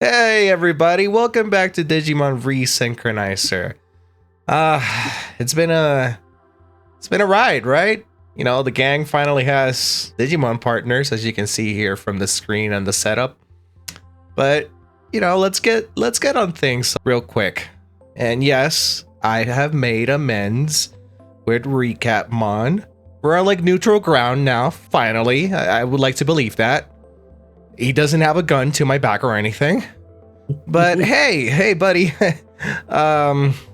Hey everybody, welcome back to Digimon Synchronizer. It's been a ride, right? You know, the gang finally has Digimon partners, as you can see here from the screen and the setup. But, you know, let's get on things real quick. And yes, I have made amends with Recapmon. We're on like neutral ground now, finally. I would like to believe that. He doesn't have a gun to my back or anything. But hey, buddy.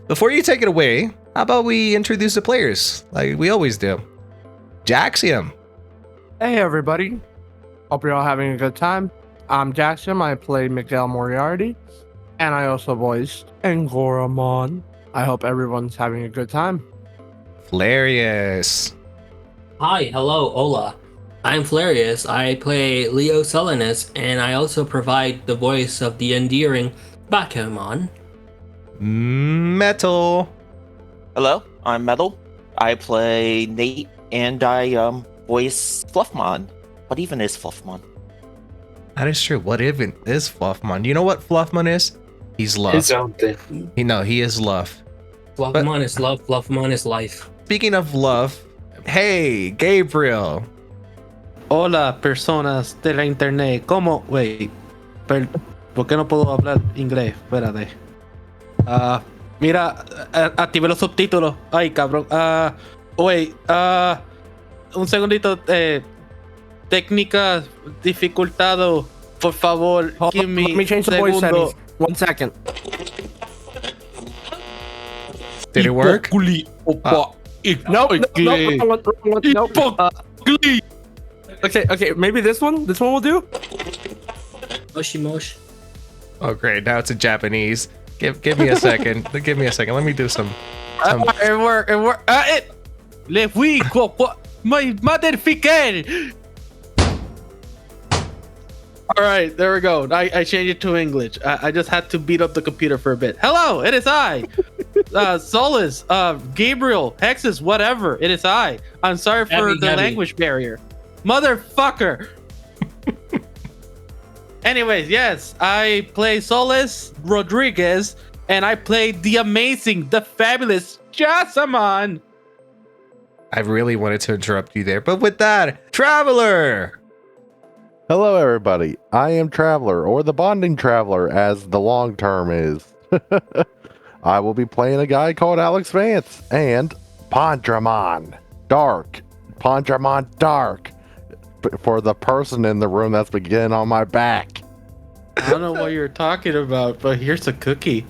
Before you take it away, how about we introduce the players like we always do? Jaxium. Hey everybody. Hope you're all having a good time. I'm Jackson. I play Miguel Moriarty. And I also voiced Angoramon. I hope everyone's having a good time. Flarius. Hi, hello, hola. I'm Flarius. I play Leo Solinus, and I also provide the voice of the endearing Backburner. Metal. Hello, I'm Metal. I play Nate, and I voice Fluffmon. What even is Fluffmon? That is true. What even is Fluffmon? You know what Fluffmon is? He's love. His own thing. He is love. Fluffmon is love, Fluffmon is life. Speaking of love, hey, Gabriel. Hola, personas de la internet. ¿Cómo? Wait. ¿Por qué no puedo hablar inglés? Espérate. Mira, activé los subtítulos. Ay, cabrón. Wait. Un segundito. Técnica dificultado. Por favor, give me Let me change the voice settings. 1 second. Did it work? Nope. Okay, maybe this one will do. Moshi mosh. Oh great, now it's in Japanese. Give me a second. Give me a second. Let me do some. It worked. Le fui. My motherfucker. All right, there we go. I changed it to English. I just had to beat up the computer for a bit. Hello, it is I. Solus, Gabriel, Hexus, whatever. It is I. I'm sorry for the language barrier. Motherfucker. Anyways, yes, I play Solus Rodriguez, and I play the amazing, the fabulous Jasamon. I really wanted to interrupt you there, but with that, Traveler. Hello, everybody. I am Traveler, or the Bonding Traveler, as the long term is. I will be playing a guy called Alex Vance and Pandramon Dark. Pandramon Dark. For the person in the room that's been getting on my back. I don't know what you're talking about, but here's a cookie.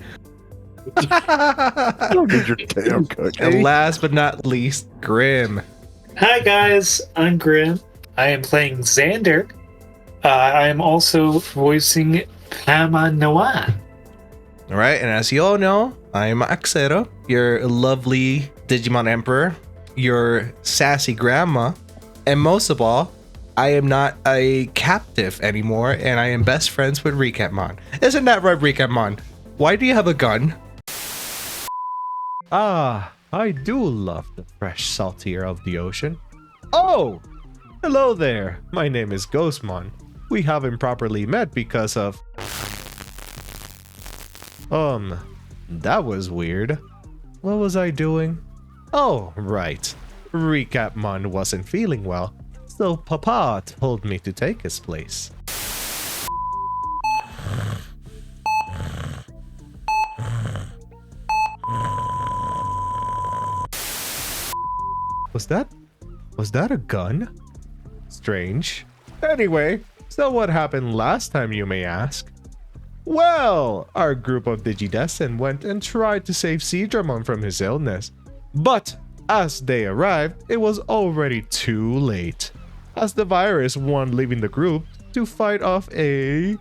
Don't get your damn cookie. And last but not least, Grim. Hi guys, I'm Grim. I am playing Xander. I am also voicing Pama Noah. All right, and as you all know, I'm Axero, your lovely Digimon Emperor, your sassy grandma, and most of all, I am not a captive anymore, and I am best friends with Recapmon. Isn't that right, Recapmon? Why do you have a gun? Ah, I do love the fresh salty air of the ocean. Oh! Hello there, my name is Ghostmon. We haven't properly met because of... that was weird. What was I doing? Oh, right. Recapmon wasn't feeling well, so Papa told me to take his place. Was that a gun? Strange. Anyway, so what happened last time, you may ask? Well, our group of Digi-Destiny went and tried to save Seadramon from his illness. But as they arrived, it was already too late, as the virus won, leaving the group to fight off a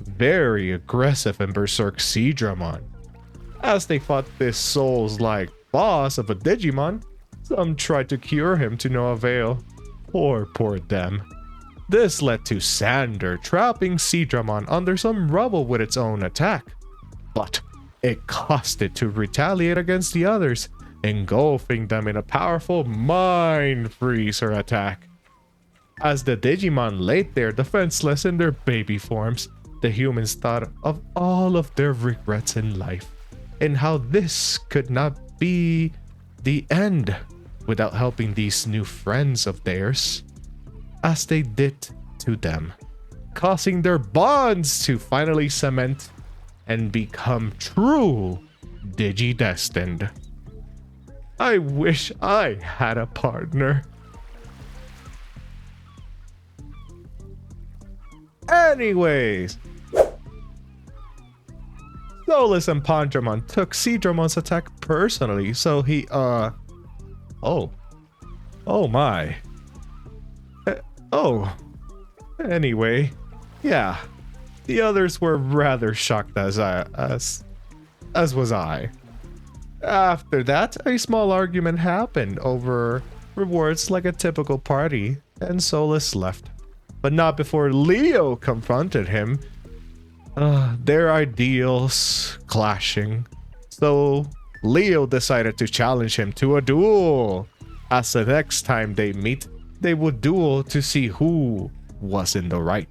very aggressive and berserk Seadramon. As they fought this souls-like boss of a Digimon, some tried to cure him to no avail. Poor them. This led to Sander trapping Seadramon under some rubble with its own attack. But it caused it to retaliate against the others, engulfing them in a powerful mind freezer attack. As the Digimon laid there defenseless in their baby forms, the humans thought of all of their regrets in life and how this could not be the end without helping these new friends of theirs as they did to them, causing their bonds to finally cement and become true Digi-Destined. I wish I had a partner. Anyways, Solus and Pandramon took Seadramon's attack personally, so he, oh my. Anyway, yeah, the others were rather shocked as was I. After that, a small argument happened over rewards like a typical party, and Solus left. But not before Leo confronted him. Their ideals clashing. So Leo decided to challenge him to a duel. As the next time they meet, they would duel to see who was in the right.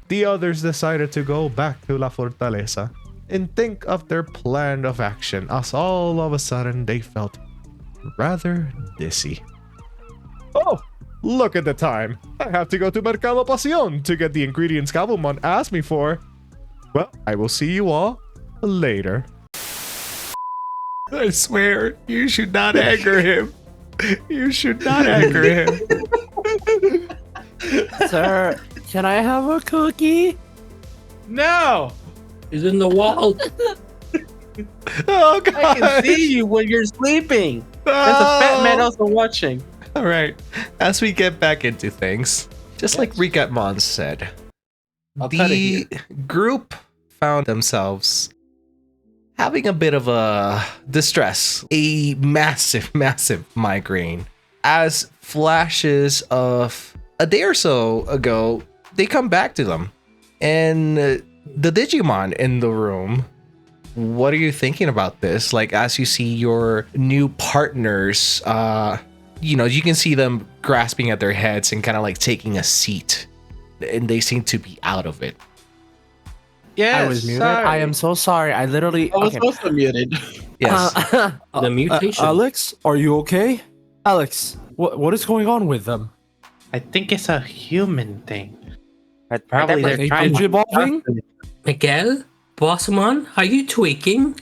The others decided to go back to La Fortaleza and think of their plan of action, as all of a sudden they felt rather dizzy. Oh, look at the time. I have to go to Mercado Pasión to get the ingredients Gabumon asked me for. Well, I will see you all later. I swear, you should not anger him. You should not anger him. Sir, can I have a cookie? No! He's in the wall. Oh, God. I can see you when you're sleeping. There's a fat man also watching. All right. As we get back into things, just like Recatmon said, I'll cut it the group found themselves having a bit of a distress, a massive, massive migraine. As flashes of a day or so ago, they come back to them. And the Digimon in the room, what are you thinking about this? Like, as you see your new partners, you can see them grasping at their heads and kind of like taking a seat. And they seem to be out of it. Yes, I was muted. sorry. I am so sorry. I literally. I was also muted. Yes. The mutation. Alex, are you okay? Alex, what is going on with them? I think it's a human thing. Probably they're They trying to- digivolving? Miguel, Bossmon, are you tweaking?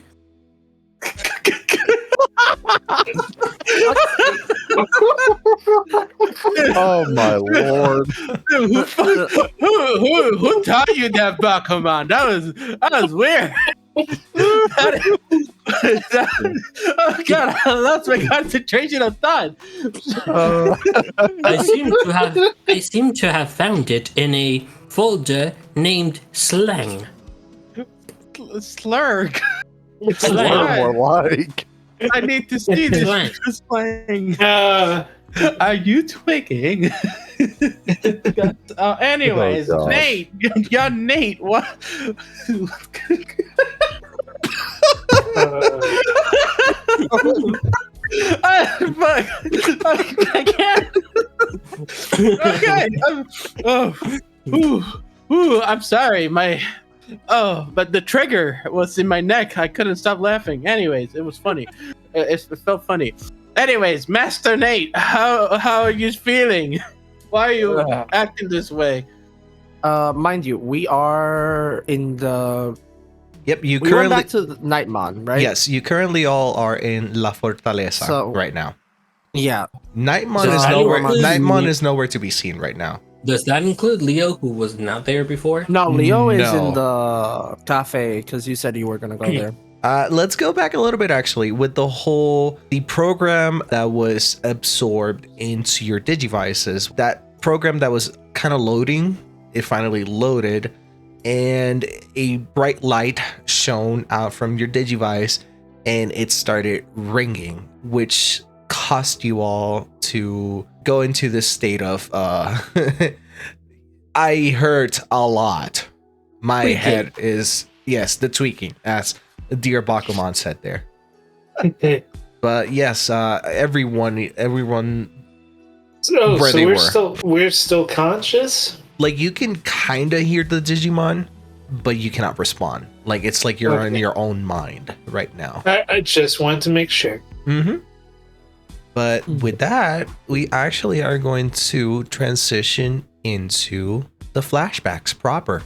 Oh my lord. Who taught you that, Bakuman? That was weird. Oh God, I lost my concentration of thought. I seem to have found it in a folder named Slang. Slurg. Slang. More like. I need to see this. Slang. Slang. Are you twigging? Anyways, Oh, gosh. Nate, yeah, Nate, what? I can't. Okay. I'm sorry. But the trigger was in my neck. I couldn't stop laughing. Anyways, it was funny. It felt funny. Anyways, Master Nate, how are you feeling? Why are you acting this way? Mind you, we are in the. Yep, you We went currently. back to the Nightmon, right? Yes, you currently all are in La Fortaleza So- right now. Yeah. Nightmon So is how do nowhere. you- Nightmon is nowhere to be seen right now. Does that include Leo, who was not there before? No, Leo is No. in the cafe because you said you were gonna go there. Let's go back a little bit actually with the program that was absorbed into your Digivices. That program that was kind of loading, it finally loaded, and a bright light shone out from your Digivice, and it started ringing, which caused you all to go into this state of I hurt a lot. My Tweaking. head is, yes, the tweaking, as dear Bakuman said there. But yes, everyone So Where they we're were. still conscious. like you can kind of hear the Digimon, but you cannot respond. Like it's like you're in your own mind right now. I just wanted to make sure. Mm-hmm. But with that, we actually are going to transition into the flashbacks proper.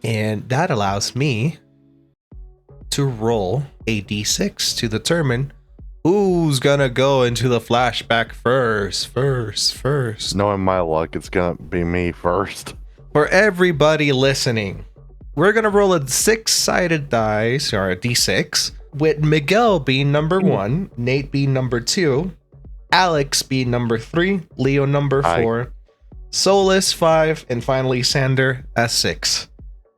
And that allows me to roll a d6 to determine who's gonna go into the flashback first. Knowing my luck, it's gonna be me first. For everybody listening, we're gonna roll a 6-sided dice, or a d6, with Miguel being number 1, Nate being number 2, Alex being number 3, Leo number 4, Solus 5, and finally Sander as 6.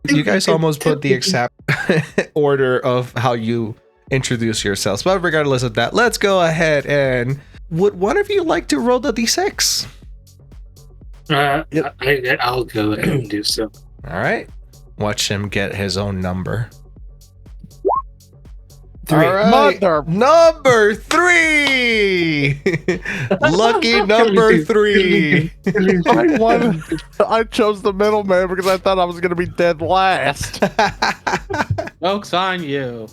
You guys almost put the exact order of how you introduce yourselves, but regardless of that, let's go ahead and would one of you like to roll the d6? I'll go ahead and do so. All right, watch him get his own number. 3. All right. Number 3. Lucky number 3. I chose the middle man because I thought I was gonna be dead last. Joke's on you.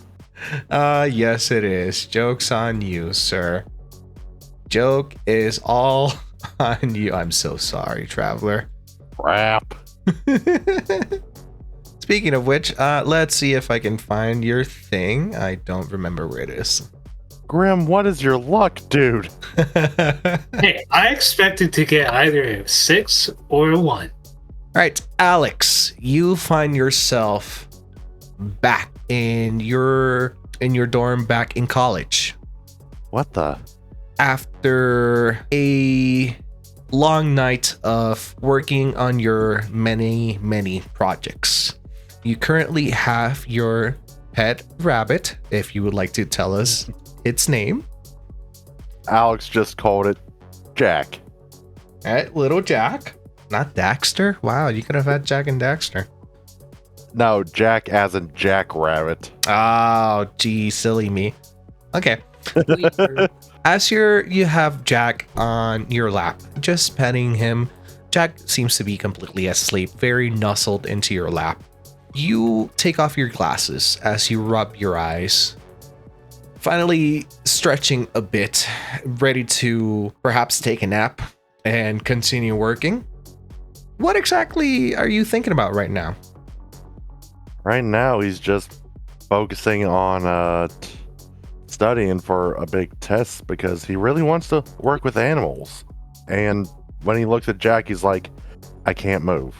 Yes, it is. Joke's on you, sir. Joke is all on you. I'm so sorry, Traveler. Crap. Speaking of which, let's see if I can find your thing. I don't remember where it is. Grim, what is your luck, dude? Hey, I expected to get either a 6 or a 1. All right, Alex, you find yourself back in your dorm back in college. What the? After a long night of working on your many projects. You currently have your pet rabbit, if you would like to tell us its name. Alex just called it Jack. All right, little Jack. Not Daxter? Wow, you could have had Jack and Daxter. No, Jack as in Jack Rabbit. Oh, gee, silly me. Okay. As you have Jack on your lap, just petting him. Jack seems to be completely asleep, very nuzzled into your lap. You take off your glasses as you rub your eyes, finally stretching a bit, ready to perhaps take a nap and continue working. What exactly are you thinking about right now? Right now, he's just focusing on studying for a big test because he really wants to work with animals. And when he looks at Jack, he's like, I can't move.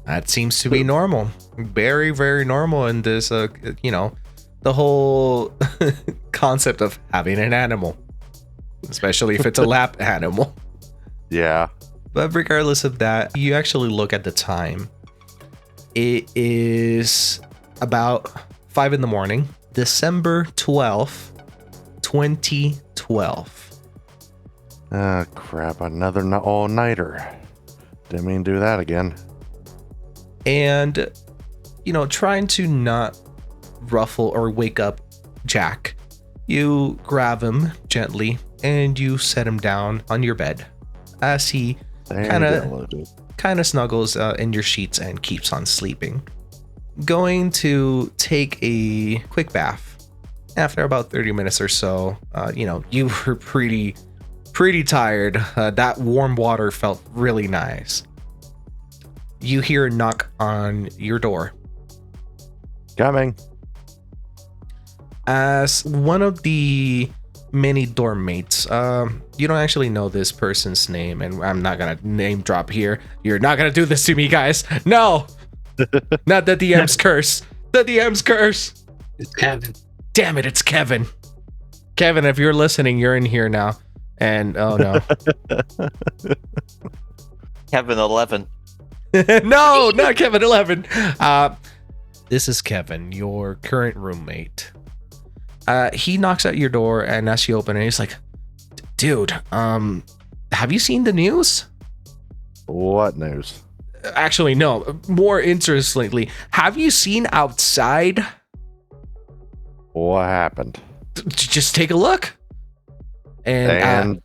That seems to be normal. Very, very normal in this, the whole concept of having an animal, especially if it's a lap animal. Yeah. But regardless of that, you actually look at the time. It is about 5 in the morning, December 12th, 2012. Ah, crap. Another all-nighter. Didn't mean to do that again. And, trying to not ruffle or wake up Jack, you grab him gently and you set him down on your bed as he kind of snuggles in your sheets and keeps on sleeping. Going to take a quick bath. After about 30 minutes or so, you were pretty tired. That warm water felt really nice. You hear a knock on your door. Coming. As one of the many dorm mates, you don't actually know this person's name, and I'm not gonna name drop here. You're not gonna do this to me, guys. No! Not the DM's curse. The DM's curse. It's Kevin. Damn it, it's Kevin. Kevin, if you're listening, you're in here now. And oh no. Kevin 11. No, not Kevin 11. This is Kevin, your current roommate. He knocks at your door, and as you open it, he's like, dude, have you seen the news? What news? Actually, no. More interestingly, have you seen outside? What happened? Just take a look. And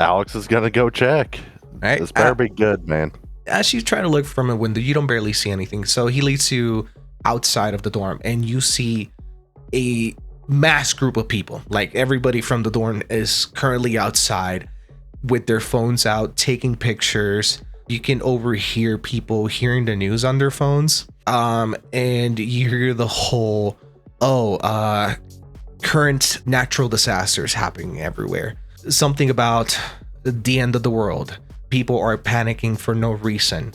Alex is gonna go check. right, This better be good, man. as you try to look from a window, you don't barely see anything. So he leads you outside of the dorm, and you see a mass group of people. Like everybody from the dorm is currently outside with their phones out, taking pictures. You can overhear people hearing the news on their phones. And you hear the whole, current natural disasters happening everywhere. Something about the end of the world. People are panicking for no reason.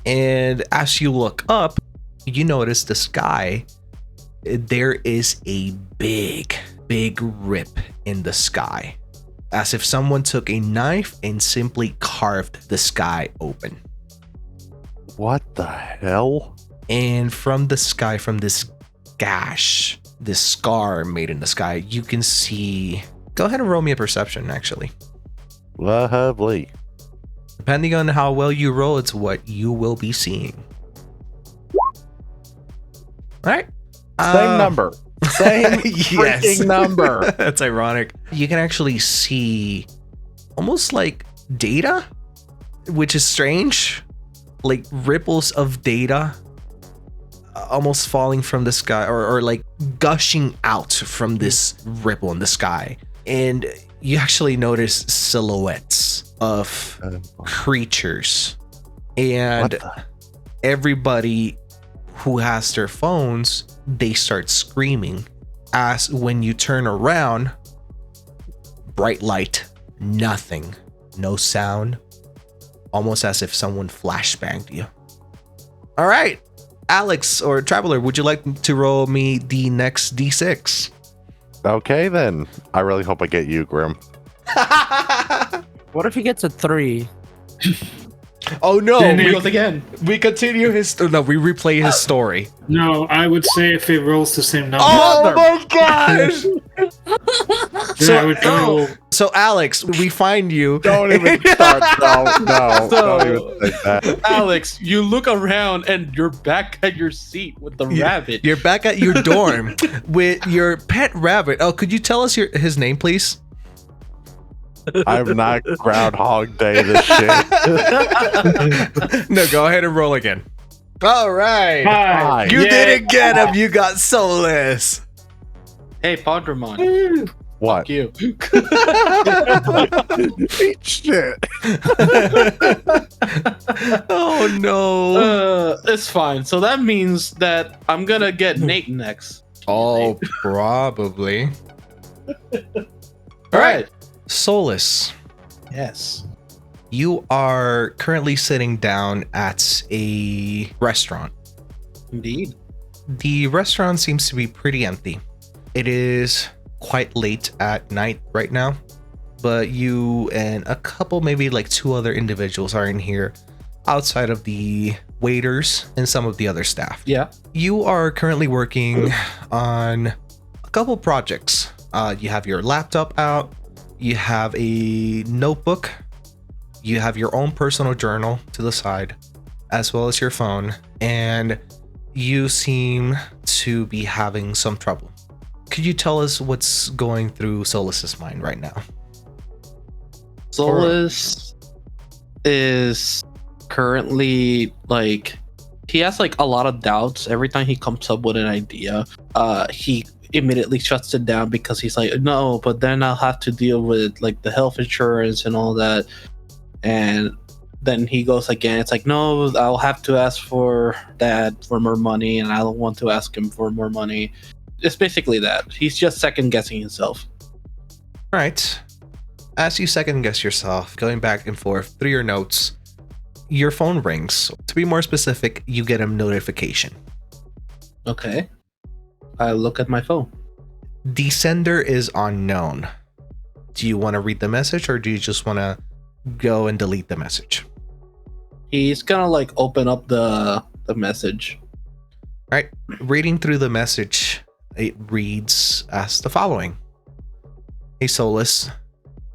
And as you look up, you notice the sky. There is a big rip in the sky, as if someone took a knife and simply carved the sky open. What the hell? And from the sky, from this gash, this scar made in the sky, you can see. Go ahead and roll me a perception, actually. Lovely. Depending on how well you roll, it's what you will be seeing. All right. Same number. Same freaking number. That's ironic. You can actually see almost like data, which is strange. Like ripples of data almost falling from the sky, or like gushing out from this ripple in the sky. And you actually notice silhouettes of creatures. And everybody who has their phones, they start screaming, as when you turn around, bright light, nothing, no sound, almost as if someone flashbanged you. All right, Alex or Traveler, would you like to roll me the next D6? Okay, then. I really hope I get you, Grim. What if he gets a 3? Oh no, Then He it- goes again. we continue his, no, we replay his story. No, I would say if it rolls the same number, Oh my gosh! then I would go. So Alex, we find you. Don't even start. No. So- Don't even say that. Alex, you look around and you're back at your seat with the rabbit. You're back at your dorm with your pet rabbit. Oh, could you tell us his name, please? I'm not Groundhog Day this shit. No, go ahead and roll again. All right. Hi. You Yeah. didn't get him. You got soulless. Hey, Seadramon. Woo. What? Fuck you. Eat shit. Oh no. It's fine. So that means that I'm gonna get Nate next. Oh, probably. All right. Soulless. Yes. You are currently sitting down at a restaurant. Indeed. The restaurant seems to be pretty empty. It is quite late at night right now, but you and a couple, maybe like 2 other individuals are in here outside of the waiters and some of the other staff. Yeah. You are currently working on a couple projects. You have your laptop out, you have a notebook, you have your own personal journal to the side, as well as your phone, and you seem to be having some trouble. Could you tell us what's going through Solus's mind right now? Solus is currently like, he has like a lot of doubts every time he comes up with an idea. He immediately shuts it down because he's like, no, but then I'll have to deal with like the health insurance and all that. And then he goes again, it's like, no, I'll have to ask for Dad for more money, and I don't want to ask him for more money. It's basically that. He's just second guessing himself. All right. As you second guess yourself, going back and forth through your notes, your phone rings. To be more specific, you get a notification. Okay. I look at my phone. The sender is unknown. Do you want to read the message, or do you just want to go and delete the message? He's gonna like open up the message. All right. Reading through the message, it reads as the following. Hey, Solus.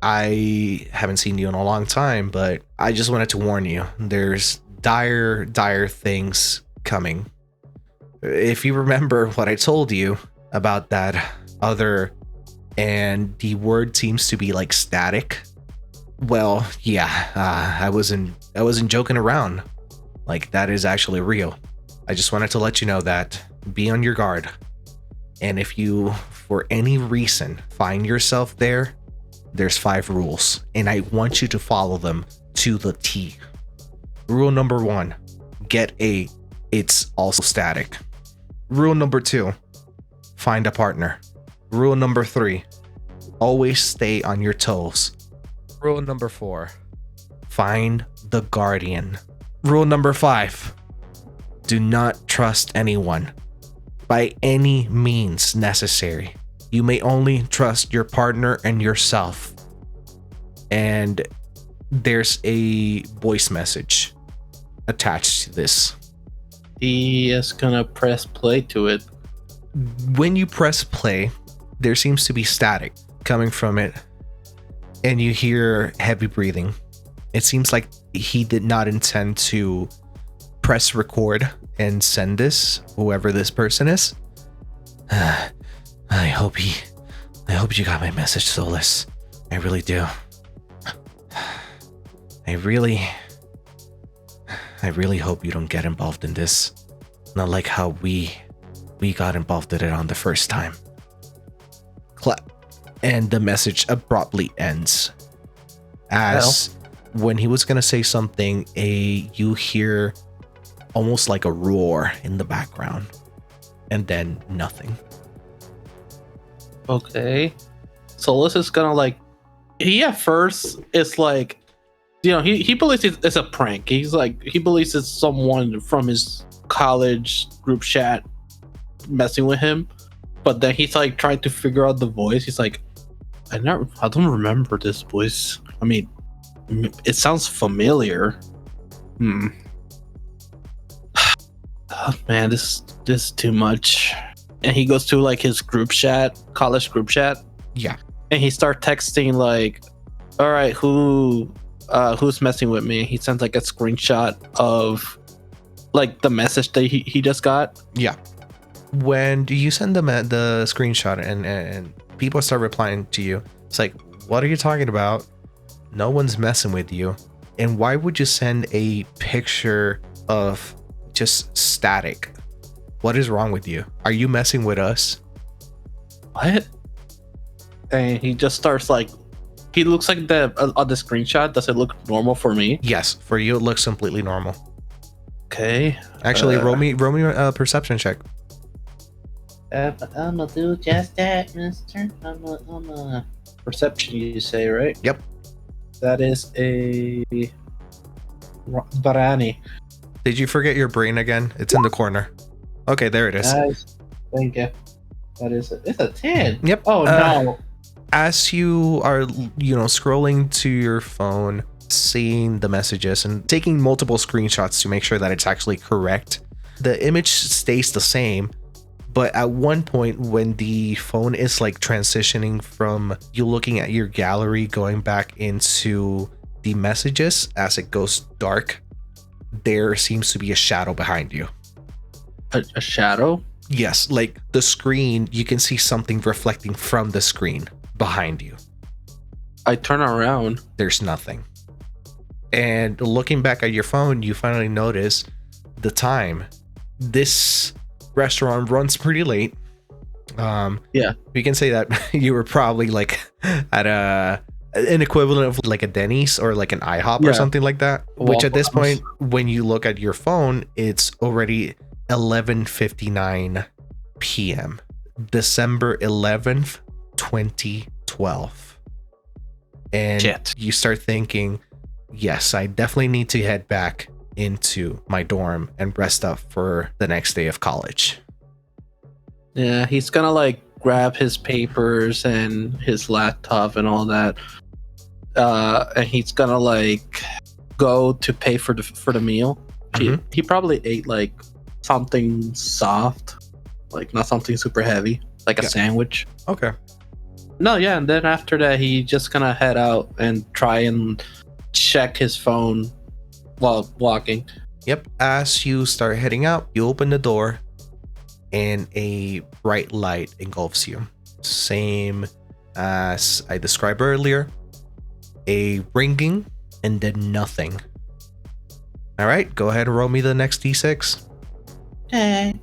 I haven't seen you in a long time, but I just wanted to warn you. There's dire things coming. If you remember what I told you about that other, and the word seems to be like static, Well, yeah, I wasn't joking around. Like, that is actually real. I just wanted to let you know that. Be on your guard. And if you, for any reason, find yourself there, there's 5 rules, and I want you to follow them to the T. Rule number 1, it's also static. Rule number 2, find a partner. Rule number 3, always stay on your toes. Rule number 4, find the guardian. Rule number 5, do not trust anyone by any means necessary. You may only trust your partner and yourself. And there's a voice message attached to this. He is gonna press play to it. When you press play, there seems to be static coming from it, and you hear heavy breathing. It seems like he did not intend to press record and send this, whoever this person is. I hope you got my message, Solus. I really do. I really hope you don't get involved in this. Not like how we got involved in it on the first time. Clap. And the message abruptly ends. As when he was gonna say something, you hear almost like a roar in the background, and then nothing. Okay. Solus is gonna like, he at first is like, you know, he believes it's a prank. He's like, he believes it's someone from his college group chat messing with him. But then he's like trying to figure out the voice. He's like, I don't remember this voice. I mean, it sounds familiar. Oh, man, this is too much. And he goes to like his group chat, college group chat. Yeah. And he starts texting like, all right, who's messing with me? He sends like a screenshot of like the message that he just got. Yeah. When you send them the screenshot and people start replying to you, it's like, what are you talking about? No one's messing with you. And why would you send a picture of just static? What is wrong with you? Are you messing with us? What? And he just starts like, he looks like on the screenshot. Does it look normal for me? Yes, for you it looks completely normal. Okay. Actually, roll me a perception check. I'm gonna do just that, mister. I'm a perception, you say, right? Yep. That is a Barani. Did you forget your brain again? It's in the corner. Okay, there it is. Nice. Thank you. That is it's a 10. Yep. Oh no. As you are, scrolling to your phone, seeing the messages and taking multiple screenshots to make sure that it's actually correct, the image stays the same. But at one point, when the phone is like transitioning from you looking at your gallery going back into the messages, as it goes dark, there seems to be a shadow behind you. A shadow? Yes, like the screen, you can see something reflecting from the screen behind you. I turn around. There's nothing. And looking back at your phone, you finally notice the time. This restaurant runs pretty late. Yeah. We can say that you were probably like at an equivalent of like a Denny's or like an IHOP or something like that. Which at this point, when you look at your phone, it's already 11:59 p.m. December 11th, 2012. And you start thinking, yes, I definitely need to head back into my dorm and rest up for the next day of college. Yeah, he's gonna like grab his papers and his laptop and all that. And he's gonna like go to pay for the meal. Mm-hmm. He probably ate like something soft, like not something super heavy, like a sandwich. Okay. No, yeah, and then after that, he just gonna head out and try and check his phone while walking. Yep. As you start heading out, you open the door and a bright light engulfs you. Same as I described earlier. a ringing, and then nothing. All right, go ahead and roll me the next d6. Okay.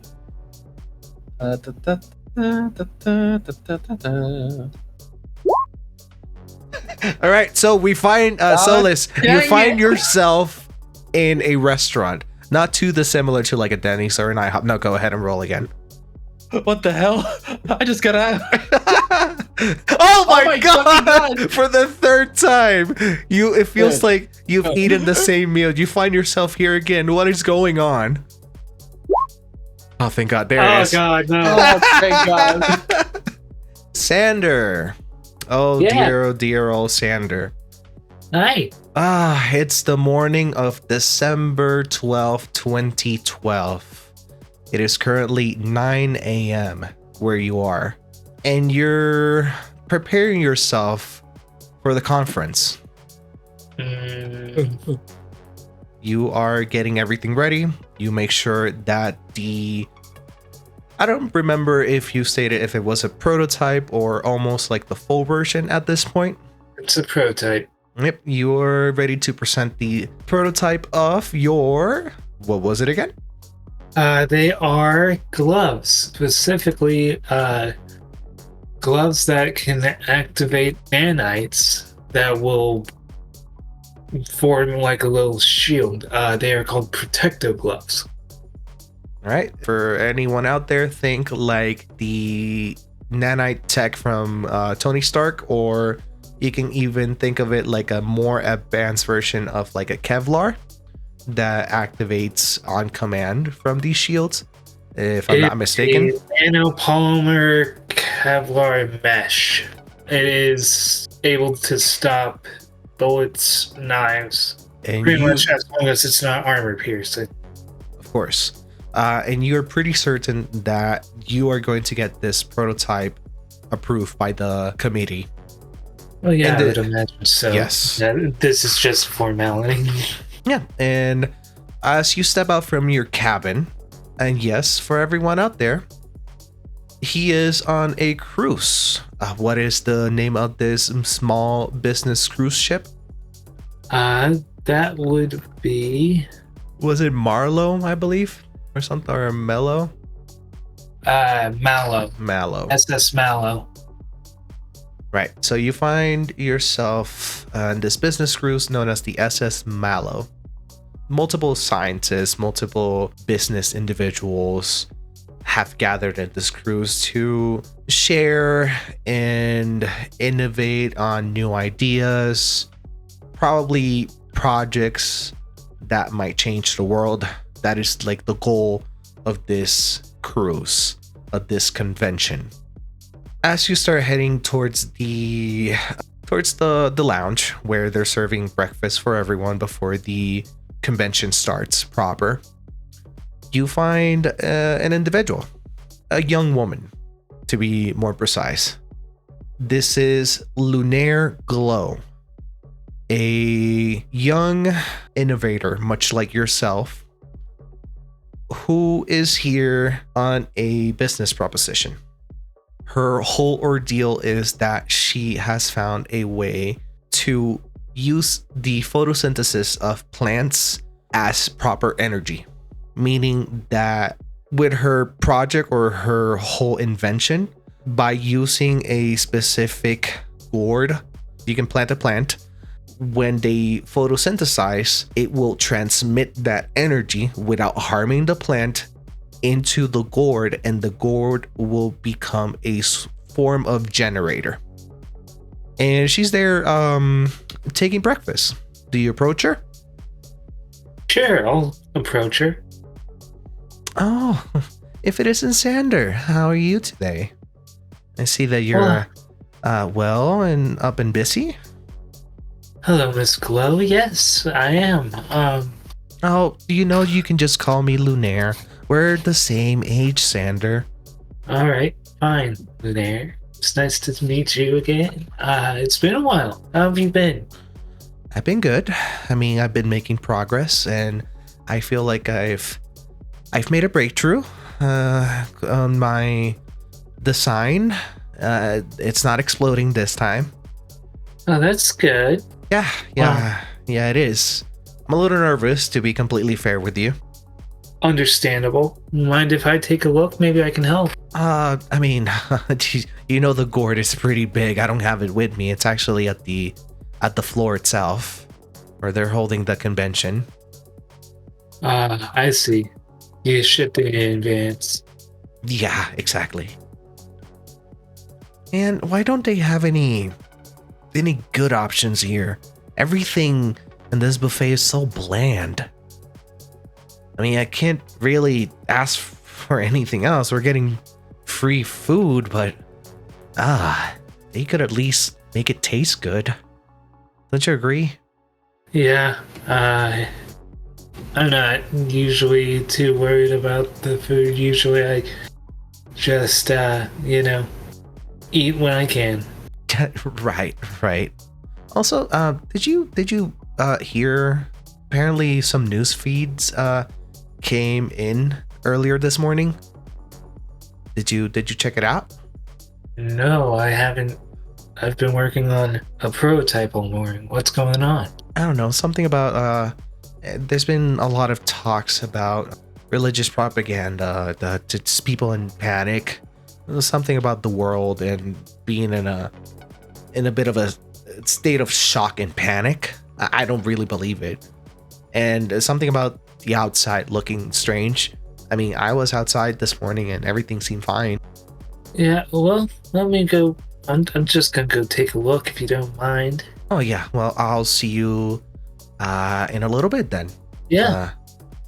All right, so we find Solus. You find yourself in a restaurant, not too dissimilar to like a Denny's or an IHOP. No, go ahead and roll again. What the hell? I just got out. Oh my God. god! For the third time, it feels like you've eaten the same meal. You find yourself here again. What is going on? Oh, thank God! There it is. Oh god, no. Oh, thank God. Sander. Oh dear old Sander. Hi. It's the morning of December 12th, 2012. It is currently 9 a.m. where you are, and you're preparing yourself for the conference. You are getting everything ready. You make sure that I don't remember if you stated if it was a prototype or almost like the full version at this point. It's a prototype. Yep, you're ready to present the prototype of your... What was it again? They are gloves, specifically gloves that can activate nanites that will form like a little shield. They are called protective gloves. All right. For anyone out there, think like the nanite tech from Tony Stark, or you can even think of it like a more advanced version of like a Kevlar that activates on command from these shields, if I'm not mistaken. It's a nanopolymer Kevlar mesh. It is able to stop bullets, knives, And pretty much as long as it's not armor piercing. Of course. And you're pretty certain that you are going to get this prototype approved by the committee. Well, yeah, And I would imagine so. Yes. Yeah, this is just formality. Yeah, and as you step out from your cabin, and yes, for everyone out there, he is on a cruise. What is the name of this small business cruise ship? That would be Was it Marlowe, I believe, or something, or Mellow? Mallow. Mallow. SS Mallow. Right. So you find yourself on this business cruise known as the SS Mallow. Multiple scientists, multiple business individuals have gathered at this cruise to share and innovate on new ideas, probably projects that might change the world. That is like the goal of this cruise, of this convention. As you start heading towards the lounge where they're serving breakfast for everyone before the convention starts proper, you find an individual, a young woman to be more precise. This is Lunaire Glow, a young innovator much like yourself, who is here on a business proposition. Her whole ordeal is that she has found a way to use the photosynthesis of plants as proper energy, meaning that with her project or her whole invention, by using a specific gourd, you can plant a plant. When they photosynthesize, it will transmit that energy without harming the plant into the gourd, and the gourd will become a form of generator. And she's there taking breakfast. Do you approach her? Sure, I'll approach her. Oh, if it isn't Sander, how are you today? I see that you're well and up and busy. Hello, Miss Glow. Yes, I am. Oh, you can just call me Lunaire. We're the same age, Sander. All right, fine, Lunaire. It's nice to meet you again. It's been a while. How have you been? I've been good. I mean, I've been making progress, and I feel like I've made a breakthrough on my design. It's not exploding this time. Oh, that's good. Yeah, it is. I'm a little nervous, to be completely fair with you. Understandable. Mind if I take a look? Maybe I can help. I mean, you know the gourd is pretty big. I don't have it with me. It's actually at the floor itself, where they're holding the convention. I see. You shipped it in advance. Yeah, exactly. And why don't they have any good options here? Everything in this buffet is so bland. I mean, I can't really ask for anything else. We're getting free food, but they could at least make it taste good. Don't you agree? Yeah, I'm not usually too worried about the food. Usually I just, eat when I can. Right. Also, did you hear? Apparently, some news feeds came in earlier this morning. Did you check it out? No, I haven't. I've been working on a prototype all morning. What's going on? I don't know. Something about there's been a lot of talks about religious propaganda, just people in panic. Something about the world and being in a bit of a state of shock and panic. I don't really believe it. And something about the outside looking strange. I mean, I was outside this morning and everything seemed fine. Yeah, well, let me go. I'm just gonna go take a look if you don't mind. Oh yeah, well, I'll see you in a little bit then. Yeah.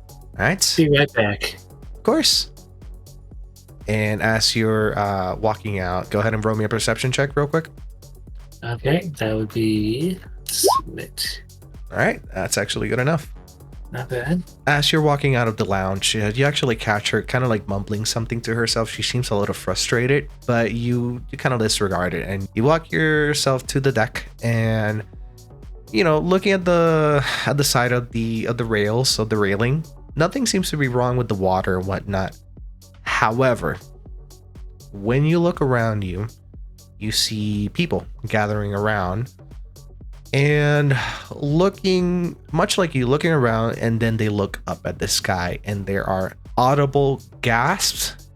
All right. Be right back. Of course. And as you're walking out, go ahead and roll me a perception check real quick. Okay, that would be submit. All right, that's actually good enough. Not bad. As you're walking out of the lounge, you actually catch her kind of like mumbling something to herself. She seems a little frustrated, but you kind of disregard it and you walk yourself to the deck and, looking at the side of the rails of the railing, nothing seems to be wrong with the water and whatnot. However, when you look around you, you see people gathering around and looking much like you, looking around, and then they look up at the sky and there are audible gasps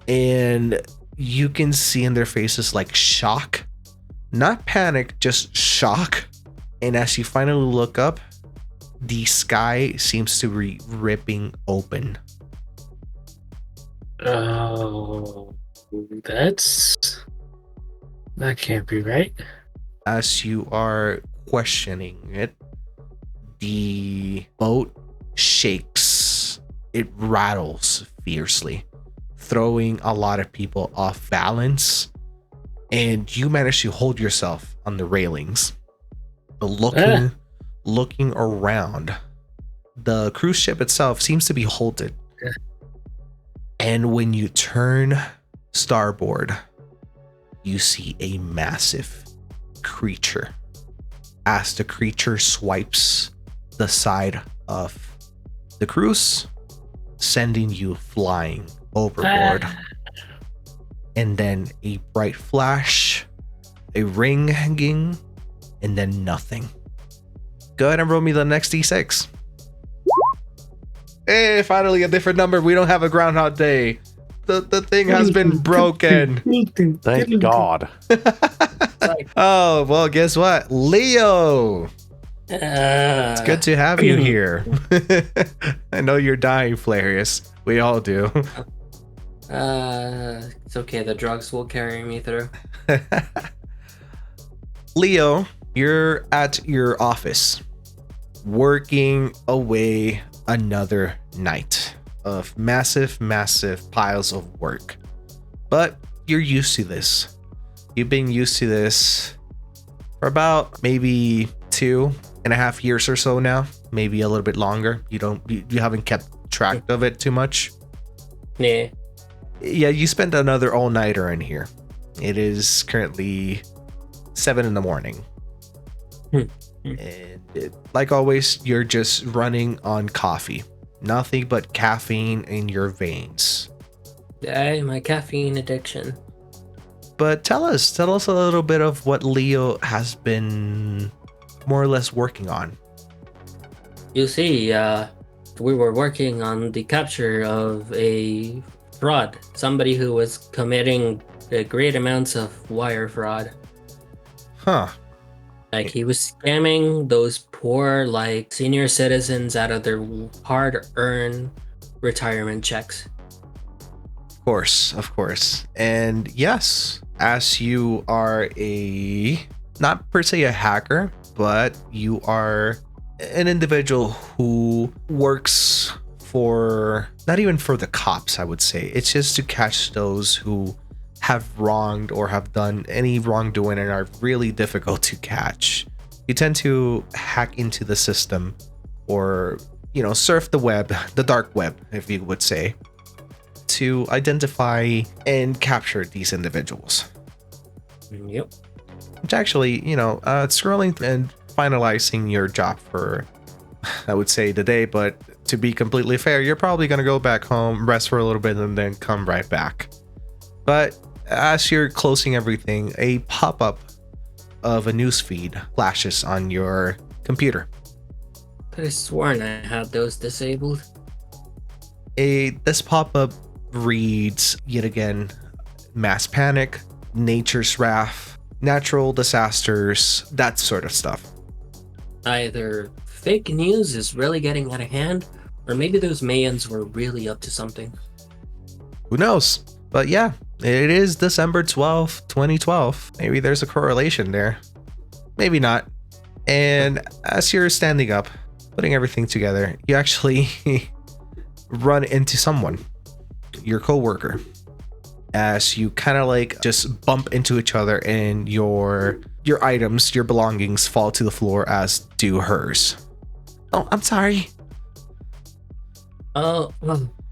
and you can see in their faces like shock, not panic, just shock. And as you finally look up, the sky seems to be ripping open. Oh, that can't be right. As you are questioning it, the boat shakes. It rattles fiercely, throwing a lot of people off balance. And you manage to hold yourself on the railings. But looking around, the cruise ship itself seems to be halted. And when you turn starboard, you see a massive creature. As the creature swipes the side of the cruise, sending you flying overboard. And then a bright flash, a ring hanging, and then nothing. Go ahead and roll me the next D6. Hey, finally a different number. We don't have a Groundhog Day. The thing has been broken. Thank God. Oh, well, guess what? Leo! It's good to have you here. I know you're dying, Flarius. We all do. It's okay. The drugs will carry me through. Leo, you're at your office, working away another night of massive piles of work. But you're used to this. You've been used to this for about maybe 2.5 years or so now, maybe a little bit longer. You haven't kept track of it too much. Yeah. Yeah, you spent another all-nighter in here. It is currently 7 a.m. And like always, you're just running on coffee. Nothing but caffeine in your veins. Yeah, my caffeine addiction. But tell us a little bit of what Leo has been more or less working on? You see, we were working on the capture of a fraud, somebody who was committing great amounts of wire fraud. Huh. Like he was scamming those poor, like senior citizens out of their hard-earned retirement checks. Of course. And yes, as you are not per se a hacker, but you are an individual who works for, not even for the cops, I would say. It's just to catch those who have wronged or have done any wrongdoing and are really difficult to catch. You tend to hack into the system, or, surf the web, the dark web, if you would say, to identify and capture these individuals. Yep. Which actually, scrolling and finalizing your job for, I would say, the day, but to be completely fair, you're probably going to go back home, rest for a little bit, and then come right back. But as you're closing everything, a pop-up of a newsfeed flashes on your computer. Could have sworn I had those disabled. This pop-up reads, yet again, mass panic, nature's wrath, natural disasters, that sort of stuff. Either fake news is really getting out of hand, or maybe those Mayans were really up to something. Who knows? But yeah, it is December 12th, 2012. Maybe there's a correlation there. Maybe not. And as you're standing up, putting everything together, you actually run into someone, your coworker, as you kind of like just bump into each other, and your items, your belongings fall to the floor, as do hers. Oh, I'm sorry. Oh,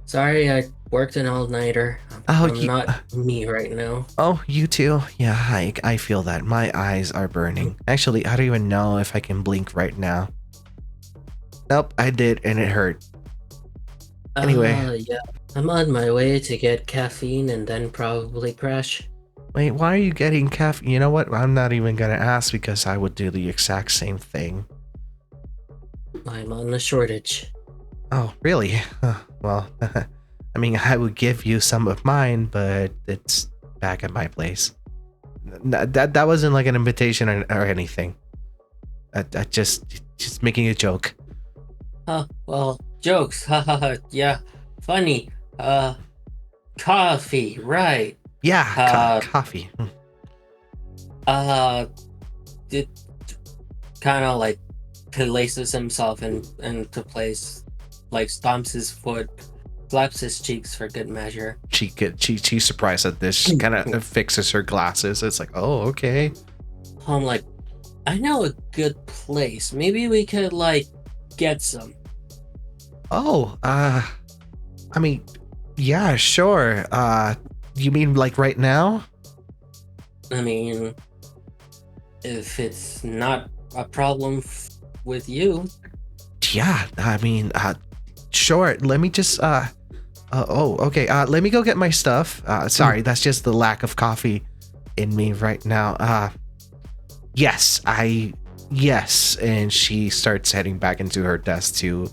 sorry, I worked an all-nighter. I'm not me right now. Oh, you too? Yeah, I feel that. My eyes are burning. Actually, I don't even know if I can blink right now. Nope, I did, and it hurt. Anyway. Yeah. I'm on my way to get caffeine and then probably crash. Wait, why are you getting caffeine? You know what? I'm not even gonna ask, because I would do the exact same thing. I'm on a shortage. Oh, really? Well, I mean, I would give you some of mine, but it's back at my place. That wasn't like an invitation or anything. I just making a joke. Oh, well, jokes. Haha, yeah. Funny. Coffee, right. Yeah, coffee. It kind of like places himself into place, like stomps his foot, slaps his cheeks for good measure. She's surprised at this. She kind of fixes her glasses. It's like, oh, okay. I'm like, I know a good place. Maybe we could like get some. Oh, I mean, yeah, sure. You mean like right now? I mean, if it's not a problem with you. Yeah, I mean, sure. Let me just, okay. Let me go get my stuff. Sorry, that's just the lack of coffee in me right now. Yes. And she starts heading back into her desk to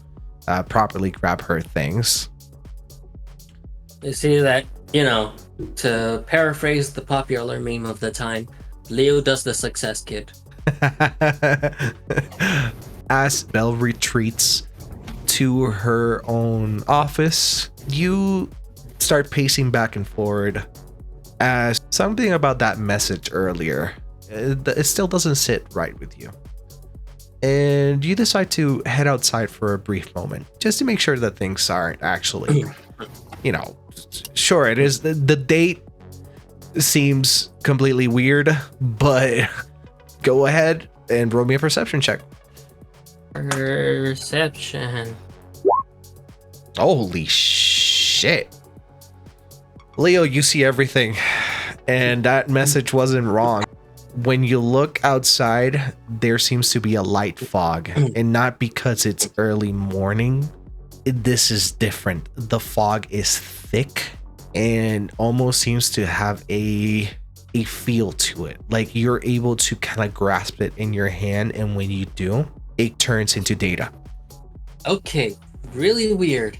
properly grab her things. You see that, to paraphrase the popular meme of the time, Leo does the success kid. As Belle retreats to her own office, you start pacing back and forward, as something about that message earlier, it still doesn't sit right with you. And you decide to head outside for a brief moment, just to make sure that things aren't actually, sure, it is. The date seems completely weird, but go ahead and roll me a perception check. Perception. Holy shit. Leo, you see everything, and that message wasn't wrong. When you look outside, there seems to be a light fog, and not because it's early morning. This is different. The fog is thick and almost seems to have a a feel to it. Like you're able to kind of grasp it in your hand, and when you do, it turns into data. Okay, really weird.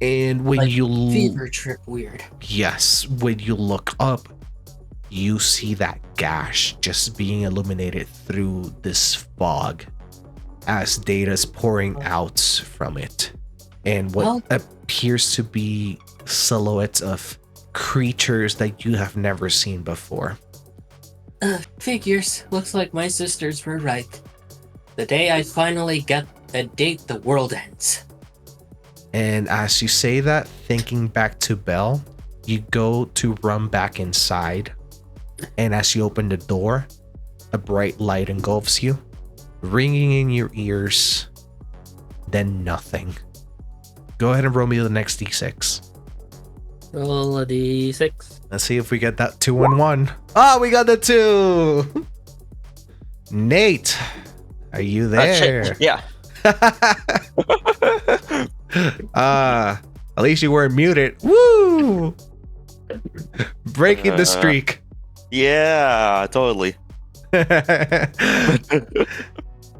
And when Like you fever trip weird. yes, when you look up, you see that gash just being illuminated through this fog as data's pouring out from it. And what appears to be silhouettes of creatures that you have never seen before. Figures. Looks like my sisters were right. The day I finally get a date, the world ends. And as you say that, thinking back to Belle, you go to run back inside. And as you open the door, a bright light engulfs you, ringing in your ears, then nothing. Go ahead and roll me the next d6. Roll a d6. Let's see if we get that 2 and 1. Oh, we got the 2. Nate, are you there? Yeah. At least you weren't muted. Woo! Breaking the streak. Yeah, totally.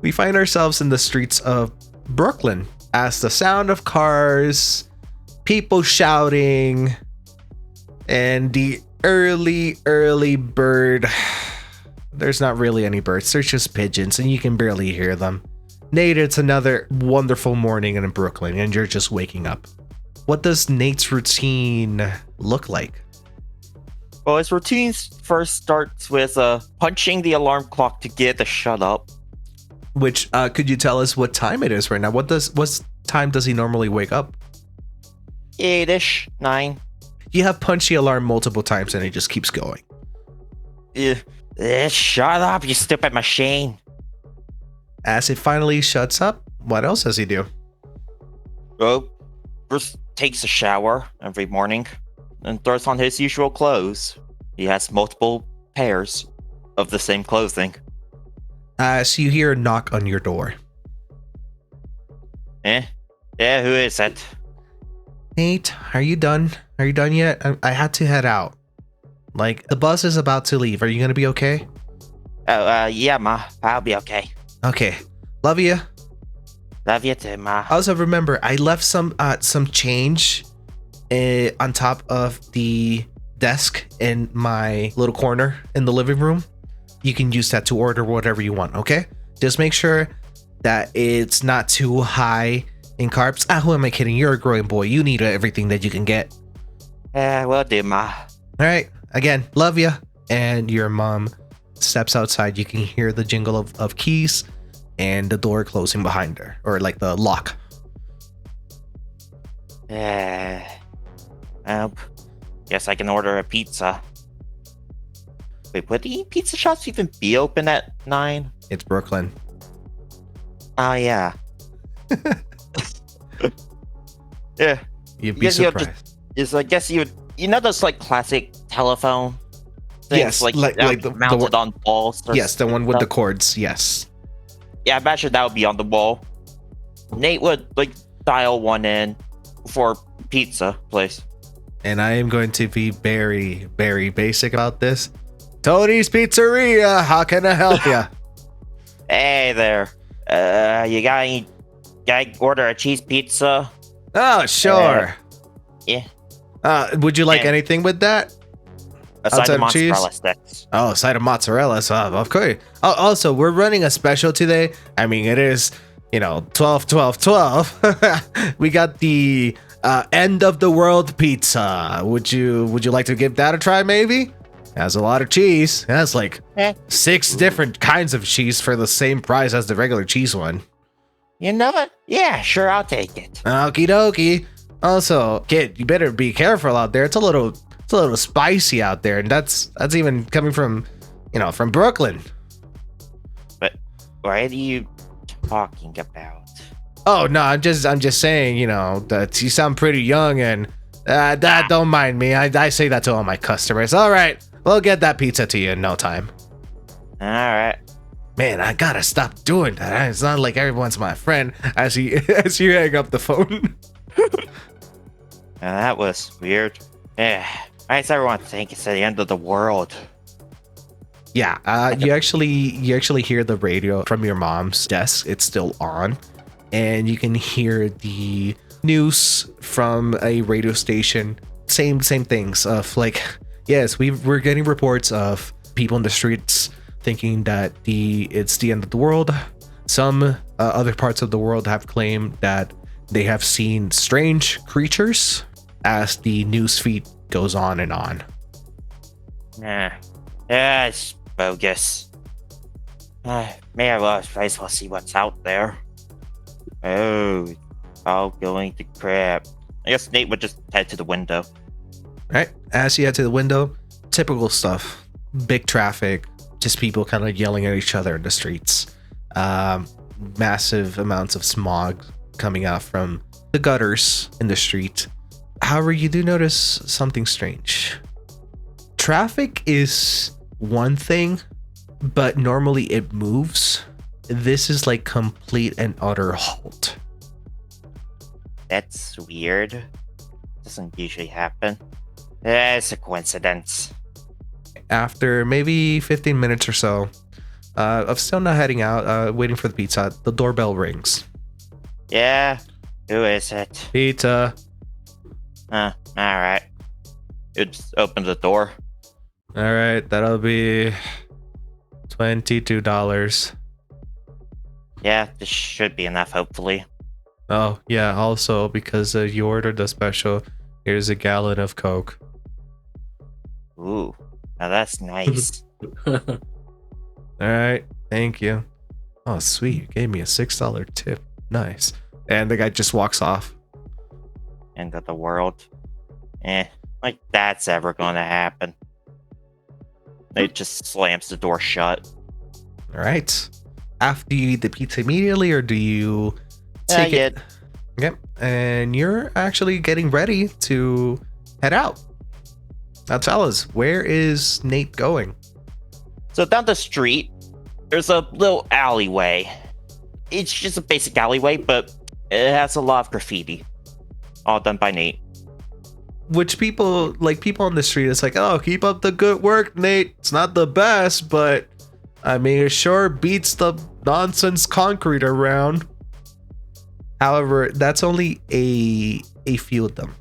We find ourselves in the streets of Brooklyn as the sound of cars, people shouting, and the early bird. There's not really any birds, there's just pigeons, and you can barely hear them. Nate, it's another wonderful morning in Brooklyn, and you're just waking up. What does Nate's routine look like? Well, his routine first starts with punching the alarm clock to get it to shut up. Which, could you tell us what time it is right now? What time does he normally wake up? 8-ish, 9. You have punched the alarm multiple times and it just keeps going. Shut up, you stupid machine. As it finally shuts up, what else does he do? Well, first takes a shower every morning and throws on his usual clothes. He has multiple pairs of the same clothing. As you hear a knock on your door. Yeah, who is it? Nate, are you done? Are you done yet? I had to head out. Like, the bus is about to leave. Are you gonna be okay? Yeah, Ma. I'll be okay. Okay. Love you. Love you too, Ma. Also, remember, I left some change on top of the desk in my little corner in the living room. You can use that to order whatever you want, okay? Just make sure that it's not too high in carbs. Who am I kidding? You're a growing boy. You need everything that you can get. Will do, Ma. All right. Again, love you. And your mom steps outside. You can hear the jingle of keys and the door closing behind her, or like the lock. Guess I can order a pizza. Wait, would the pizza shops even be open at 9? It's Brooklyn. Oh, yeah. Yeah. You'd be surprised. I guess you would, those like classic telephone things, Yes, like the mounted on walls. Yes, the one with the cords. Yes. Yeah, I imagine that would be on the wall. Nate would dial one in for pizza place. And I am going to be very, very basic about this. Tony's Pizzeria. How can I help you? Hey there. You got order a cheese pizza? Oh, sure. Yeah. Would you like anything with that? A side of mozzarella sticks. Oh, a side of mozzarella. So, of course. Oh, also, we're running a special today. I mean, it is, 12. We got the end of the world pizza. Would you like to give that a try, maybe? Has a lot of cheese. It has 6 different kinds of cheese for the same price as the regular cheese one. You know what? Yeah, sure, I'll take it. Okie dokie. Also, kid, you better be careful out there. It's a little spicy out there, and that's even coming from Brooklyn. But what are you talking about? Oh no, I'm just saying, that you sound pretty young, and Dad, don't mind me. I say that to all my customers. All right, we'll get that pizza to you in no time. All right. Man, I gotta stop doing that. It's not like everyone's my friend. As you hang up the phone. That was weird. Yeah. Why does everyone think it's the end of the world? Yeah, you actually hear the radio from your mom's desk. It's still on, and you can hear the news from a radio station. Same things of like, yes, we're getting reports of people in the streets thinking that it's the end of the world. Some other parts of the world have claimed that they have seen strange creatures as the news feed goes on and on. Yeah, it's bogus. May I might as well see what's out there. Oh, all going to crap. I guess Nate would just head to the window. Right, as you head to the window, typical stuff. Big traffic, just people kind of yelling at each other in the streets. Massive amounts of smog coming out from the gutters in the street. However, you do notice something strange. Traffic is one thing, but normally it moves. This is like complete and utter halt. That's weird. Doesn't usually happen. It's a coincidence. After maybe 15 minutes or so of still not heading out, waiting for the pizza, the doorbell rings. Yeah, who is it? Pizza. Alright. You just open the door. All right, that'll be $22. Yeah, this should be enough, hopefully. Oh, yeah, also because you ordered the special, here's a gallon of Coke. Ooh, now that's nice. All right, thank you. Oh, sweet, you gave me a $6 tip. Nice. And the guy just walks off. End of the world. Like that's ever gonna happen. It just slams the door shut. All right. After you eat the pizza immediately, or do you take it? Yep. And you're actually getting ready to head out. Now tell us, where is Nate going? So down the street, there's a little alleyway. It's just a basic alleyway, but it has a lot of graffiti. All done by Nate. Which people on the street, it's like, oh, keep up the good work, Nate. It's not the best, but I mean, it sure beats the nonsense concrete around. However, that's only a few of them.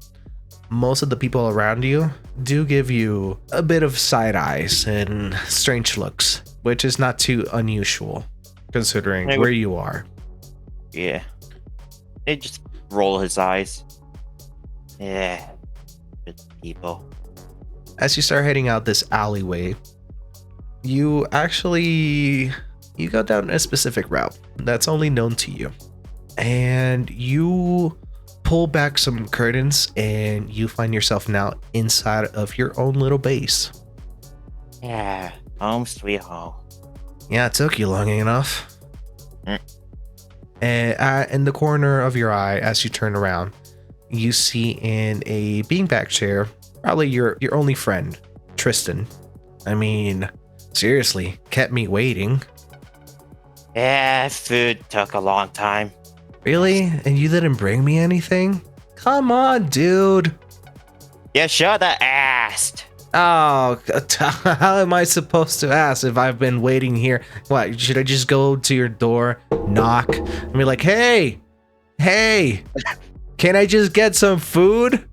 Most of the people around you do give you a bit of side eyes and strange looks, which is not too unusual considering where you are. Yeah. They just roll his eyes. Yeah. Good people. As you start heading out this alleyway, you go down a specific route that's only known to you. And you pull back some curtains and you find yourself now inside of your own little base. Yeah, home sweet home. Yeah, it took you long enough. And in the corner of your eye, as you turn around, you see in a beanbag chair, probably your only friend, Tristan. I mean, seriously, kept me waiting. Yeah, food took a long time. Really? And you didn't bring me anything? Come on, dude. You should have asked. Oh, how am I supposed to ask if I've been waiting here? What, should I just go to your door, knock, and be like, hey, can I just get some food?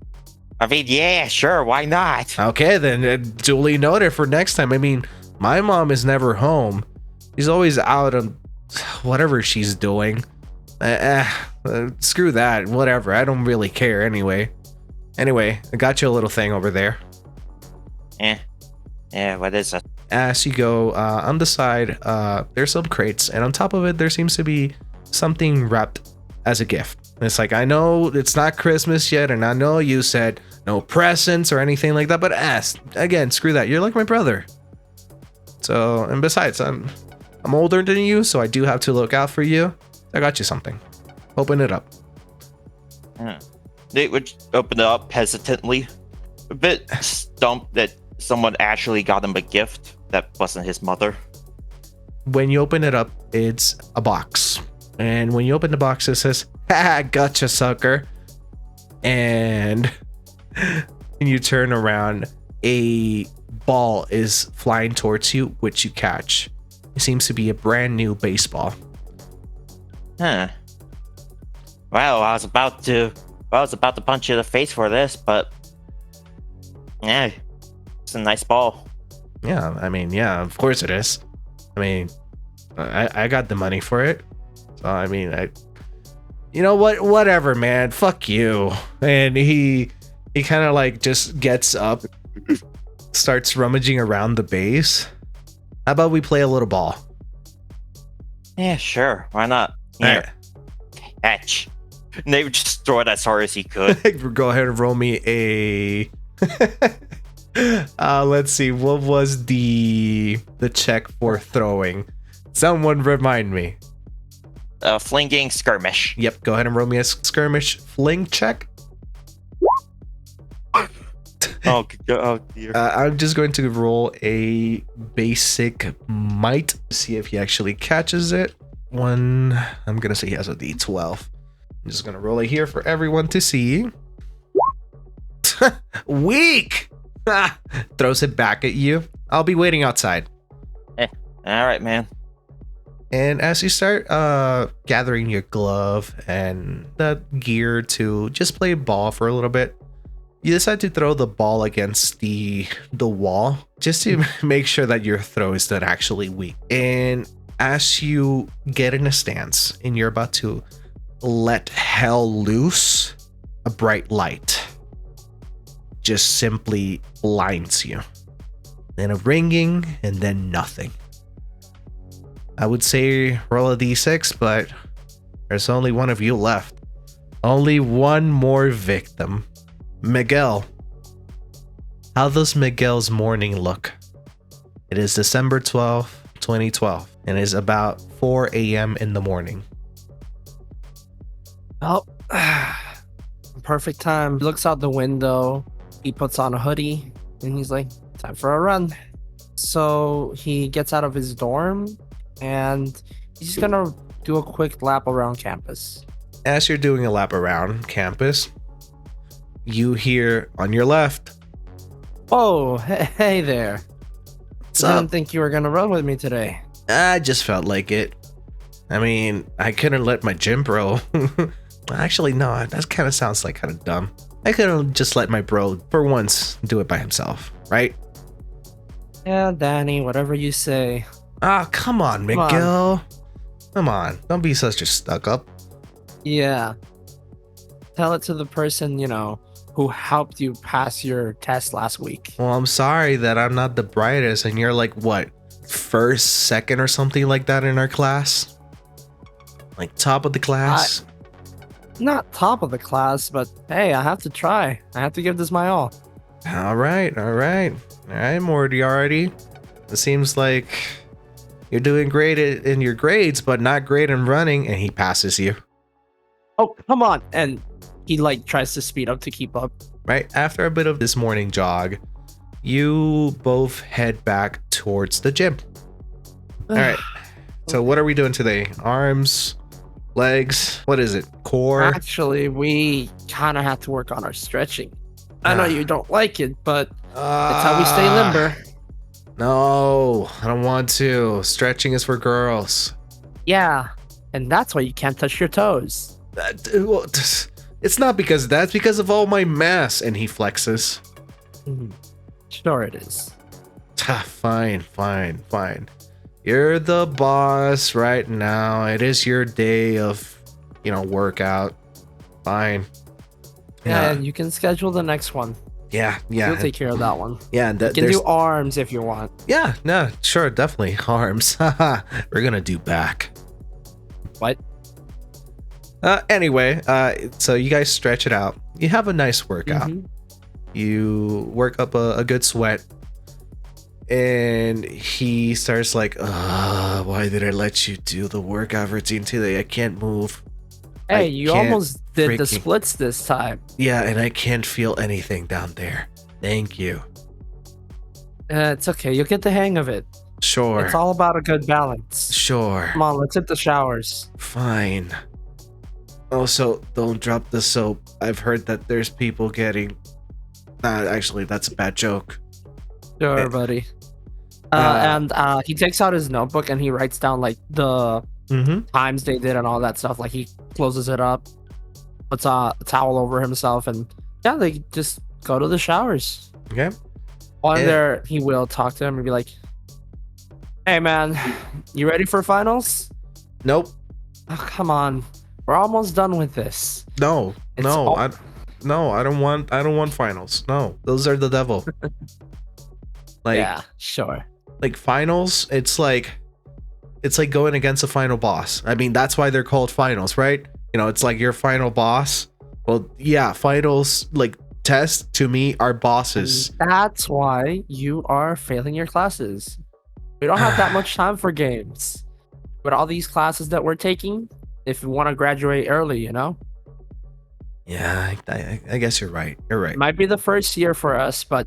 I mean, yeah, sure, why not? Okay, then duly noted for next time. I mean, my mom is never home. She's always out on whatever she's doing. Screw that, whatever. I don't really care anyway. Anyway, I got you a little thing over there. Yeah, what is it? As you go on the side, there's some crates, and on top of it, there seems to be something wrapped as a gift. And it's like, I know it's not Christmas yet, and I know you said no presents or anything like that, but again, screw that. You're like my brother. So, and besides, I'm older than you, so I do have to look out for you. I got you something. Open it up. Nate would open it up hesitantly, a bit stumped that someone actually got him a gift that wasn't his mother. When you open it up, it's a box. And when you open the box, it says, ha, gotcha, sucker. And you turn around, a ball is flying towards you, which you catch. It seems to be a brand new baseball. Huh. Well, I was about to punch you in the face for this, but yeah, it's a nice ball. Yeah, I mean, yeah, of course it is. I mean, I got the money for it. So I mean, you know what? Whatever, man. Fuck you. And he kind of like just gets up, starts rummaging around the base. How about we play a little ball? Yeah, sure. Why not? Here, catch. And they would just throw it as hard as he could. Go ahead and roll me a. Let's see. What was the check for throwing? Someone remind me. Flinging skirmish. Yep. Go ahead and roll me a skirmish fling check. Oh dear. I'm just going to roll a basic might. See if he actually catches it. I'm gonna say he has a D12. I'm just gonna roll it here for everyone to see. Weak. Throws it back at you. I'll be waiting outside. All right, man. And as you start gathering your glove and the gear to just play ball for a little bit, you decide to throw the ball against the wall just to make sure that your throw is not actually weak. And as you get in a stance and you're about to let hell loose, a bright light just simply blinds you. Then a ringing and then nothing. I would say roll a d6, but there's only one of you left. Only one more victim. Miguel. How does Miguel's morning look? It is December 12th, 2012, and it is about 4 a.m. in the morning. Oh, perfect time. He looks out the window. He puts on a hoodie and he's like, time for a run. So he gets out of his dorm and he's gonna do a quick lap around campus. As you're doing a lap around campus, you hear on your left, Oh, hey there. "What's I up?" didn't think you were gonna run with me today. I just felt like it. I mean, I couldn't let my gym bro. Actually, no, that kind of sounds like kind of dumb. I couldn't just let my bro, for once, do it by himself, right? Yeah, Danny, whatever you say. Ah, come on, Come on. Miguel. Come on, don't be such a stuck up. Yeah. Tell it to the person, who helped you pass your test last week. Well, I'm sorry that I'm not the brightest and you're like, what, first, second, or something like that in our class? Like top of the class? Not top of the class, but hey, I have to try. I have to give this my all. All right, Moriarty. It seems like you're doing great in your grades, but not great in running, and he passes you. Oh, come on. And he tries to speed up to keep up. Right after a bit of this morning jog, you both head back towards the gym. All right. So what are we doing today? Arms, legs, what is it? Core? Actually, we kind of have to work on our stretching. I know you don't like it, but it's how we stay limber. No, I don't want to. Stretching is for girls. Yeah, and that's why you can't touch your toes. Well, it's not because of that. It's because of all my mass. And he flexes. Sure it is. Fine. You're the boss right now. It is your day of, workout. Fine. Yeah, and you can schedule the next one. Yeah. You'll take care of that one. Yeah, and You can do arms if you want. Yeah, no, sure, definitely. Arms. We're gonna do back. What? Anyway, so you guys stretch it out. You have a nice workout. Mhm. You work up a good sweat. And he starts like, why did I let you do the workout routine today? I can't move. Hey, you can't almost did the freaking- splits this time. Yeah, and I can't feel anything down there. Thank you. It's okay. You'll get the hang of it. Sure. It's all about a good balance. Sure. Come on, let's hit the showers. Fine. Also, don't drop the soap. I've heard that there's people getting... actually, that's a bad joke. Sure, buddy. And he takes out his notebook and he writes down like the times they did and all that stuff. Like he closes it up, puts a towel over himself, and yeah, they just go to the showers. Okay. While there, he will talk to him and be like, "Hey, man, you ready for finals? Nope. Oh, come on, we're almost done with this." No. It's No. all- I don't want finals. No, those are the devil. Like, Yeah, sure. like finals, it's like going against a final boss. I mean, that's why they're called finals, right? You know, it's like your final boss. Well, yeah, finals, like tests to me are bosses. And that's why you are failing your classes. We don't have that much time for games. With all these classes that we're taking, if we want to graduate early, you know? Yeah, I guess you're right. You're right. It might be the first year for us, but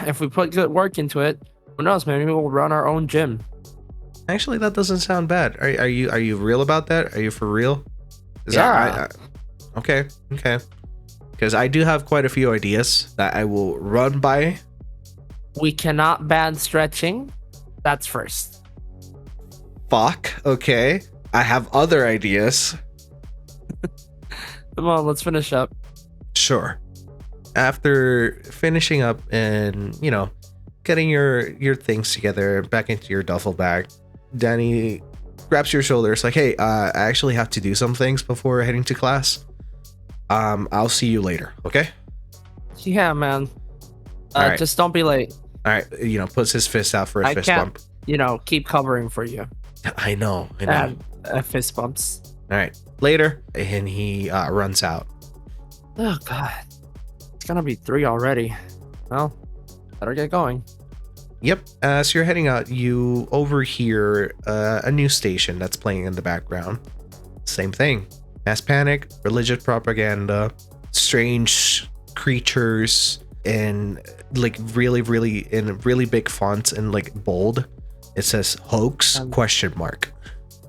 if we put good work into it, who knows? Maybe we'll run our own gym. Actually, that doesn't sound bad. Are you real about that? Are you for real? Yeah. Okay. Because I do have quite a few ideas that I will run by. We cannot ban stretching. That's first. Fuck. Okay. I have other ideas. Come on, let's finish up. Sure. After finishing up and, you know, getting your things together back into your duffel bag, Danny grabs your shoulder. It's like, hey, I actually have to do some things before heading to class. I'll see you later, okay? Yeah, man. All right. Just don't be late. All right, you know, puts his fist out for a I fist can't- bump. Keep covering for you. I know. And fist bumps. All right, later, and he runs out. Oh, God. It's gonna be 3 already. Well, better get going. Yep. As you're heading out, you overhear a news station that's playing in the background. Same thing. Mass panic, religious propaganda, strange creatures, and like really big fonts and like bold. It says hoax ?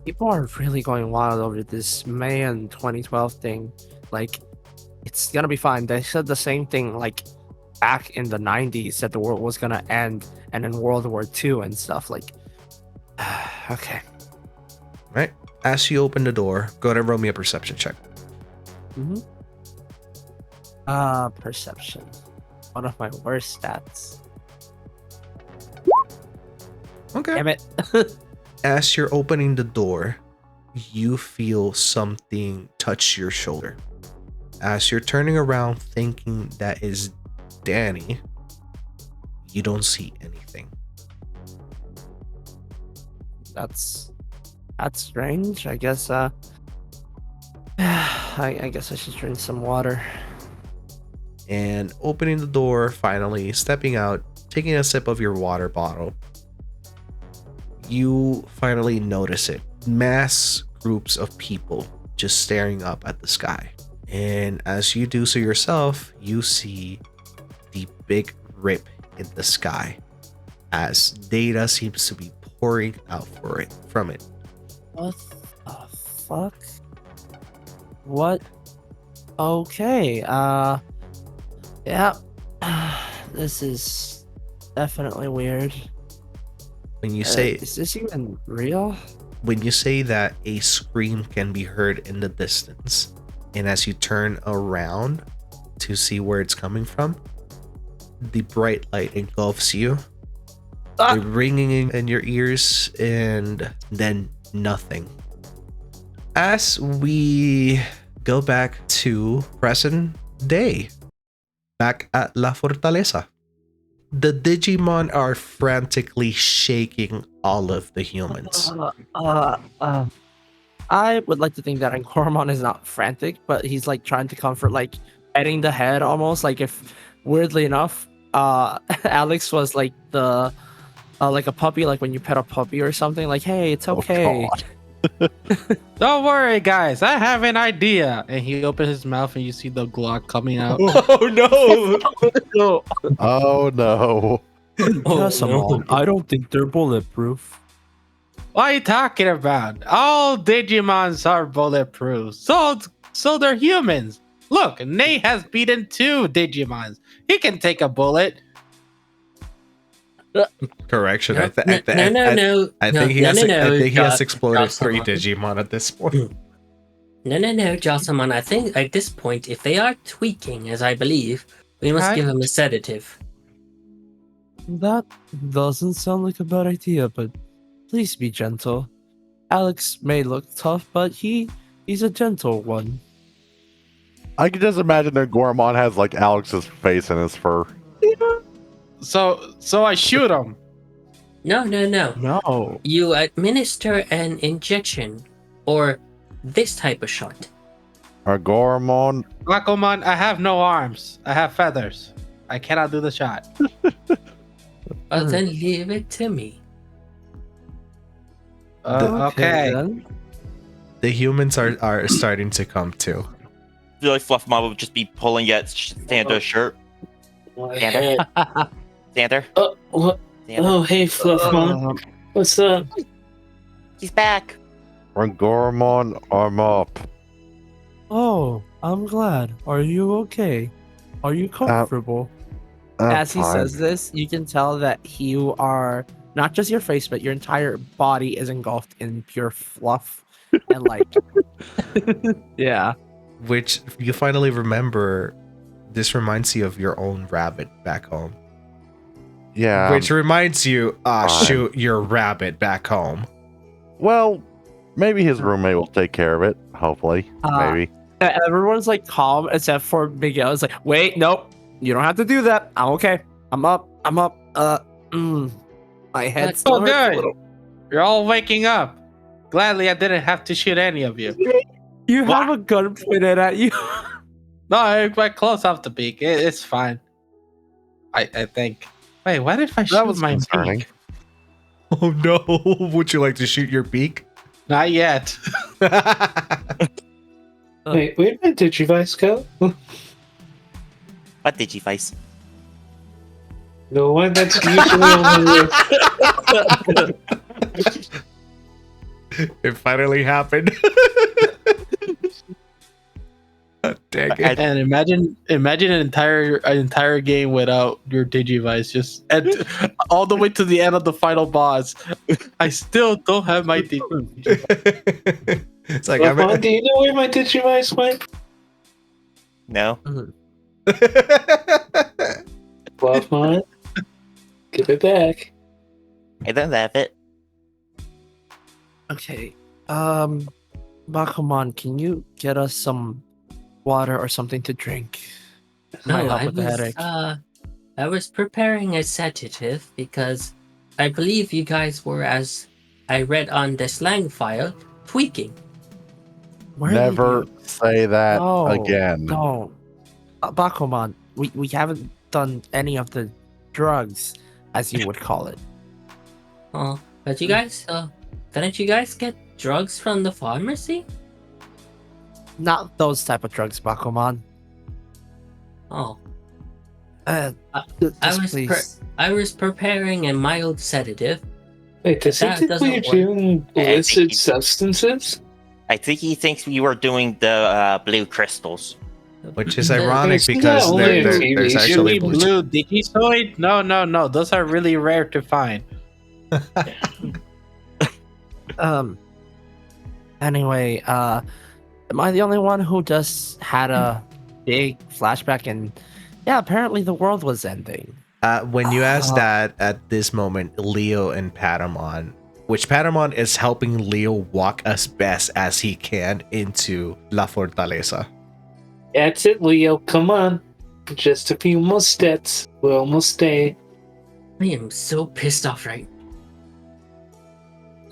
People are really going wild over this May and 2012 thing. Like, it's gonna be fine. They said the same thing like back in the 90s that the world was gonna end, and in World War II and stuff. Like, okay. Right. As you open the door, go ahead and roll me a perception check. Perception. One of my worst stats. Okay. Damn it. As you're opening the door, you feel something touch your shoulder. As you're turning around thinking that is Danny, you don't see anything. That's strange. I guess I guess I should drink some water. And opening the door, finally stepping out, taking a sip of your water bottle, you finally notice it. Mass groups of people just staring up at the sky. And as you do so yourself, you see the big rip in the sky as data seems to be pouring out from it. What the fuck? What? Okay, yeah. This is definitely weird. When you say Is this even real? when you say that, a scream can be heard in the distance, and as you turn around to see where it's coming from, the bright light engulfs you. Ah! The ringing in your ears, and then nothing. As we go back to present day, back at La Fortaleza, the Digimon are frantically shaking all of the humans. I would like to think that Goramon is not frantic, but he's like trying to comfort, like petting the head almost. Like, if weirdly enough, Alex was like the like a puppy, like when you pet a puppy or something. Like, hey, it's okay. Don't worry, guys. I have an idea. And he opens his mouth, and you see the Glock coming out. Oh no! Oh no. Simone, I don't think they're bulletproof. What are you talking about? All Digimons are bulletproof. So they're humans. Look, Nate has beaten 2 Digimons. He can take a bullet. Correction. No, I think he has exploded 3 Digimon at this point. No, Jocelyn. I think at this point, if they are tweaking, as I believe, we must give them a sedative. That doesn't sound like a bad idea, but please be gentle. Alex may look tough, but he's a gentle one. I can just imagine that Goramon has like Alex's face in his fur. So I shoot him. No. No. You administer an injection, or this type of shot. Goramon. Bakuman, I have no arms. I have feathers. I cannot do the shot. Well, then leave it to me. Okay. Then. The humans are starting to come too. I feel like Fluffmon would just be pulling at Xander's shirt. My Xander? head. Xander? Oh, what? Xander? Oh, hey, Fluffmon. What's up? He's back. Goramon, arm up. Oh, I'm glad. Are you okay? Are you comfortable? As he Fine. says this, you can tell that you are not just your face, but your entire body is engulfed in pure fluff and like, yeah. Which you finally remember. This reminds you of your own rabbit back home. Yeah. Which reminds you, fine. shoot your rabbit back home. Well, maybe his roommate will take care of it. Hopefully. Maybe. Everyone's like calm except for Miguel. It's like, wait, nope, you don't have to do that. I'm okay. I'm up. My head still Oh, hurts a good. little. You're all waking up. Gladly, I didn't have to shoot any of you. You have a gun pointed at you. No, I went close off the beak. It's fine. I think. Wait, why did I shoot That was my concerning. beak? Oh no! Would you like to shoot your beak? Not yet. Wait, where did my Digivice go? What Digivice? The one that's usually on the list. It finally happened. Dang it. And imagine an entire game without your Digivice, just all the way to the end of the final boss. I still don't have my Digivice. It's like Fluffmon, do you know where my Digivice went? No. Fluffmon, give it back. I don't have it. Okay. Bakuman, can you get us some water or something to drink? Might help with the headache. I was preparing a sedative because I believe you guys were, as I read on the slang file, tweaking. Where Never say that No, again. No. Bakuman, we haven't done any of the drugs, as you would call it. Oh, but you guys, didn't you guys get drugs from the pharmacy? Not those type of drugs, Bakuman. Oh, Please. I was preparing a mild sedative. Wait, does he That think we're doesn't work. doing illicit substances? I think he thinks we were doing the blue crystals. Which is The- ironic Isn't because that only a TV there's show? actually Blue Digisoid? No. Those are really rare to find. Anyway, am I the only one who just had a big flashback and yeah, apparently the world was ending. When you ask that at this moment, Leo and Patamon, which Patamon is helping Leo walk as best as he can into La Fortaleza. That's it, Leo. Come on. Just a few more steps. We're almost there. I am so pissed off right.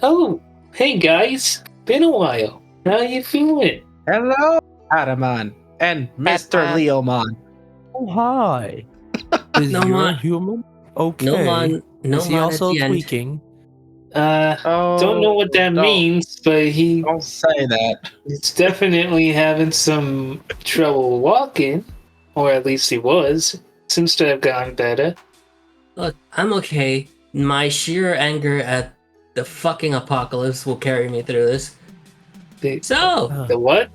Oh, hey guys. Been a while. How you feeling? Hello, Adaman and Mr. Leomon. Oh hi. Is No, you a man. human? Okay. No Is he man also at the end. tweaking? Don't know what that don't- means, but Don't say that. he's definitely having some trouble walking. Or at least he was. Seems to have gotten better. Look, I'm okay. My sheer anger at the fucking apocalypse will carry me through this. The, So, the what?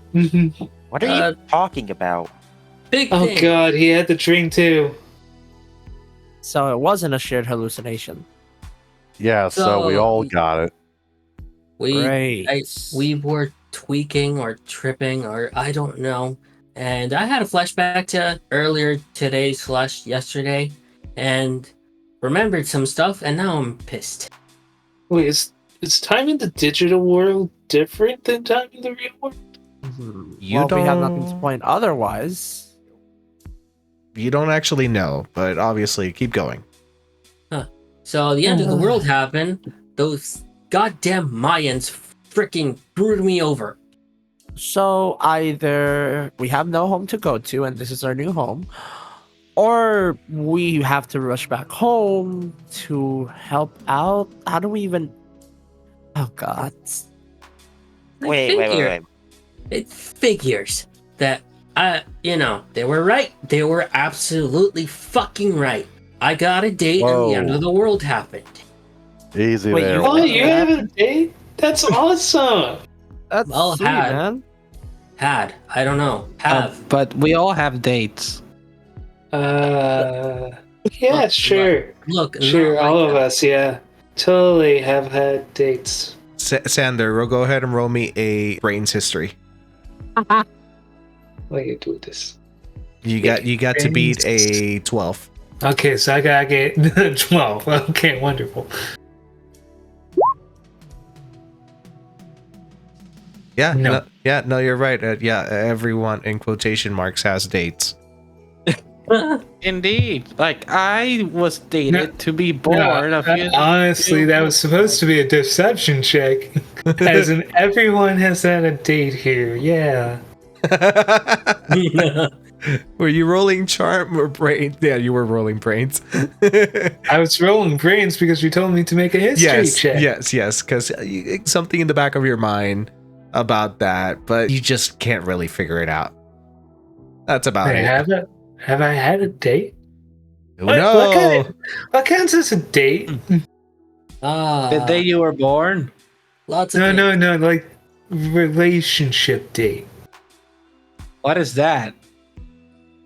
What are you talking about? big Oh thing. god, he had the drink too. So it wasn't a shared hallucination. Yeah, so we So- all got it. We Great. we were tweaking or tripping or I don't know. And I had a flashback to earlier today / yesterday and remembered some stuff and now I'm pissed. Wait, is time in the digital world different than time in the real world? You We have nothing to don't- point otherwise. You don't actually know, but obviously, keep going. So the end of the world happened. Those goddamn Mayans freaking screwed me over. So either we have no home to go to and this is our new home, or we have to rush back home to help out. How do we even... Oh, God. I Wait. figure- It figures that they were right. They were absolutely fucking right. I got a date and the end Whoa. of the world happened. Easy Wait, there. you- Oh, you have a date? That's awesome. That's Well, sweet, had. man. Had. I don't know. Have. But we all have dates. Yeah, Look, sure. Look. Sure, not all like of that. us, yeah. Totally have had dates. Sander, we'll go ahead and roll me a brains history. What do you do with this? You got to beat a 12. Okay, so I gotta get 12. Okay, wonderful. Yeah, No. no, you're right. Yeah, everyone in quotation marks has dates. Indeed. Like, I was dated No, to be born a few... Honestly, that was supposed to be a deception check. As in, everyone has had a date here, yeah. Were you rolling charm or brain? Yeah, you were rolling brains. I was rolling brains because you told me to make a history check. yes, because something in the back of your mind about that, but you just can't really figure it out. That's about Wait, it. have I had a date? What- No, What counts as a date? The day you were born? Lots of No, like relationship date. What is that?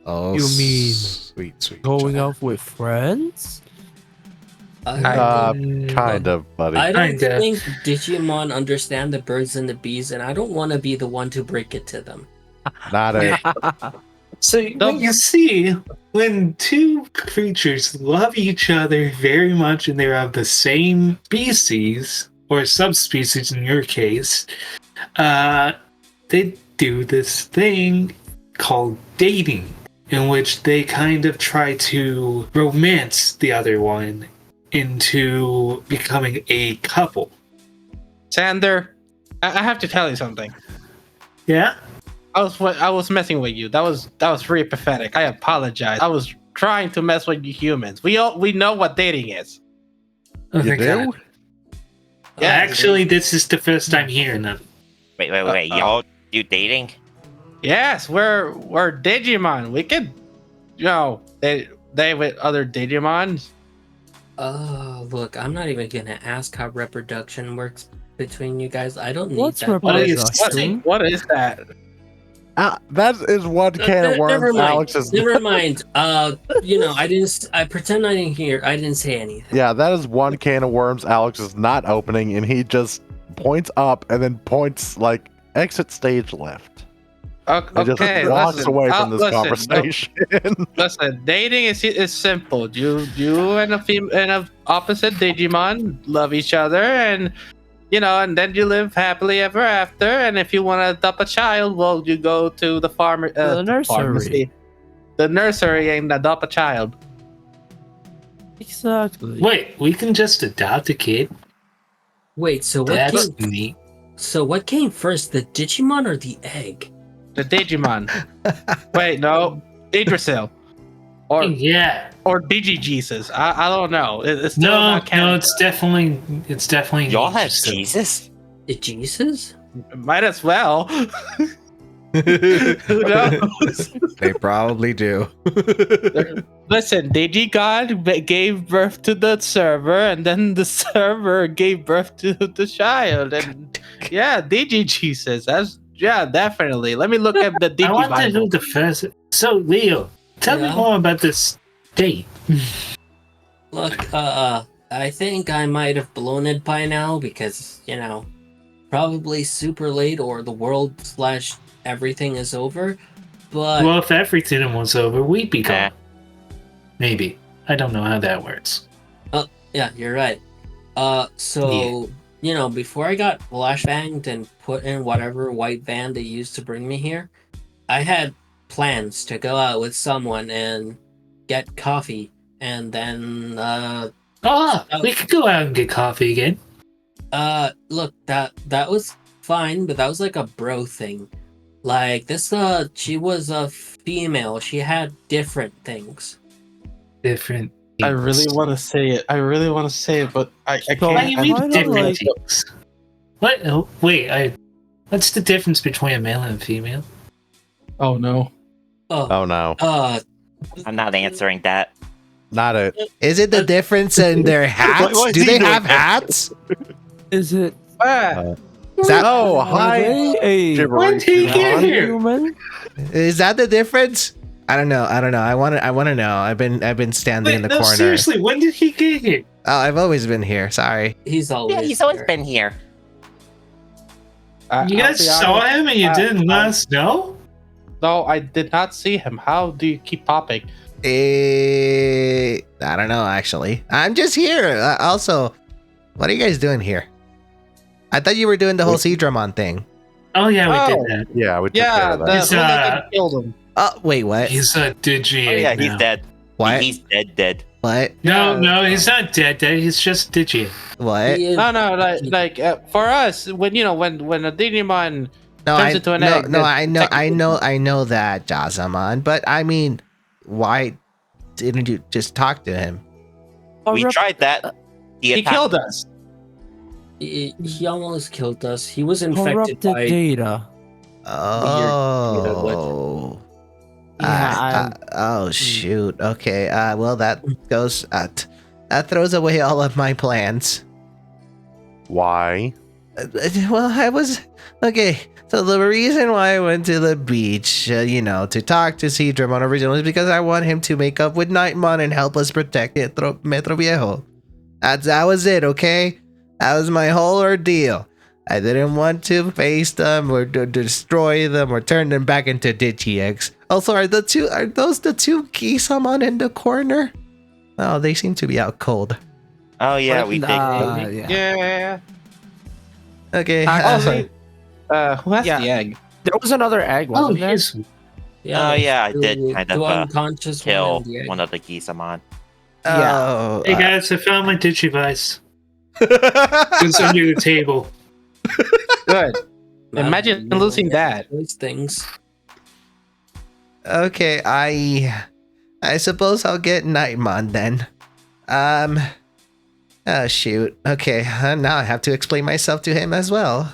oh, You mean sweet Going out with friends? Kind of, buddy. I don't Kinda. think Digimon understand the birds and the bees, and I don't want to be the one to break it to them. Not it. So when you see, when two creatures love each other very much and they're of the same species, or subspecies in your case, they do this thing called dating, in which they kind of try to romance the other one into becoming a couple. Sander, I have to tell you something. Yeah? I was messing with you. That was really pathetic. I apologize. I was trying to mess with you humans. We know what dating is. Oh, You thank do? God. Yeah, Actually, this is the first time hearing them. Wait. Y'all do dating? Yes, we're Digimon. We could, they with other Digimons. Look, I'm not even gonna ask how reproduction works between you guys. I don't need What's that. reproduction? What is that? That is one can of Never worms. mind. Alex is. Never mind. I pretend I didn't hear. I didn't say anything. Yeah, that is one can of worms Alex is not opening, and he just points up and then points like exit stage left. Okay, And just walks listen, away from this listen, conversation. Listen, dating is simple. You and a opposite Digimon love each other, and and then you live happily ever after. And if you want to adopt a child, well, you go to the The nursery. pharmacy, the nursery, and adopt a child. Exactly. Wait, we can just adopt a kid? Wait. So what That's came? neat. So what came first, the Digimon or the egg? The Digimon. Wait, no, Idrisil, or Yeah. Digi-Jesus. I don't know. It's still No, not canon. it's definitely. Y'all have interesting. Jesus? The Jesus? Might as well. Who knows? they probably do. Listen, Digi-God gave birth to the server, and then the server gave birth to the child. And yeah, Digi-Jesus. Definitely. Let me look at the I want to know Digi-Bible. the first. So, Leo, tell me Yeah? more about this date. Look, I think I might have blown it by now because, probably super late or the world / everything is over. But Well, if everything was over, we'd be Yeah. gone. Maybe. I don't know how that works. yeah, you're right. So, before I got flashbanged and put in whatever white van they used to bring me here, I had plans to go out with someone and get coffee and then We could go out and get coffee again. look, that was fine, but that was like a bro thing. Like this she was a female. She had different things. Different. I really want to say it. But I So, can't. What do you mean I don't different like- things? What? Oh, wait, what's the difference between a male and a female? Oh no. Oh no, I'm not answering that. not it. Is it the difference in their hats? Why is Do he they doing have that? hats? Is it? Is that Oh, Are hi. they a When did he get here? non-human? is that the difference? I don't know. I want to know. I've been standing in the no, corner. seriously, when did he get here? Oh, I've always been here. Sorry. he's always Yeah, he's always there. been here. You guys saw him and you didn't let us know? No, I did not see him. How do you keep popping? I don't know. Actually, I'm just here. Also, what are you guys doing here? I thought you were doing the whole Seadramon thing. Oh yeah, we Oh. did that. Yeah, we took care Yeah, of the that. He's, who that killed him. Oh, wait, what? He's a Digi. Oh yeah, he's now. dead. What? He's dead. What? No, Yeah. he's not dead. He's just Digi. What? He is- No, for us, when a Digimon No, turns into an egg, no, then I know that, Jazaman. But I mean, why didn't you just talk to him? We tried that. he attacked- killed us. he almost killed us. He was infected Corrupted by. data. Oh. Yeah, Oh shoot. Okay. Well, that goes. That throws away all of my plans. Why? Well, I was okay. So the reason why I went to the beach, to talk to Seadramon originally, is because I want him to make up with Nightmon and help us protect Metro Viejo. That was it. Okay, that was my whole ordeal. I didn't want to face them or destroy them or turn them back into Digi-Eggs. Also, are those the two Gisamon in the corner? Oh, they seem to be out cold. Oh yeah, we did. yeah. Yeah. Okay. Actually, Who has Yeah. the egg? there was another egg, Oh, wasn't there? here's Oh yeah, I did the- kind the of unconscious kill one. in the egg. one of the Gisamon. Oh. Hey guys, I found my Digivice. It's under the table. Good. Imagine losing that. Those things. Okay, I suppose I'll get Nightmon then. Oh shoot. Okay, now I have to explain myself to him as well.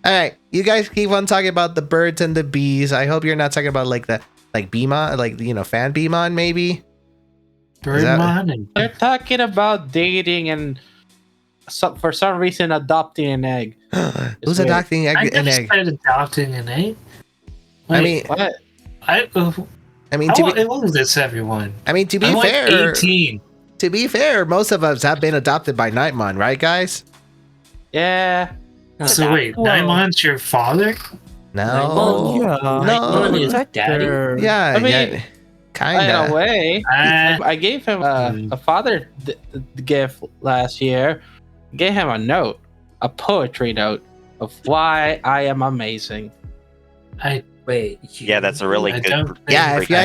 Alright, you guys keep on talking about the birds and the bees. I hope you're not talking about like Beemon, fan Beemon maybe? Birdmon and They're talking about dating and for some reason adopting an egg. Who's weird. adopting I an never egg? started adopting an egg. I mean, What? I to what is this, everyone? be I'm like fair, 18. to be fair, most of us have been adopted by Nightmon, right, guys? Yeah. So wait, Well- Naimon's your father? No. Oh, yeah. Nightmon is Protector. Yeah, I mean, yeah, In kinda. a way, Ah. I gave him a father gift last year. Gave him a note, a poetry note of why I am amazing. Wait. Yeah, that's a really I good. don't think Yeah, if you I-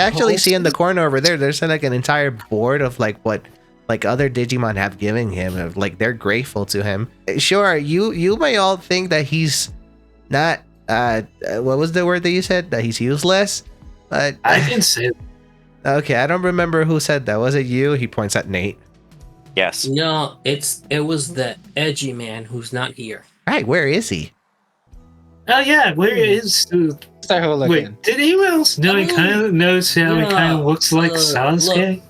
actually see in the corner over there, there's like an entire board of what other Digimon have given him. Of they're grateful to him. Sure, you may all think that he's not. What was the word that you said? That he's useless. But I didn't say okay, I don't remember who said that. Was it you? He points at Nate. Yes. No, it was the edgy man who's not here. Right, where is he? Oh yeah, where is? Mr. Hooligan. Wait, did anyone else know? He kind of knows how he kind of looks like Sasuke.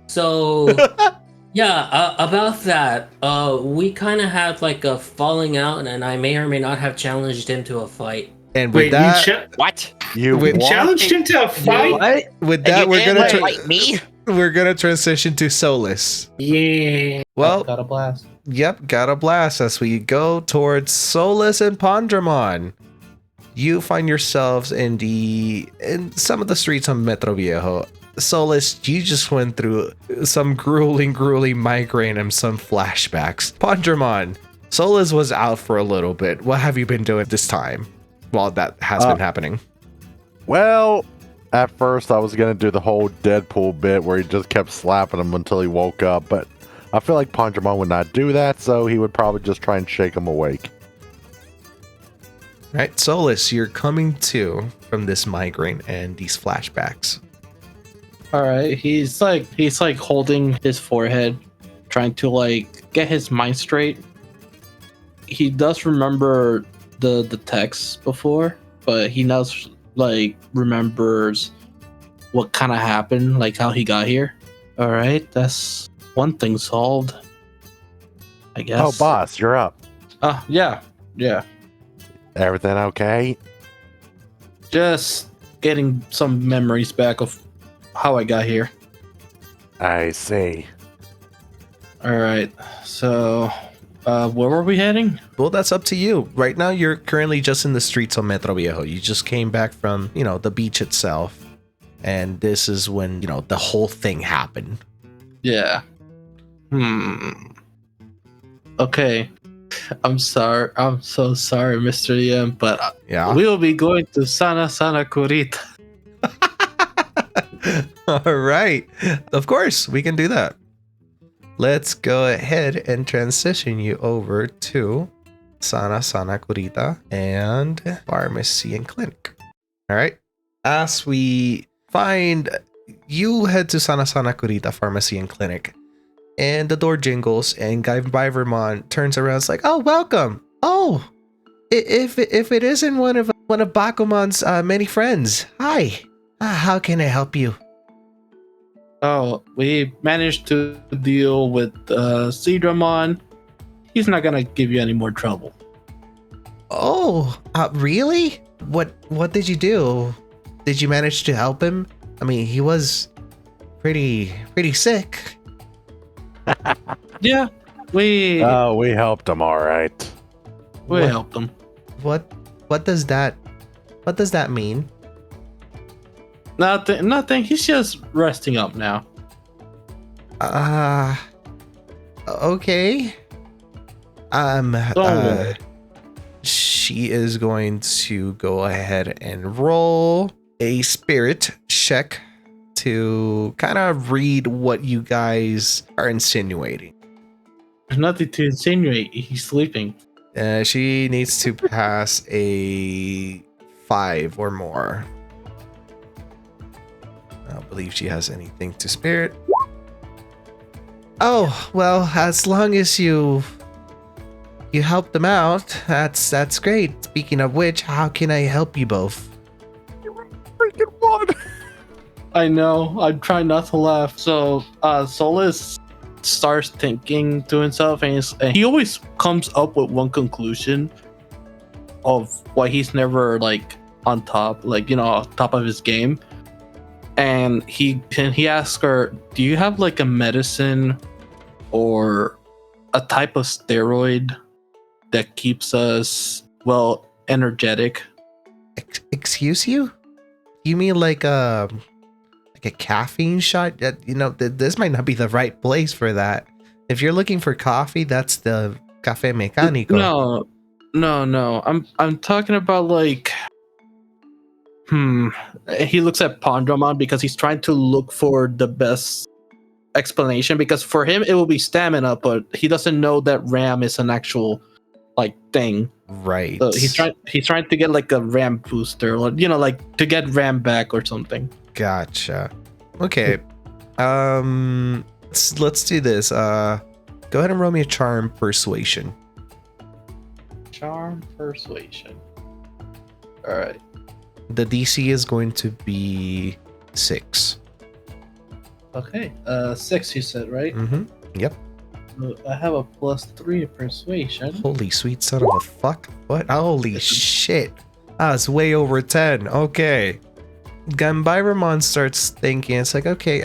So yeah, about that, we kind of had like a falling out, and I may or may not have challenged him to a fight. And with Wait, that, What? You Wait, what? challenged him to a fight? with that, You we're didn't gonna fight me? we're gonna transition to Solus. Yeah. Well, Got a blast. yep, got a blast as we go towards Solus and Pandramon. You find yourselves in some of the streets of Metro Viejo. Solus, you just went through some grueling migraine and some flashbacks. Pandramon, Solus was out for a little bit. What have you been doing this time while that has been happening? Well, at first I was gonna do the whole Deadpool bit where he just kept slapping him until he woke up, but I feel like Pandramon would not do that, so he would probably just try and shake him awake. Right, Solus, you're coming to from this migraine and these flashbacks. All right, he's like holding his forehead, trying to like get his mind straight. He does remember the text before, but he now like remembers what kind of happened, like how he got here. All right, that's one thing solved, I guess. Oh, boss, you're up. Yeah. Everything okay? Just getting some memories back of how I got here. I see. All right, so where were we heading? Well, that's up to you. Right now, you're currently just in the streets of Metro Viejo. You just came back from, the beach itself. And this is when, the whole thing happened. Yeah. Okay. I'm sorry. I'm so sorry, Mr. Yam, but Yeah. we'll be going to Sana Kurita. All right. Of course, we can do that. Let's go ahead and transition you over to Sana Kurita and Pharmacy and Clinic. All right. As we find, you head to Sana Kurita Pharmacy and Clinic, and the door jingles, and Guy Vermont turns around. It's like, "Oh, welcome. Oh, if it isn't one of Bakuman's many friends, hi. How can I help you?" Oh, we managed to deal with Seadramon. He's not gonna give you any more trouble. Oh, really? What did you do? Did you manage to help him? I mean, he was pretty sick. Yeah, we helped him, all right. helped him. What does that mean? Nothing. He's just resting up now. Okay. worry. She is going to go ahead and roll a spirit check to kind of read what you guys are insinuating. There's nothing to insinuate. He's sleeping. She needs to pass a 5 or more. I don't believe she has anything to spirit. Oh, well, as long as you helped them out, that's great. Speaking of which, how can I help you both? Freaking one! I know. I'm trying not to laugh. So, Solus starts thinking to himself, and he always comes up with one conclusion of why he's never like on top, like top of his game. And he asks her, "Do you have like a medicine or a type of steroid that keeps us energetic?" Excuse you? You mean like a caffeine shot? This might not be the right place for that. If you're looking for coffee, that's the Café Mecánico. No. I'm talking about like. He looks at Pandramon because he's trying to look for the best explanation, because for him it will be stamina, but he doesn't know that RAM is an actual like thing. Right. So he's trying to get like a RAM booster, or like to get RAM back or something. Gotcha. Okay. Let's do this. Go ahead and roll me a charm persuasion. Charm persuasion. All right. The DC is going to be 6. Okay. 6 you said, right? Mm-hmm. Yep. I have a +3 persuasion. Holy sweet son of a fuck. What? Holy shit. It's way over 10. Okay. Ganbairamon starts thinking, it's like, okay,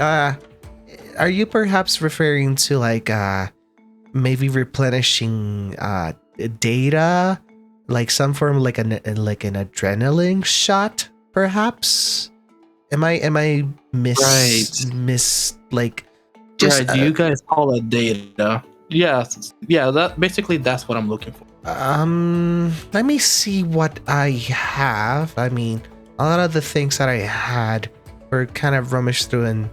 are you perhaps referring to like maybe replenishing data, like some form like an adrenaline shot, perhaps? Am I miss like just Right, do you guys call it data? Yes. Yeah, that's what I'm looking for. let me see what I have. I mean, a lot of the things that I had were kind of rummaged through, and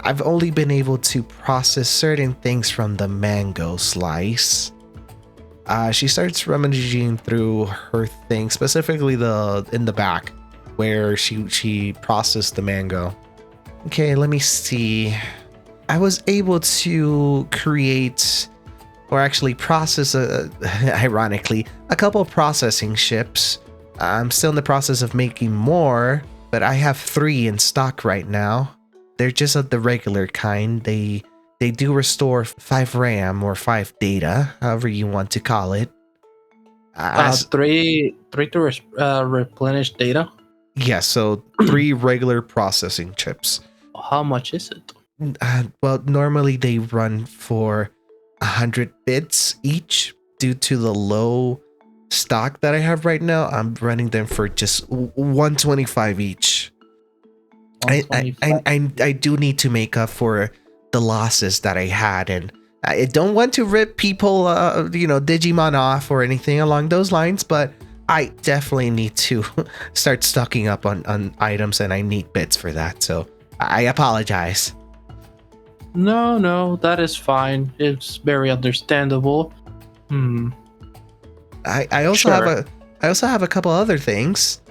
I've only been able to process certain things from the mango slice. She starts rummaging through her thing, specifically in the back where she processed the mango. Okay, let me see. I was able to create, or actually process, ironically, a couple of processing chips. I'm still in the process of making more, but I have 3 in stock right now. They're just of the regular kind. They do restore 5 RAM or 5 data, however you want to call it. Three to replenish data. Yeah, so 3 regular processing chips. How much is it? Well, normally they run for 100 bits each. Due to the low stock that I have right now, I'm running them for just 125 each. I do need to make up for the losses that I had, and I don't want to rip people, Digimon off or anything along those lines, but I definitely need to start stocking up on items, and I need bits for that. So I apologize. No, that is fine. It's very understandable. I also have a couple other things.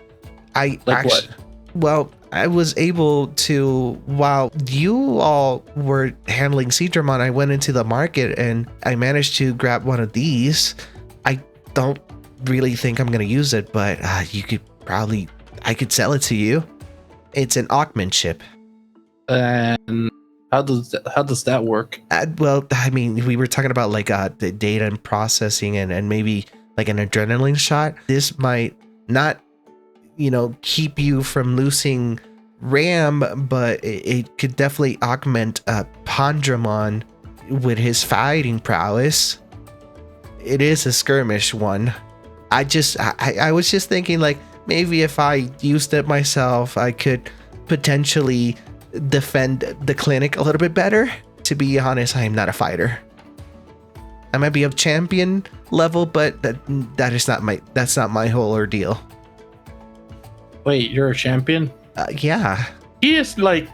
What? Well, I was able to, while you all were handling Seadramon, I went into the market and I managed to grab one of these. I don't really think I'm gonna use it, but I could sell it to you. It's an Augment chip. And how does that work? Well, I mean, we were talking about like the data and processing and maybe like an adrenaline shot. This might not, keep you from losing RAM, but it could definitely augment Seadramon with his fighting prowess. It is a skirmish one. I was just thinking, like, maybe if I used it myself, I could potentially defend the clinic a little bit better. To be honest, I am not a fighter. I might be of champion level, but that's not my whole ordeal. Wait, you're a champion? Yeah. He is like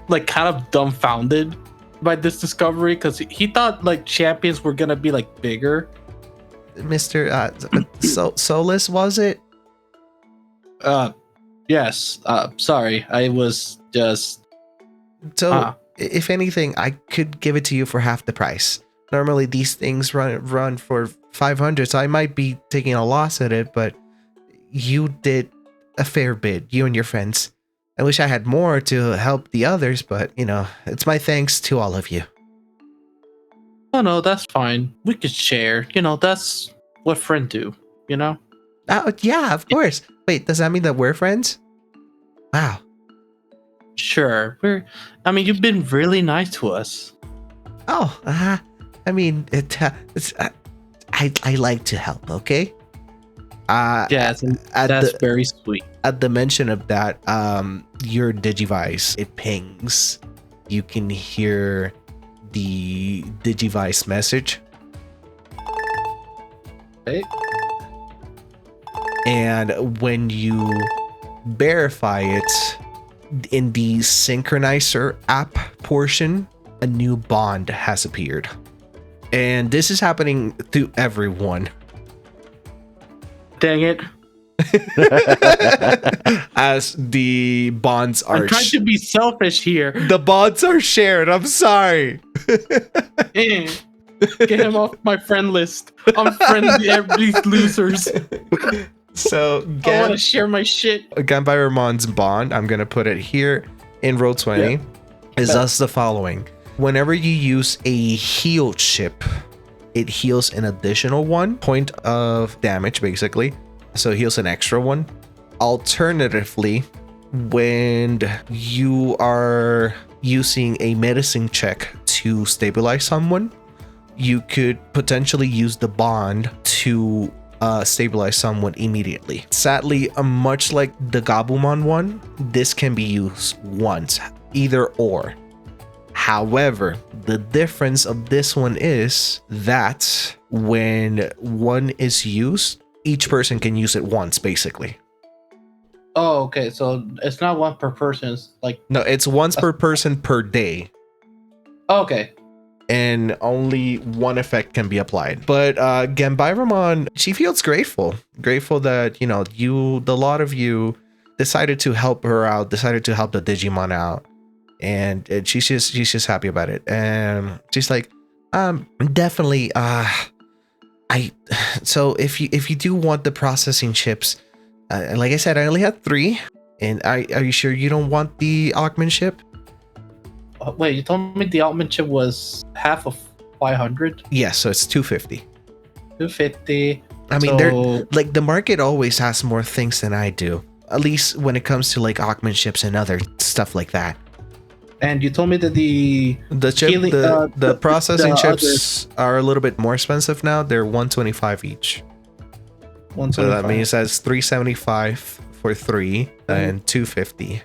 kind of dumbfounded by this discovery because he thought like champions were gonna be like bigger. Mr. Solus, was it? Yes. Sorry, I was just. So, if anything, I could give it to you for half the price. Normally, these things run for 500, so I might be taking a loss at it, but you did a fair bid, you and your friends. I wish I had more to help the others, but, it's my thanks to all of you. Oh, no, that's fine. We could share. That's what friends do, Oh, yeah, of course. Wait, does that mean that we're friends? Wow. Sure. You've been really nice to us. Oh, I like to help, okay? Yes, that's very sweet. At the mention of that, your Digivice, it pings. You can hear the Digivice message. Okay. And when you verify it in the Synchronizer app portion, a new bond has appeared. And this is happening to everyone. Dang it. As the bonds are I'm trying to be selfish here. The bonds are shared. I'm sorry. Get him off my friend list. I'm friendly these losers. So I want to share my shit. Ganbairemon's bond, I'm gonna put it here in Roll20, is thus the following. Whenever you use a heal chip, it heals an additional 1 point of damage, basically. So it heals an extra 1. Alternatively, when you are using a medicine check to stabilize someone, you could potentially use the bond to stabilize someone immediately. Sadly, much like the Gabumon one, this can be used once, either or. However, the difference of this one is that when one is used, each person can use it once, basically. Oh, okay. So it's not one per person. It's like No, it's once per person per day, okay. and only one effect can be applied. But Gambairamon, she feels grateful that the lot of you decided to help her out, decided to help the Digimon out, and she's just happy about it. And she's like, definitely. So if you do want the processing chips, like I said, I only had 3. And are you sure you don't want the augment chip? Wait, you told me the augment chip was half of 500? Yes, so it's 250. 250. I mean, they're like, the market always has more things than I do. At least when it comes to like augment chips and other stuff like that. And you told me that the chip, healing, the processing chips are a little bit more expensive now. They're 125 each. 125. So that means that's 375 for 3 and 250.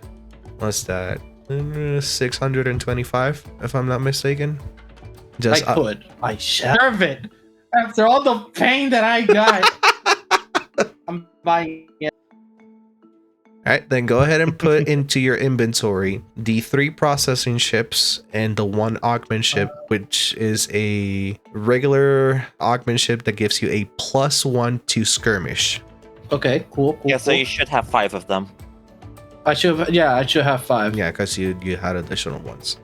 What's that? 625, if I'm not mistaken. Just I deserve it. After all the pain that I got, I'm buying it. All right, then go ahead and put into your inventory the 3 processing chips and the 1 augment chip, which is a regular augment chip that gives you a +1 to skirmish. Okay, cool. Yeah, so you should have 5 of them. I should have 5. Yeah, because you had additional ones.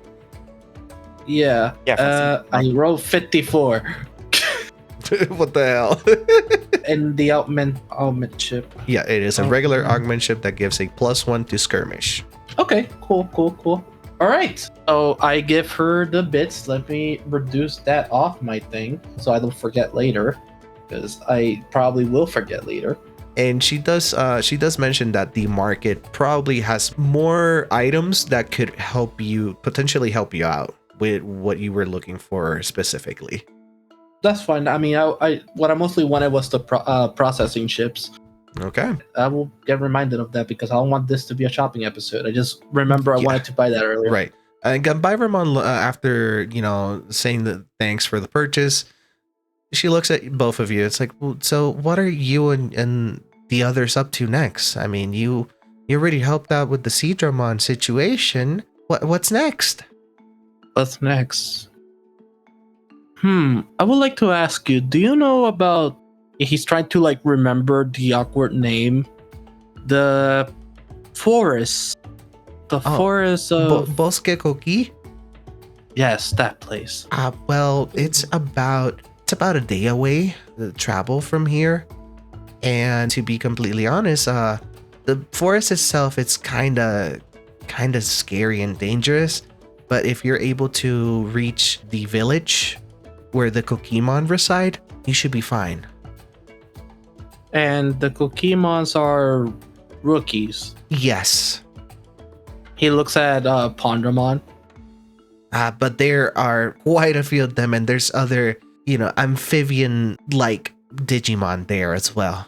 Yeah. I rolled 54. What the hell? And the augment chip. Yeah, it is a regular augment chip that gives a +1 to skirmish. Okay, cool. All right. So I give her the bits. Let me reduce that off my thing so I don't forget later, because I probably will forget later. And she does mention that the market probably has more items that could potentially help you out with what you were looking for specifically. That's fine. I mean, I what I mostly wanted was the processing chips. Okay. I will get reminded of that because I don't want this to be a shopping episode. I just remember I wanted to buy that earlier. Right. And Gambairamon, after saying the thanks for the purchase, she looks at both of you. It's like, well, so what are you and the others up to next? I mean, you already helped out with the Seadramon situation. What's next? What's next? I would like to ask you, do you know about, he's trying to like remember the awkward name, the forest, forest of Bosque Koki? Yes, that place. Well, it's about a day away, the travel from here. And to be completely honest, the forest itself, it's kind of scary and dangerous. But if you're able to reach the village where the Kokimon reside, you should be fine. And the Kokimons are rookies. Yes. He looks at Pondramon. But there are quite a few of them, and there's other, amphibian-like Digimon there as well.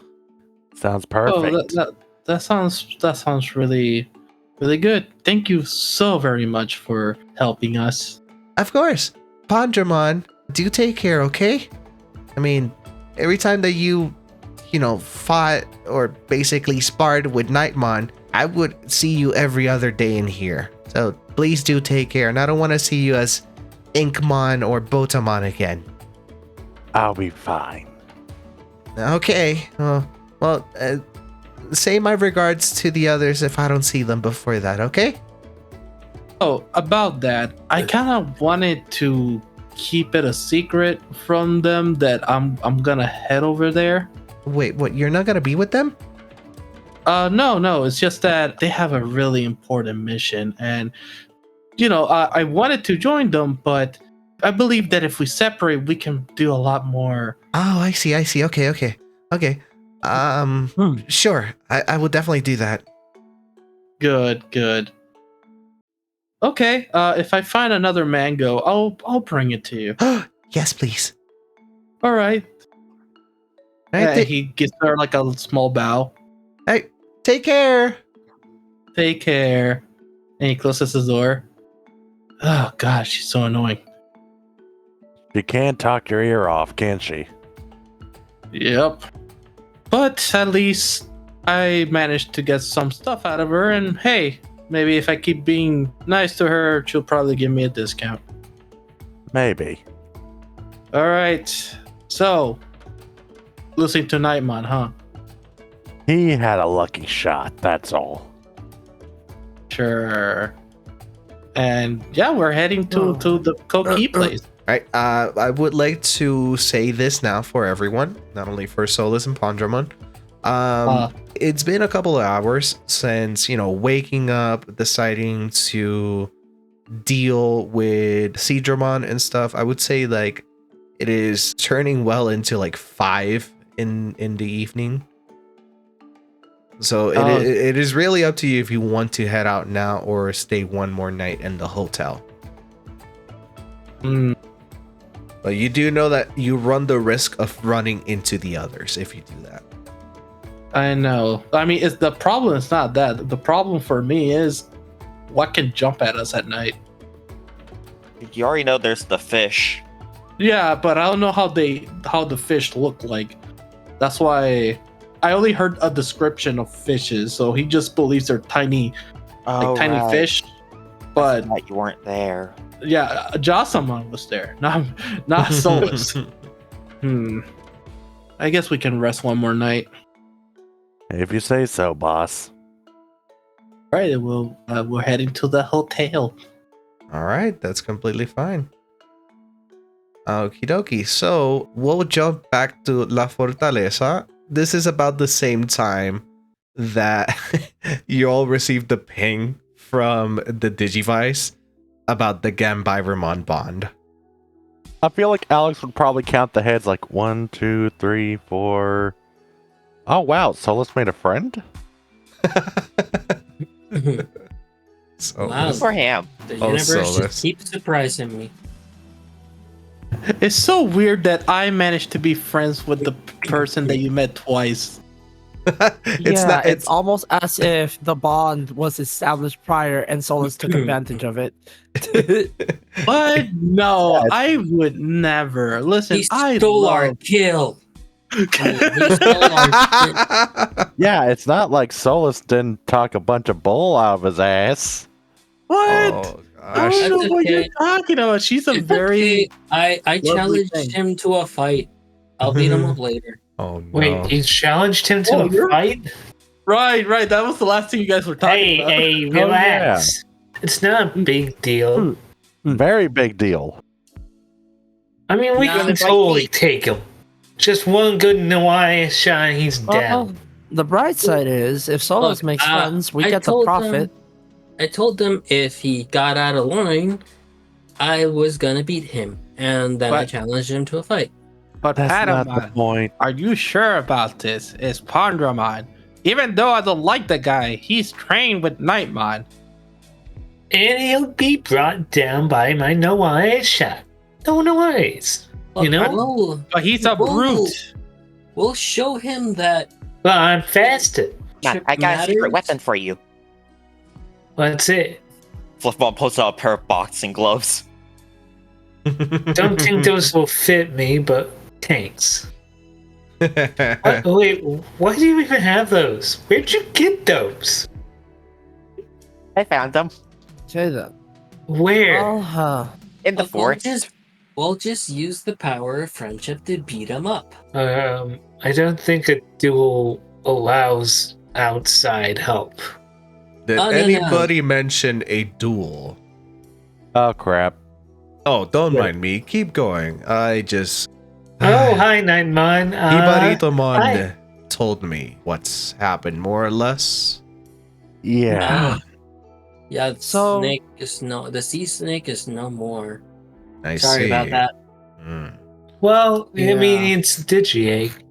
Sounds perfect. Oh, that sounds really, really good. Thank you so very much for helping us. Of course. Pondramon, do take care, okay? I mean, every time that you fought or basically sparred with Nightmon, I would see you every other day in here. So please do take care. And I don't want to see you as Inkmon or Botamon again. I'll be fine. Okay. Well, say my regards to the others if I don't see them before that, okay? Oh, about that, I kind of wanted to keep it a secret from them that I'm gonna head over there. Wait, what? You're not gonna be with them? No. It's just that they have a really important mission, and I wanted to join them, but I believe that if we separate, we can do a lot more. Oh, I see. Okay. Sure. I will definitely do that. Good. Okay. If I find another mango, I'll bring it to you. Yes, please. All right. Hey, He gives her like a small bow. hey, take care. Take care. And he closes the door. Oh gosh, she's so annoying. She can talk your ear off, can't she? Yep. But at least I managed to get some stuff out of her, and hey, maybe if I keep being nice to her, she'll probably give me a discount. Maybe. Alright. So listening to Nightmon, huh? He had a lucky shot, that's all. Sure. And yeah, we're heading to the Koki place. Right. I would like to say this now for everyone, not only for Solus and Pondramon. It's been a couple of hours since, waking up, deciding to deal with Seadramon and stuff. I would say like it is turning well into like 5 in the evening. So it is really up to you if you want to head out now or stay one more night in the hotel. But you do know that you run the risk of running into the others if you do that. I know. I mean, the problem is not that. The problem for me is what can jump at us at night. You already know there's the fish. Yeah, but I don't know how the fish look like. That's why I only heard a description of fishes, so he just believes they're tiny, tiny fish. But you weren't there. yeah, Josamon was there, not Solus. I guess we can rest one more night. If you say so, boss. Right, we're heading to the hotel. All right, that's completely fine. Okie dokie. So we'll jump back to La Fortaleza. This is about the same time that you all received the ping from the Digivice about the Gambyromon bond. I feel like Alex would probably count the heads like 1, 2, 3, 4. Oh wow, Solus made a friend? So Wow. For him. The Oh, universe Solus. just keeps surprising me. It's so weird that I managed to be friends with the person that you met twice. It's almost as if the bond was established prior and Solus took advantage of it. But no, I would never. Listen, He I stole our love... kill. He stole our Yeah, it's not like Solus didn't talk a bunch of bull out of his ass. What? Oh I gosh. don't know That's what you're okay. talking about. She's a It's very... okay. I lovely challenged thing. him to a fight. I'll beat him up later. Oh no. Wait, you challenged him to Oh, a you're- fight? Right. That was the last thing you guys were talking about. Hey, relax. It's not a big deal. Very big deal. I mean, we Nah, can if I totally keep- take him. Just one good Nawai shot and he's Well, down. the bright side is, if Solus Look, makes friends, we I get the told profit. I told them if he got out of line, I was gonna beat him, and then I But- challenged him to a fight. But That's not the Patamon, point. are you sure about this? It's Pondramon. Even though I don't like the guy, he's trained with Nightmon. And he'll be brought down by my Nawai shot. No Nawais. You know? But he's a Whoa. brute. We'll show him that. Well, I'm faster. Come on, I got a secret matters. weapon for you. That's it. Fluffball pulls out a pair of boxing gloves. Don't think those will fit me, but thanks. Wait, why do you even have those? Where'd you get those? I found them Say that. Where? in the We'll forest. we'll just use the power of friendship to beat him up. I don't think a duel allows outside help. Did Oh, no, anybody mention a duel? Oh crap. Oh, don't mind me. Keep going. I just. Oh, hi, Nightmon. Hibaritomon hi. told me what's happened, more or less. Yeah. Yeah, the So- snake is the sea snake is no more. I Sorry see. about that. Mm. Well, I Yeah. mean, it's Digi-Egg.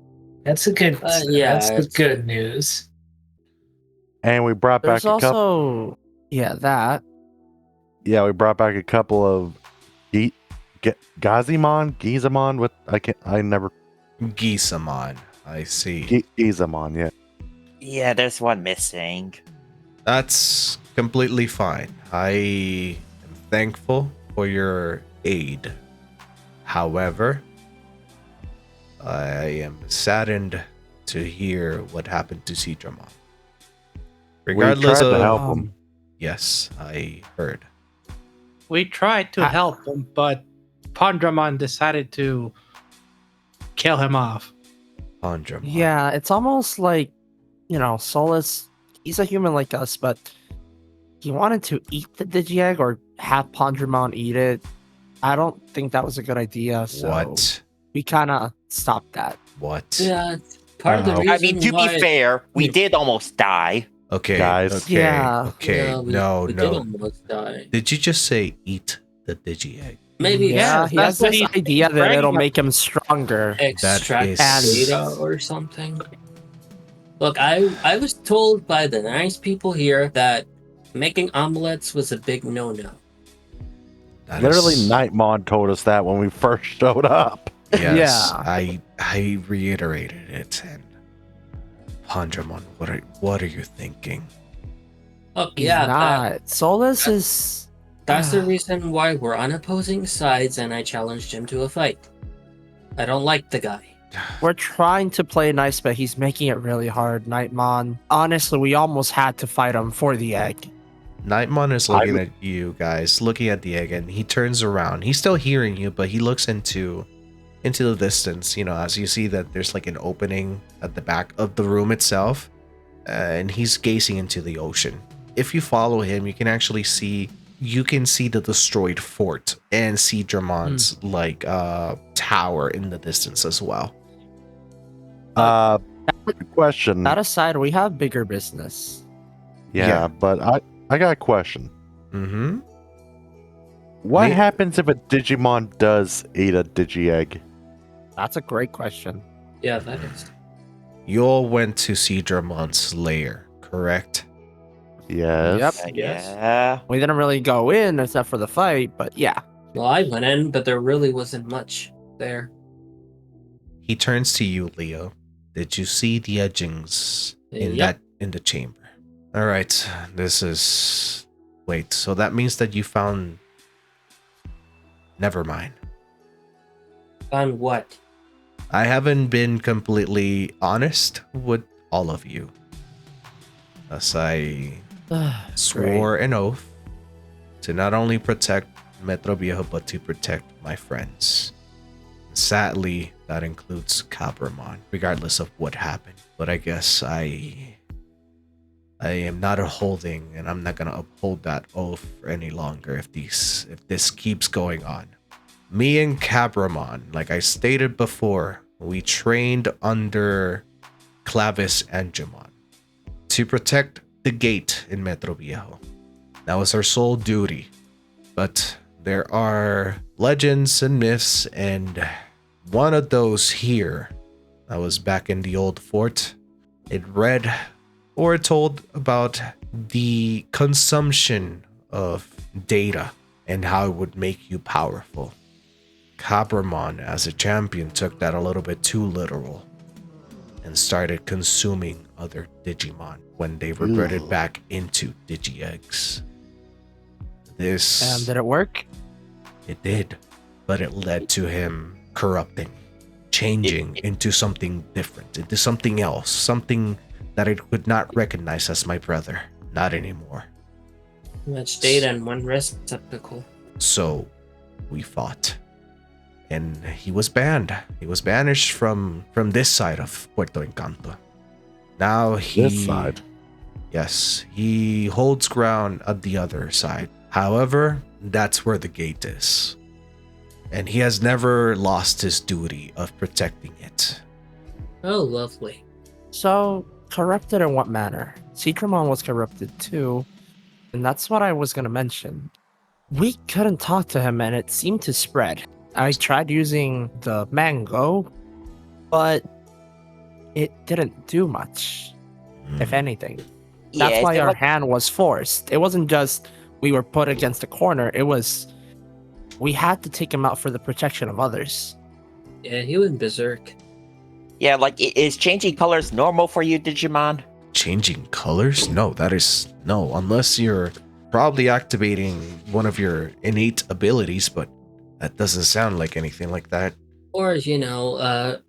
That's a good. Yeah, that's the it's- good news. And we brought There's back a couple. also, that. Yeah, we brought back a couple of Gizamon with I never Gisamon. I see. Gizamon, yeah. Yeah, there's one missing. That's completely fine. I am thankful for your aid. However, I am saddened to hear what happened to Seadramon. Regardless tried to of help him. Yes, I heard. We tried to help him, but Pandramon decided to kill him off. Andramon. Yeah, it's almost like, Solus, he's a human like us, but he wanted to eat the Digi-Egg or have Pandramon eat it. I don't think that was a good idea, so What? we kind of stopped that. What? Yeah, part of the reason I mean, to why be fair, we did almost die. Okay, Guys. Okay. Yeah. Okay. Yeah, we no. did almost die. Did you just say eat the Digi-Egg? Maybe Yeah, he has that's this what idea that bragging it'll about. make him stronger. extract is- data or something. Look, I was told by the nice people here that making omelets was a big no-no. That Literally, is- Nightmon told us that when we first showed up. Yes, Yeah. I reiterated it, and Pandramon, what are you thinking? Look, He's yeah, not. Solus is. that's the reason why we're on opposing sides, and I challenged him to a fight. I don't like the guy. We're trying to play nice, but he's making it really hard, Nightmon. Honestly, we almost had to fight him for the egg. Nightmon is looking at you guys, looking at the egg, and he turns around. He's still hearing you, but he looks into the distance, as you see that there's like an opening at the back of the room itself, and he's gazing into the ocean. If you follow him, you can actually see the destroyed fort and Seadramon's tower in the distance as well. Question. That aside, we have bigger business. Yeah, but I got a question. Mm-hmm. What Me- happens if a Digimon does eat a Digi-Egg? That's a great question. Yeah, that is. You all went to Seadramon's lair, correct? Yes. Yep. Yes. Yeah. We didn't really go in except for the fight, but yeah. Well, I went in, but there really wasn't much there. He turns to you, Leo. Did you see the edgings in Yep. the chamber? All right, this is. Wait, so that means that you found. Never mind. On what? I haven't been completely honest with all of you, as I swore an oath to not only protect Metro Viejo but to protect my friends. Sadly, that includes Cabramon, regardless of what happened. But I guess I am not upholding, and I'm not gonna uphold that oath any longer if this keeps going on. Me and Cabramon, like I stated before, we trained under Clavis and Jamon to protect the gate in Metro Viejo. That was our sole duty. But there are legends and myths, and one of those here that was back in the old fort. It read or told about the consumption of data and how it would make you powerful. Cabramon, as a champion, took that a little bit too literal and started consuming other Digimon when they reverted back into Digi-Eggs. And did it work? It did, but it led to him corrupting, changing into something different, into something else, something that I could not recognize as my brother. Not anymore. Much data in one receptacle. So we fought. And he was banned. He was banished from this side of Puerto Encanto. Now This side. Yes, he holds ground at the other side. However, that's where the gate is. And he has never lost his duty of protecting it. Oh, lovely. So, corrupted in what manner? Seadramon was corrupted too, and that's what I was gonna mention. We couldn't talk to him and it seemed to spread. I tried using the mango, but it didn't do much, if anything. That's why our hand was forced. It wasn't just we were put against a corner. It was we had to take him out for the protection of others. Yeah, he went berserk. Yeah, like, is changing colors normal for you, Digimon? Changing colors? No, that is no, unless you're probably activating one of your innate abilities, but that doesn't sound like anything like that. Or,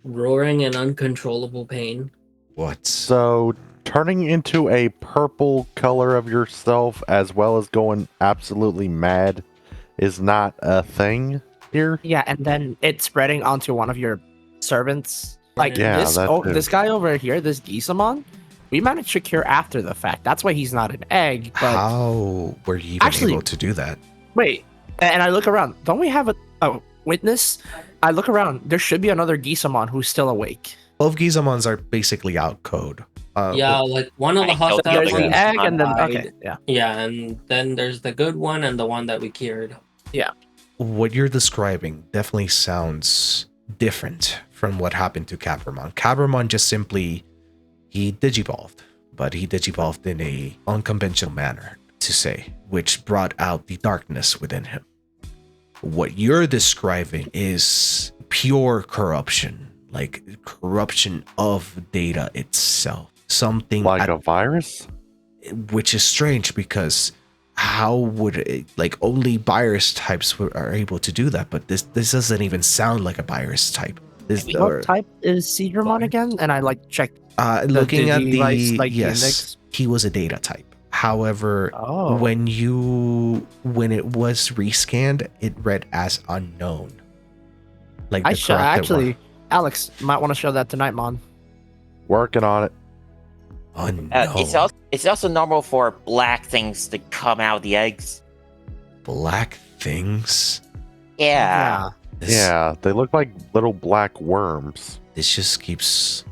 roaring in uncontrollable pain. What? So turning into a purple color of yourself as well as going absolutely mad is not a thing here? Yeah, and then it's spreading onto one of your servants. Like Yeah, this that too. this guy over here, this Gisamon, we managed to cure after the fact. That's why he's not an egg. But How were you even Actually- able to do that? wait, and I look around. Don't we have a witness? I look around. There should be another Gisamon who's still awake. Both Gizamons are basically out code. Yeah, like one of the I know hostile There's the the ones egg, and then died. okay, yeah. Yeah, and then there's the good one and the one that we cured. What you're describing definitely sounds different from what happened to Cabramon. Cabramon just simply, he digivolved, but he digivolved in a unconventional manner, to say, which brought out the darkness within him. What you're describing is pure corruption, like corruption of data itself. Something Like a virus? which is strange because how would it, like only virus types are able to do that, but this doesn't even sound like a virus type. This What type is Seadramon again? And I checked. looking at the Digi-Vice, the yes, index? he was a data type. However, Oh, when it was rescanned, it read as unknown. Like I the should corrected one. actually. Alex might want to show that tonight, Mon. Working on it. Unknown. It's also normal for black things to come out of the eggs. Black things. Yeah. This- Yeah, they look like little black worms. This just keeps,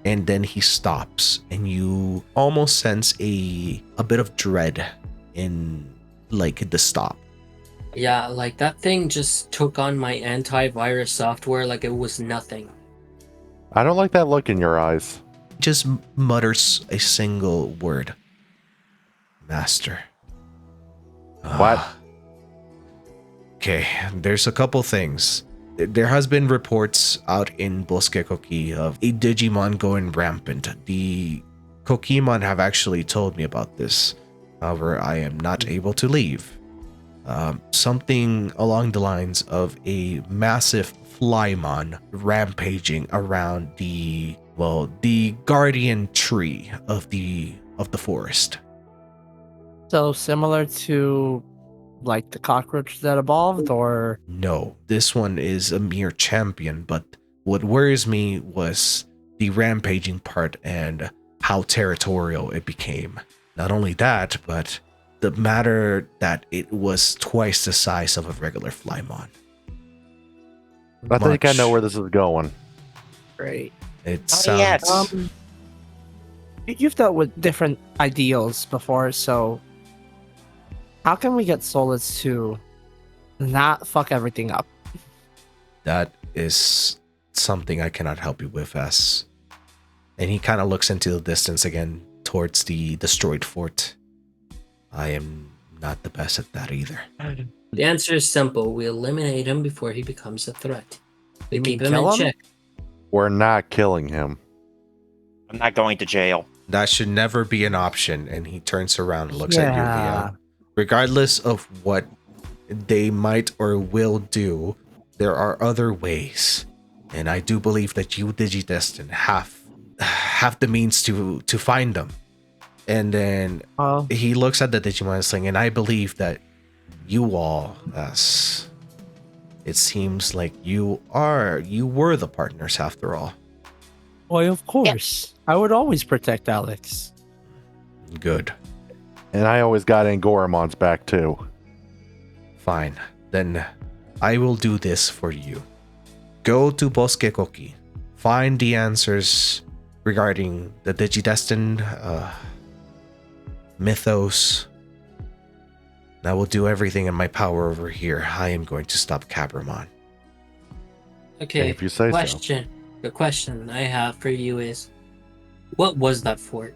and then he stops, and you almost sense a bit of dread in like the stop. Yeah, like that thing just took on my antivirus software like it was nothing. I don't like that look in your eyes. Just mutters a single word. Master. What? Okay, there's a couple things. There has been reports out in Bosque Koki of a Digimon going rampant. The Kokimon have actually told me about this. However, I am not able to leave. Something along the lines of a massive Flymon rampaging around the guardian tree of the forest. So similar to like the cockroach that evolved, or No, this one is a mere champion, but what worries me was the rampaging part and how territorial it became. Not only that, but the matter that it was twice the size of a regular Flymon. I think I Much. know where this is going. great. It Oh, sounds yes. You've dealt with different ideals before, so how can we get Solus to not fuck everything up? that is something I cannot help you with, as. And he kind of looks into the distance again towards the destroyed fort. I am not the best at that either. The answer is simple. We eliminate him before he becomes a threat. We You mean keep him in kill him? check. We're not killing him. I'm not going to jail. That should never be an option. And he turns around and looks at you, Yeah. Leon. Regardless of what they might or will do, there are other ways. And I do believe that you, Digi-Destiny, have the means to find them. And then Oh, he looks at the Digimon thing, and I believe that you all, as it seems like you were the partners after all. boy, of course. I would always protect Alex. Good. And I always got Angoramon's back too. Fine. Then I will do this for you. Go to Bosque Koki. Find the answers regarding the Digi-Destiny mythos. I will do everything in my power over here. I am going to stop Cabramon. Okay. If you say so. question. The question I have for you is, what was that fort?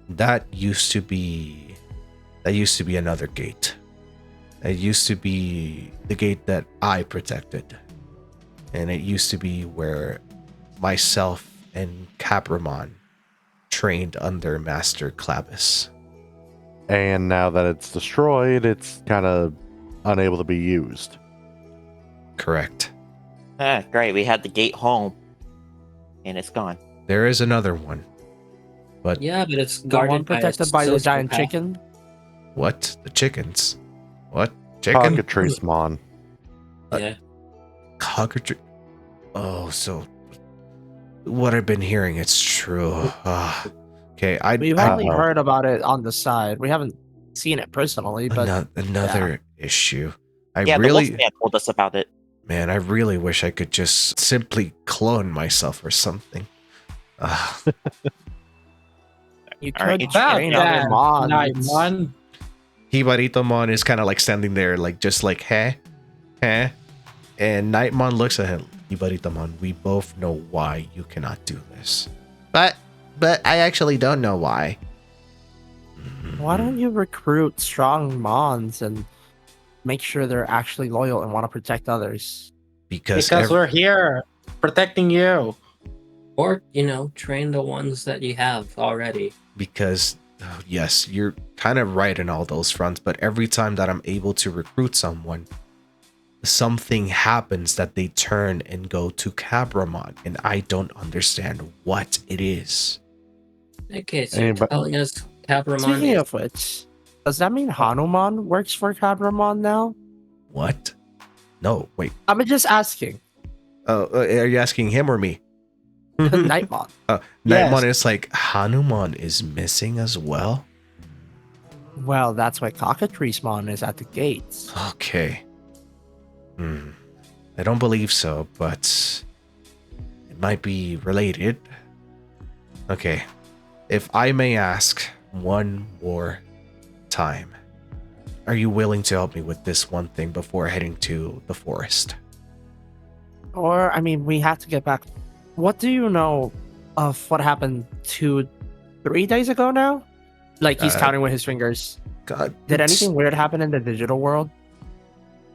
That used to be That used to be another gate. It used to be the gate that I protected. And it used to be where myself and Capramon trained under Master Clavis. And now that it's destroyed, it's kind of unable to be used. Correct. Ah, great. We had the gate home, and it's gone. There is another one. But Yeah, but it's The guarded one protected by the giant sociopath. chicken. what? The chickens? What? Chicken? Cockatrice-mon. Yeah. Cockatrice. Oh, so what I've been hearing, it's true. Okay, We've only heard about it on the side. We haven't seen it personally, but another issue. I Yeah, the really, Wolfman told us about it. man, I really wish I could just simply clone myself or something. you All right, could it's train bad, other mods. Nightmon. Hibaritomon is kind of like standing there, like just like, huh? And Nightmon looks at him. Hibaritomon, we both know why you cannot do this. But I actually don't know why. Why don't you recruit strong mons and make sure they're actually loyal and want to protect others? Because We're here protecting you. Or, train the ones that you have already. because yes, you're kind of right in all those fronts, but every time that I'm able to recruit someone, something happens that they turn and go to Cabramon, and I don't understand what it is. Okay, so you're telling us Capramon Speaking is... of which, does that mean Hanuman works for Cadramon now? What? No, wait. I'm just asking. Are you asking him or me? Nightmon. Nightmon is like, Hanuman is missing as well? Well, that's why Cockatrice-mon is at the gates. Okay. I don't believe so, but it might be related. Okay. If I may ask one more time, are you willing to help me with this one thing before heading to the forest? Or, I mean, we have to get back. What do you know of what happened 3 days ago now? Like, he's counting with his fingers. God. Did anything weird happen in the digital world?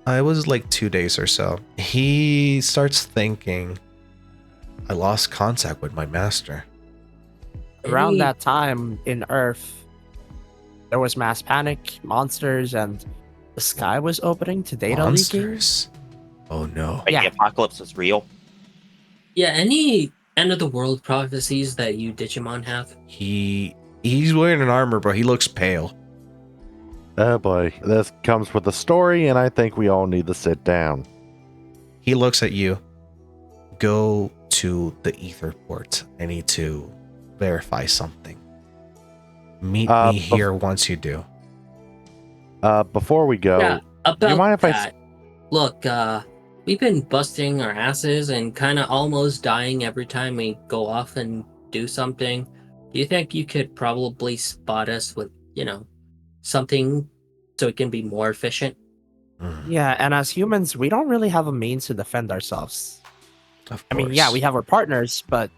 It was like 2 days or so. He starts thinking, I lost contact with my master. Around that time in Earth, there was mass panic, monsters, and the sky was opening to data leaking. Monsters? Oh no. Wait, Yeah. the apocalypse is real. Yeah, any end of the world prophecies that you Digimon have? He's wearing an armor, but he looks pale. Oh boy, this comes with a story, and I think we all need to sit down. He looks at you. Go to the ether port. I need to verify something. Meet me here once you do. Before we go, Yeah, about do you mind if that. Look, we've been busting our asses and kind of almost dying every time we go off and do something. Do you think you could probably spot us with, something so it can be more efficient? Yeah, and as humans, we don't really have a means to defend ourselves. Of I mean, yeah, we have our partners, but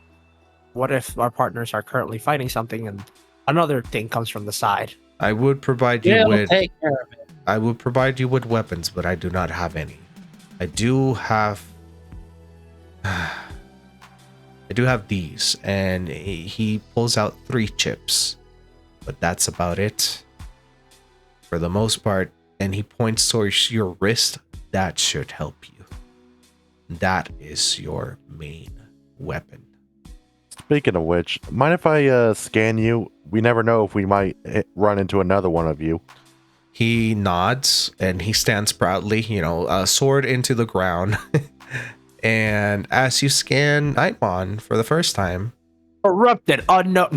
what if our partners are currently fighting something and another thing comes from the side? I would provide you with take care of it. I would provide you with weapons, but I do not have any. I do have these, and he pulls out 3 chips, but that's about it for the most part. And he points towards your wrist. That should help you. That is your main weapon. speaking of which, mind if I scan you? We never know if we might run into another one of you. He nods and he stands proudly, sword into the ground. And as you scan Nightmon for the first time, Corrupted. Oh, no.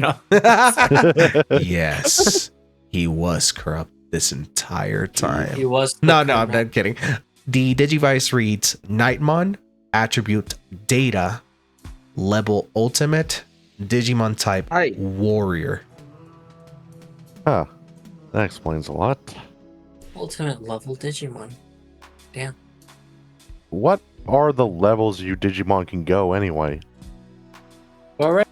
yes, he was corrupt this entire time. He was. No, I'm not kidding. The Digivice reads Nightmon, attribute data, level ultimate, Digimon type warrior. Huh. That explains a lot. Ultimate level Digimon. Damn. What are the levels you Digimon can go anyway? Already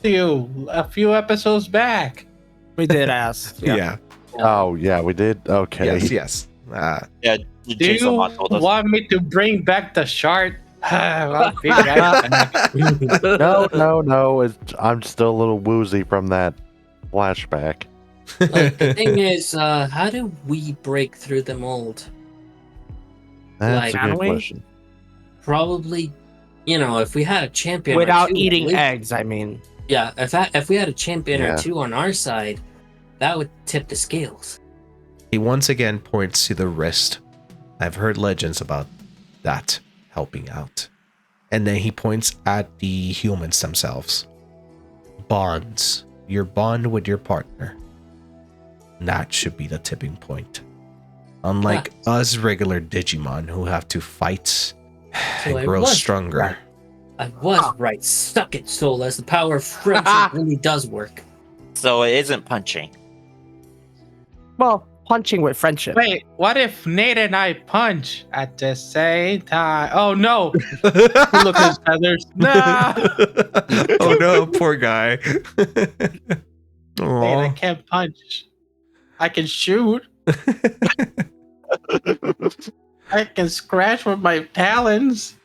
you a few episodes back. We did ask. Yeah. Oh, yeah, we did. Okay. Yes. Yeah, Do Jason you Mott told us. want me to bring back the shark? I'll be right back. No. I'm still a little woozy from that flashback. Like, the thing is, how do we break through the mold? That's Like, a good can we? question. Probably, if we had a champion or Without two, eating at least- eggs, I mean. Yeah, if we had a champion Yeah. or two on our side, that would tip the scales. He once again points to the wrist. I've heard legends about that helping out. And then he points at the humans themselves. Bonds. Your bond with your partner. That should be the tipping point. Unlike us regular Digimon who have to fight and I grow was stronger. right. I was right. Suck it, Solus. The power of friendship really does work. So it isn't punching. Well, punching with friendship. Wait, what if Nate and I punch at the same time? Oh no! Look at his feathers. No! Oh no, poor guy. Nate, I Aw. can't punch. I can shoot. I can scratch with my talons.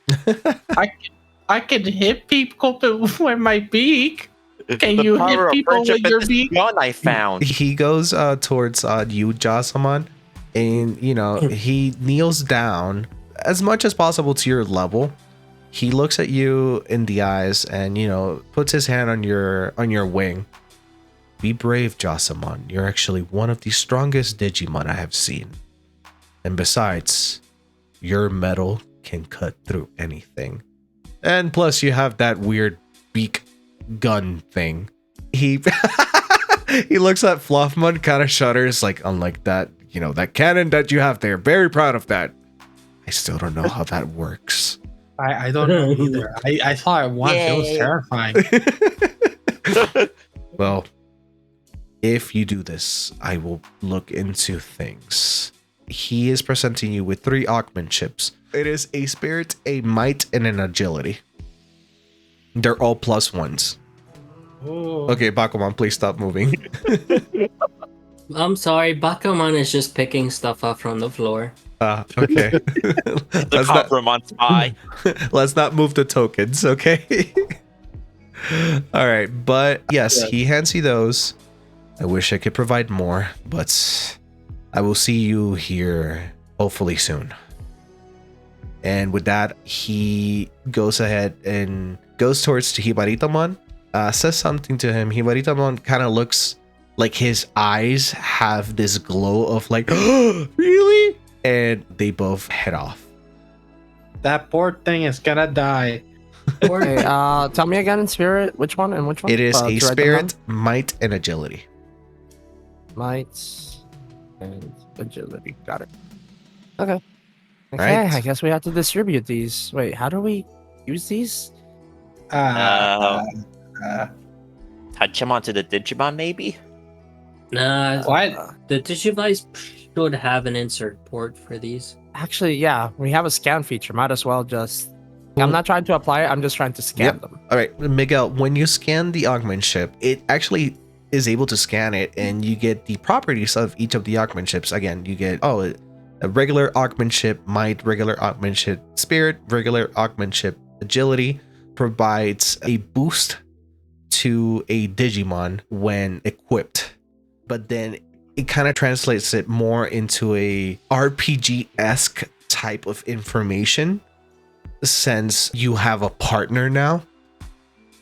I can hit people with my beak. Can The you power hit of people friendship with is your this beak? gun I found. He goes towards you, Jasamon, and he kneels down as much as possible to your level. He looks at you in the eyes and puts his hand on your wing. Be brave, Jasamon. You're actually one of the strongest Digimon I have seen. And besides, your metal can cut through anything. And plus, you have that weird beak gun thing. He he looks at Fluffmon, kind of shudders, like, unlike that, that cannon that you have there. Very proud of that. I still don't know how that works. I don't know either. I saw it once. It was Yay. terrifying. Well, if you do this, I will look into things. He is presenting you with 3 Augment chips. It is a spirit, a might, and an agility. They're all +1s. Ooh. Okay, Bakuman, please stop moving. I'm sorry, Bakuman is just picking stuff up from the floor. Okay. The compliment spy. Let's not move the tokens, okay? All right, but yes, he hands you those. I wish I could provide more, but I will see you here hopefully soon. And with that, he goes ahead and goes towards Hibaritamon, says something to him. Hibaritamon kind of looks like his eyes have this glow of like, really? And they both head off. That poor thing is gonna die. Okay, tell me again in spirit, which one and which one? It is To a write them spirit, might, and agility. down? Might and agility. Got it. Okay. Okay, Right. I guess we have to distribute these. Wait, how do we use these? Uh, Touch him onto the Digimon, maybe? Nah, what? the Digivice should have an insert port for these. Actually, yeah, we have a scan feature. Might as well just. I'm not trying to apply it. I'm just trying to scan Yep. them. All right, Miguel, when you scan the augment ship, it actually is able to scan it and you get the properties of each of the augment ships. Again, you get, a regular augment ship, might, regular augment ship, spirit, regular augment ship, agility provides a boost to a Digimon when equipped. But then it kind of translates it more into a RPG-esque type of information since you have a partner now.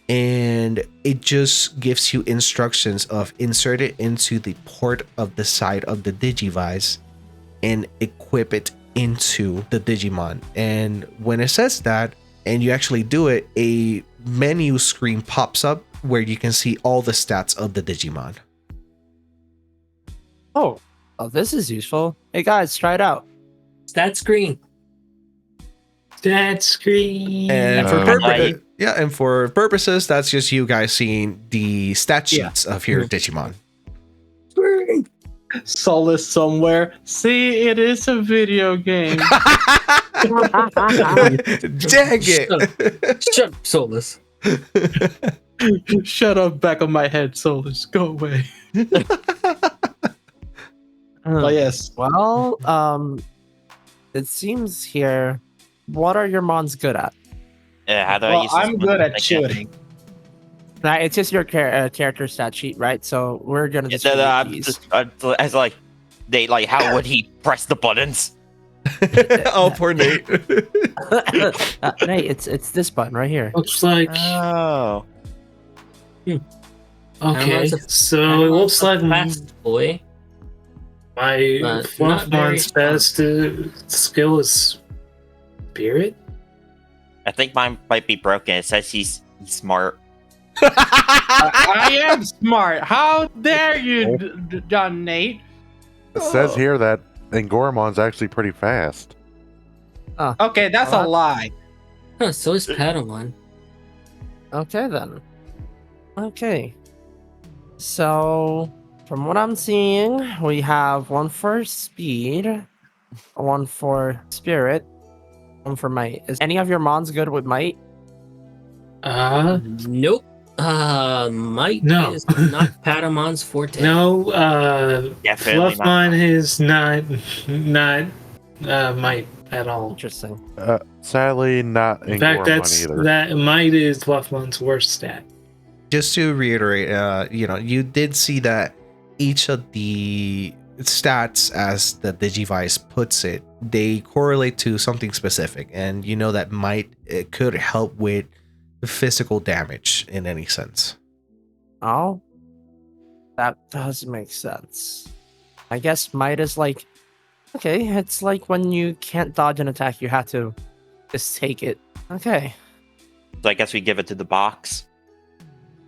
And it just gives you instructions of insert it into the port of the side of the Digivice and equip it into the Digimon. And when it says that, and you actually do it, a menu screen pops up where you can see all the stats of the Digimon. Oh, this is useful. Hey guys, try it out. Stat screen. That screen. And for Right. for purposes, that's just you guys seeing the stat Yeah. sheets of your Digimon. Solace somewhere. See, it is a video game. Dang it! Shut up, Solus. Shut up, back of my head, Solace. Go away. But yes. Well, it seems here. What are your mons good at? How do I Well, use this I'm one? good at I can't- shooting. Right, it's just your character stat sheet, right? So we're gonna Yeah, distribute I'm these. just, as like, they like, how would he press the buttons? Oh, poor Nate. Nate, it's this button right here. Looks like Oh. okay. Paramount's a- So it looks like fast boy. my not Fluffmon's very best skill is spirit. I think mine might be broken. It says he's smart. I am smart. How dare you, John Nate? It says here that Angoramon's actually pretty fast. Okay, that's a lie. Huh, so is Padawan. Okay then. Okay. So from what I'm seeing, we have one for speed, one for spirit, one for might. Is any of your mons good with might? Nope. Might No. is not Padamon's forte. No, Definitely not. Fluffmon is not might at all. Interesting. Sadly, not In fact, Angoramon either. that might is Fluffmon's worst stat. Just to reiterate, you did see that each of the stats, as the Digivice puts it, they correlate to something specific, and you know that it could help with physical damage in any sense. Oh, that does make sense. I guess might is like, okay, it's like when you can't dodge an attack, you have to just take it. Okay. So I guess we give it to the box.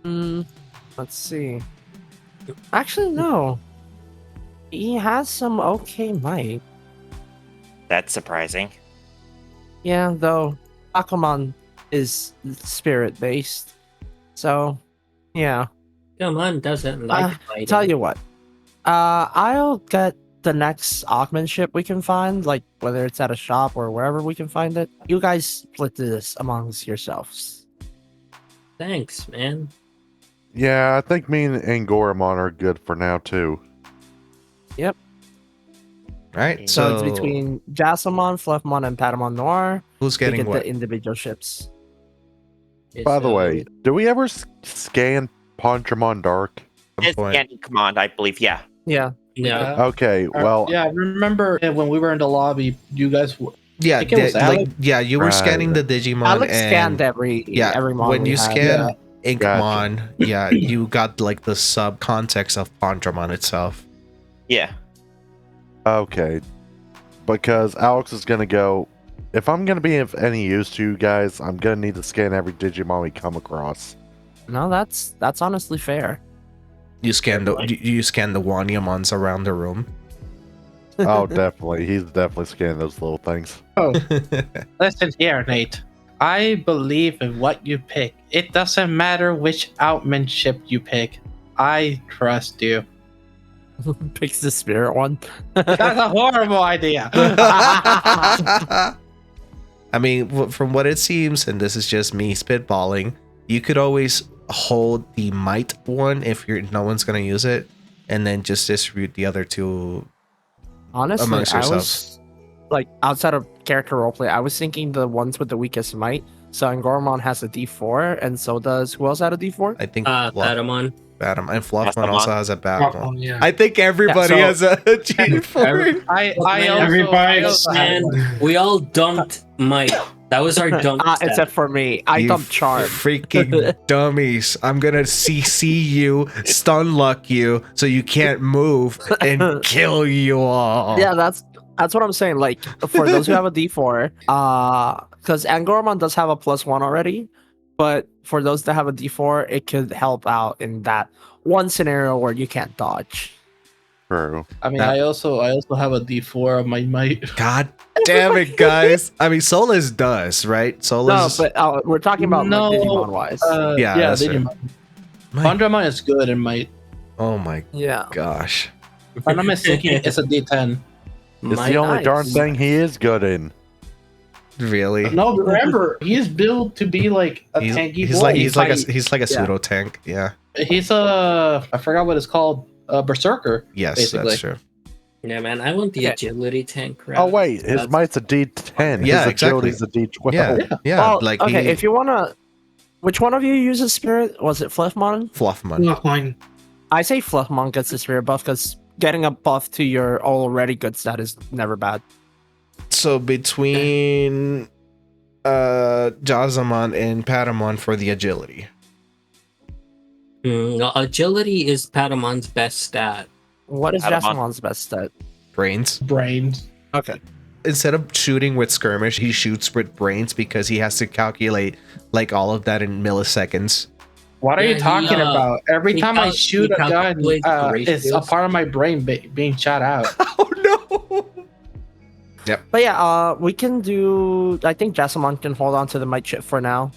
Let's see. Actually, no. He has some okay might. That's surprising. Yeah, though Aquaman is spirit based. So, yeah. Come on, doesn't like fighting. Tell you what. I'll get the next Augment ship we can find, like whether it's at a shop or wherever we can find it. You guys split this amongst yourselves. Thanks, man. Yeah, I think me and Angoramon are good for now too. Right? So, it's between Jasamon, Fluffmon, and Patamon Noir. who's We getting get what? the individual ships. By the way, do we ever scan Pondramon Dark? It's scanning command, I believe. Yeah. Yeah. yeah. Okay, well, yeah, remember when we were in the lobby, you guys were. Yeah, think it was Alex. you were Right. scanning the Digimon. Alex and scanned every mon when we you had. scan Yeah. Inkmon, you got like the sub context of Pondramon itself. Yeah. okay. Because Alex is gonna go. If I'm gonna be of any use to you guys, I'm gonna need to scan every Digimon we come across. No, that's honestly fair. You scan you scan the Wanyamons around the room. Oh, definitely. He's definitely scanning those little things. Listen here, Nate. I believe in what you pick. It doesn't matter which outmanship you pick. I trust you. Picks the spirit one. That's a horrible idea. I mean, from what it seems, and this is just me spitballing, you could always hold the might one if no one's gonna use it, and then just distribute the other two Honestly, amongst I yourselves. was like outside of character roleplay, I was thinking the ones with the weakest might. So Angoramon has a D4, and so does who else had a D4? I think Patamon. Batam and Fluffmon Fluffmon. also has a bad Oh, one. yeah. I think everybody Yeah, has a G4. I Everybody- also have one. And we all dumped Mike. That was our dump. stat. Except for me, I You dumped Charm. Freaking dummies. I'm gonna CC you, stun luck you, so you can't move and kill you all. Yeah, that's what I'm saying. Like for those who have a D4, because Angoramon does have a +1 already, but for those that have a D4, it could help out in that one scenario where you can't dodge. True. I mean, That- I also have a D4 of my might. God damn it, guys. I mean, Solus does, right? No, Solus. but we're talking about No, like, Digimon wise. Yeah, yeah, that's fair. Digimon. My- Pondramon is good in might. oh my yeah. gosh. If I'm not mistaken, it's a D10. It's My the only nice. darn thing he is good in. Really? No, remember, he's built to be like a tanky he's boy. like he's like a Yeah. pseudo tank. Yeah. He's a I forgot what it's called, a berserker. Yes, Basically. that's true. Yeah, man, I want the Okay. agility tank route. Oh wait, his That's- might's a D10. Yeah, His exactly. agility's a D12. Yeah, Well, like okay, he, if you wanna, which one of you uses spirit? Was it Fluffmon? Fluffman. Not mine. I say Fluffmon gets the spirit buff because getting a buff to your already good stat is never bad. So between Jazamon and Patamon for the agility. Agility is Patamon's best stat. What is Adamant. Jasamon's best stat? Brains. Brains. Okay. Instead of shooting with skirmish, he shoots with brains because he has to calculate like all of that in milliseconds. What are Yeah, you he, talking about? Every he time I cal- shoot he a gun, calculates the it's a ratios. part of my brain being shot out. Oh no! But yeah, we can do. I think Jasamon can hold on to the might chip for now.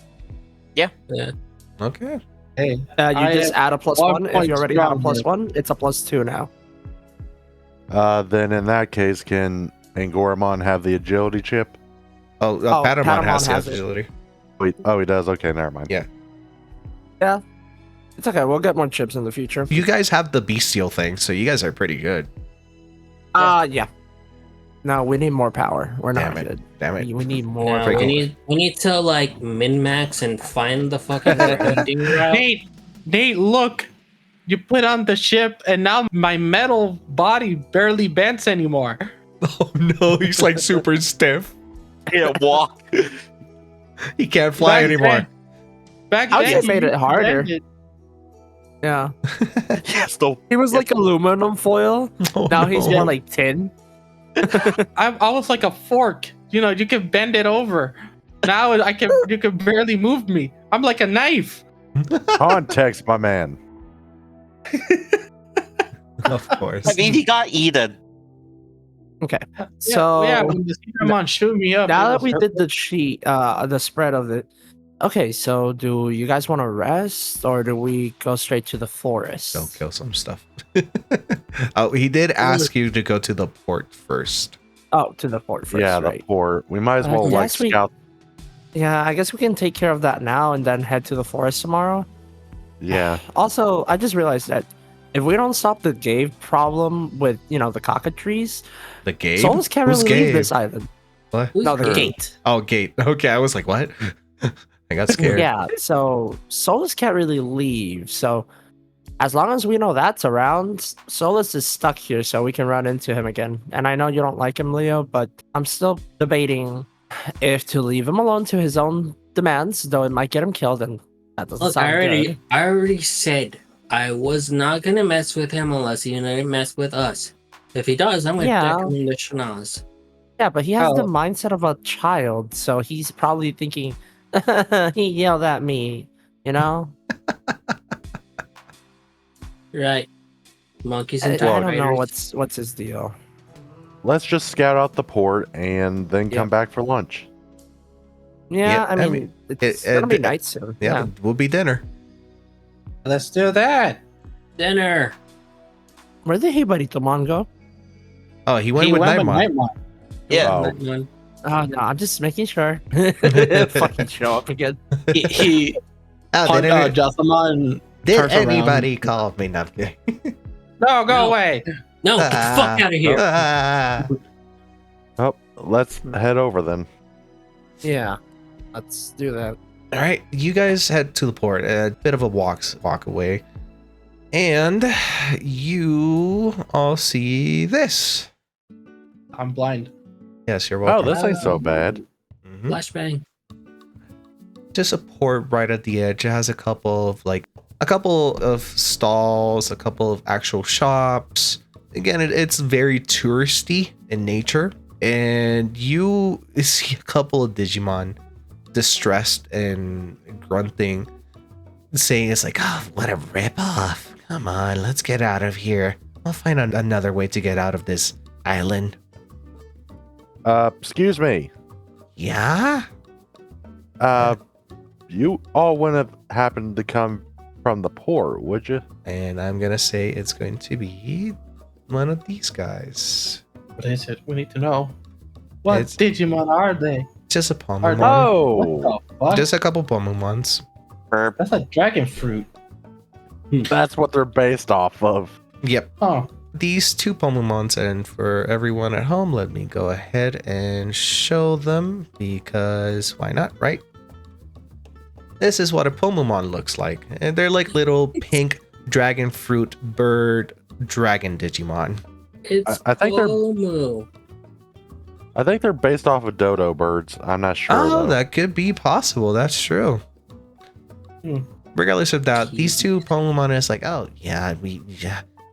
Okay. Hey, You I just add a plus 1 one. If point you already have a stronger. plus 1, it's a plus 2 now. Then in that case, can Angoramon have the agility chip? Oh, Oh, Patamon Patamon has the has it. agility. Wait, oh, he does. Okay, never mind. Yeah. It's okay. We'll get more chips in the future. You guys have the bestial thing, so you guys are pretty good. Yeah. No, we need more power. We're not Damn it. good. Damn it. We need more. Yeah, freaking- we need to like min max and find the fucking grinding route. Nate, look! You put on the ship, and now my metal body barely bends anymore. Oh no, he's like super stiff. Can't walk. He can't fly Back anymore. then- Back I would then, say made you it harder. bend it. Yeah. Yes, though. He was like aluminum foil. Oh, Now he's no. more like tin. I was like a fork. You know, you can bend it over. Now you can barely move me. I'm like a knife. Context, my man. Of course. I mean, he got eaten. So yeah, when the Seadramon shoot me up. now it that was we her- did the sheet, the spread of it. Okay, so do you guys want to rest or do we go straight to the forest? Go kill some stuff. Oh, he did ask you to go to the port first. Oh, to the fort first, yeah, right? the port. We might as I well like guess we- scout. Yeah, I guess we can take care of that now and then head to the forest tomorrow. Yeah. Also, I just realized that if we don't stop the Gabe problem with, the cockatrices, The Gabe? Solus can't Who's really leave Gabe? this island. What? Who's No, the Gabe? gate. Oh, gate. Okay, I was like, what? I got scared. Yeah, so Solus can't really leave. So as long as we know that's around, Solus is stuck here, so we can run into him again. And I know you don't like him, Leo, but I'm still debating if to leave him alone to his own demands, though it might get him killed, and that doesn't Look, sound good. I already said I was not gonna mess with him unless he didn't mess with us. If he does, I'm gonna Yeah. deck him in the Shanaz. Yeah, but he has the Oh. mindset of a child, so he's probably thinking, he yelled at me, you know? Right. Monkeys I and don't Tigers. know what's his deal. Let's just scout out the port and then Yeah. come back for lunch. Yeah, Yeah, I I mean, mean, it's it- gonna be it- night soon. Yeah, it will be dinner. Let's do that. Dinner. Where did Hibaritomon go? Oh, he went He with went with Nightmon. Nightmon. Yeah. Oh. That one. Oh no, I'm just making sure. Fucking show up again. He Oh, punched did Jasamon. did turns around. anybody call me? Not kidding. No, go No. away. No, get the fuck out of here. Ah. Oh, let's head over then. Yeah, let's do that. All right, you guys head to the port. A bit of a walk away, and you all see this. I'm blind. Yes, you're Oh, welcome. this ain't so bad. Mhm. Flashbang. Just a port right at the edge. It has a couple of stalls, a couple of actual shops. Again, it's very touristy in nature, and you see a couple of Digimon distressed and grunting, saying it's like, oh, what a ripoff. Come on, let's get out of here. I'll find another way to get out of this island. Excuse me. Yeah? You all wouldn't have happened to come from the port, would you? And I'm gonna say it's going to be one of these guys. What is it? We need to know. What It's- Digimon are they? Just a Are Pomon. they- Oh, What the fuck? Just a couple Pomon. Burp. That's a dragon fruit. that's what they're based off of. Yep. Oh, these two Pomomons, and for everyone at home, let me go ahead and show them because why not, right? This is what a Pomomon looks like. And they're like little pink dragon fruit bird dragon Digimon. It's I think they're- Momo. I think they're based off of dodo birds. I'm not sure. Oh, though. that could be possible. That's true. Regardless of that, these two Pomomon is like, oh yeah,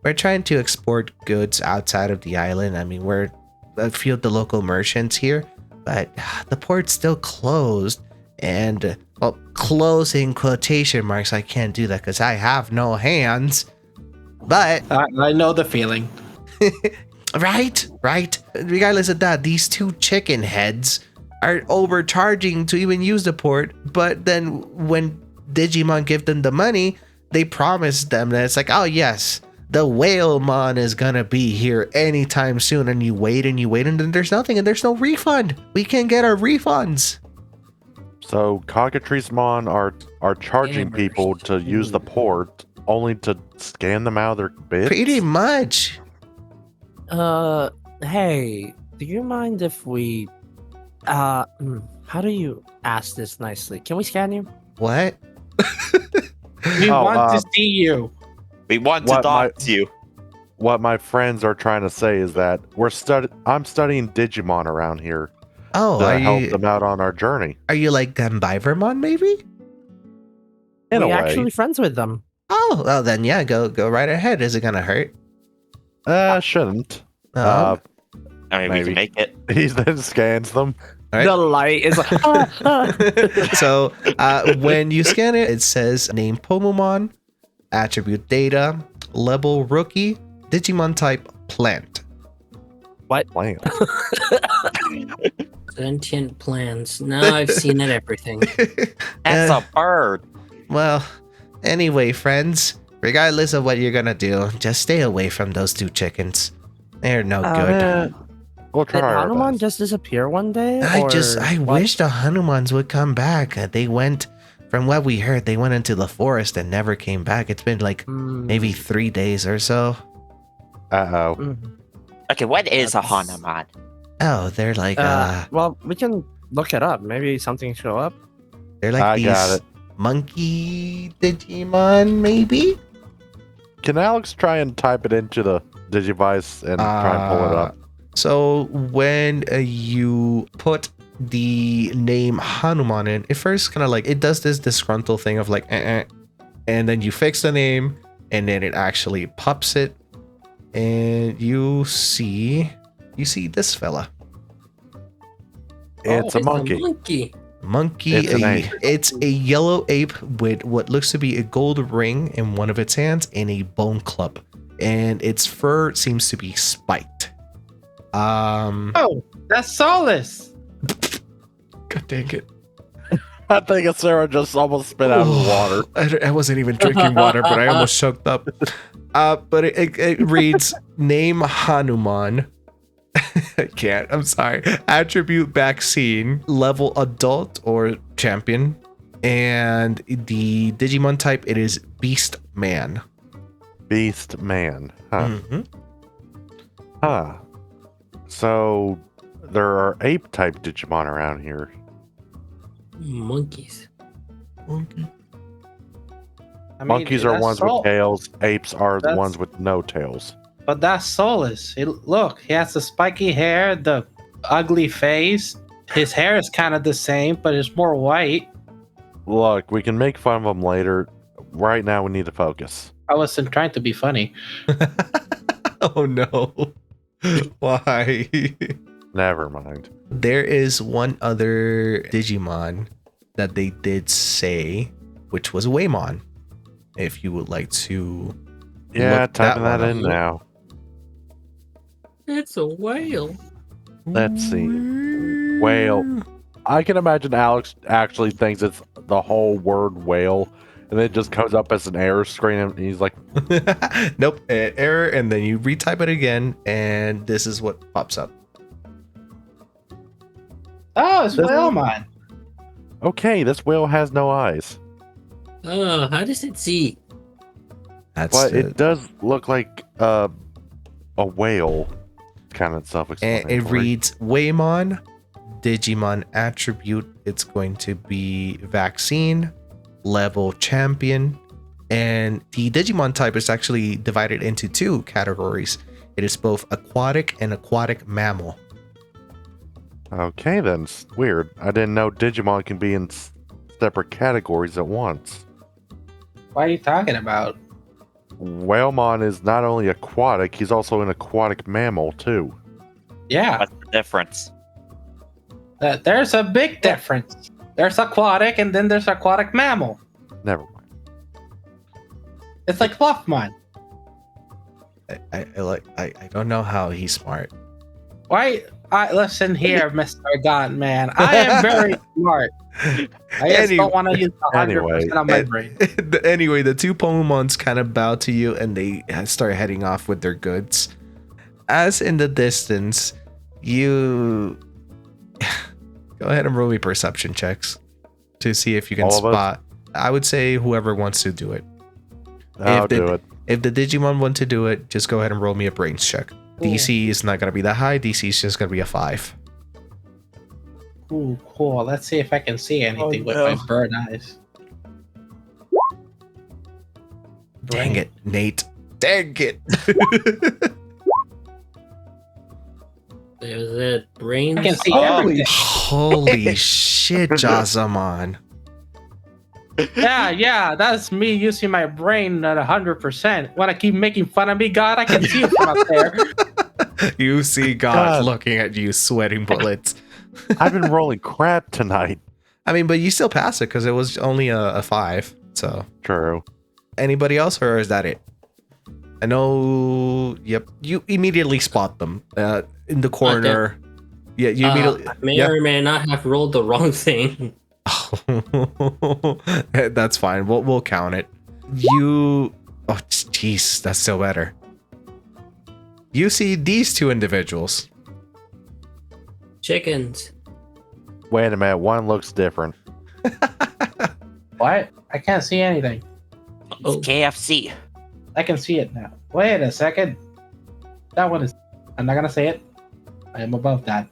we're trying to export goods outside of the island. I mean, we're a few of the local merchants here, but the port's still closed. And well, closing quotation marks. I can't do that because I have no hands. But I know the feeling. right. Regardless of that, these two chicken heads are overcharging to even use the port. But then when Digimon give them the money, they promise them that it's like, oh yes, the Whalemon is gonna be here anytime soon. And you wait, and then there's nothing, and there's no refund. We can't get our refunds. So Cockatrice-mon are charging Scammers. people to use the port only to scan them out of their bits? Pretty much. Hey, do you mind if we, how do you ask this nicely? Can we scan you? What? We Oh, want to see you. We want to What talk to you. What my friends are trying to say is that I'm studying Digimon around here Oh, to are help them out on our journey. you like Gambivermon maybe? In a We're way. actually friends with them. Oh, well then yeah, go right ahead. Is it gonna hurt? Shouldn't. Oh, I mean, we Maybe. can make it. He then scans them. Right. The light is like, so when you scan it, it says name Pomomon, attribute data, level rookie, Digimon type plant. Plant. Sentient plans. Now I've seen it everything. That's a bird. Well, anyway, friends, regardless of what you're gonna do, just stay away from those two chickens. They're no good. We'll did try our Hanuman best. just disappear one day? I what? wish the Hanumans would come back. They went, from what we heard, they went into the forest and never came back. It's been like maybe 3 days or so. Uh-oh. Mm. Okay, what is a That's- Hanuman? Oh, they're like Well, we can look it up. Maybe something show up. they're like I these got it. monkey Digimon, maybe? Can Alex try and type it into the Digivice and try and pull it up? So when you put the name Hanuman in, it first kind of like it does this disgruntled thing of like, and then you fix the name, and then it actually pops it, and you see this fella, It's a monkey. monkey. It's an ape. It's a yellow ape with what looks to be a gold ring in one of its hands and a bone club, and its fur seems to be spiked. Oh, that's Solace. God dang it. I think Sarah just almost spit out of the water. I wasn't even drinking water, but I almost choked up. But it reads name Hanuman. I can't. I'm sorry. Attribute vaccine, level adult or champion, and the Digimon type it is Beast Man. Beast Man. Huh. Mhm. Huh. So there are ape type Digimon around here. Monkeys. I mean, Monkeys are that's ones Sol- with tails. Apes are the That's- ones with no tails. But that's Solace. Look, he has the spiky hair, the ugly face. His hair is kind of the same, but it's more white. Look, we can make fun of them later. Right now, we need to focus. I wasn't trying to be funny. Oh no. Why? Never mind. There is one other Digimon that they did say, which was Waymon. If you would like to Yeah, look typing that one in up. now. It's a whale. Let's see. Whale. I can imagine Alex actually thinks it's the whole word whale, and it just comes up as an error screen, and he's like, Nope, error, and then you retype it again, and this is what pops up. Oh, it's This- Whaleman. okay, this whale has no eyes. Oh, how does it see? That's But it does look like a whale. Kind of And self-explanatory. it reads Waymon, Digimon attribute. It's going to be vaccine, level champion. And the Digimon type is actually divided into two categories. It is both aquatic and aquatic mammal. Okay, then. Weird. I didn't know Digimon can be in separate categories at once. What are you talking about? Whalemon is not only aquatic, he's also an aquatic mammal, too. Yeah, What's the difference? there's a big difference. There's aquatic and then there's aquatic mammal. Never mind. It's like Fluffmon. I don't know how he's smart. Why? Listen here, Mr. Gun, man. I am very smart. I just don't want to use 100% of my brain. Anyway, the two Pomons kind of bow to you and they start heading off with their goods. As in the distance, you go ahead and roll me perception checks to see if you can All of us? spot. I would say whoever wants to do it. I'll do it. If the Digimon want to do it, just go ahead and roll me a brains check. DC is not going to be that high. DC is just going to be a 5. Ooh, cool. Let's see if I can see anything with my bird eyes. Dang it, Nate. Dang it. There's it. Brains. I can see Holy everything. Holy shit, Jazamon. Yeah, that's me using my brain at 100%. When I keep making fun of me, God, I can see it from up there. You see God God. looking at you, sweating bullets. I've been rolling crap tonight. I mean, but you still pass it because it was only a 5. So, True. anybody else, or is that it? I know. Yep, you immediately spot them in the corner. Yeah, you immediately. May or may not have rolled the wrong thing. That's fine. We'll count it. You. Oh, jeez, that's still better. You see these two individuals. Chickens. Wait a minute, one looks different. What? I can't see anything. Oh. It's KFC. I can see it now. Wait a second. That one is. I'm not gonna say it. I am above that.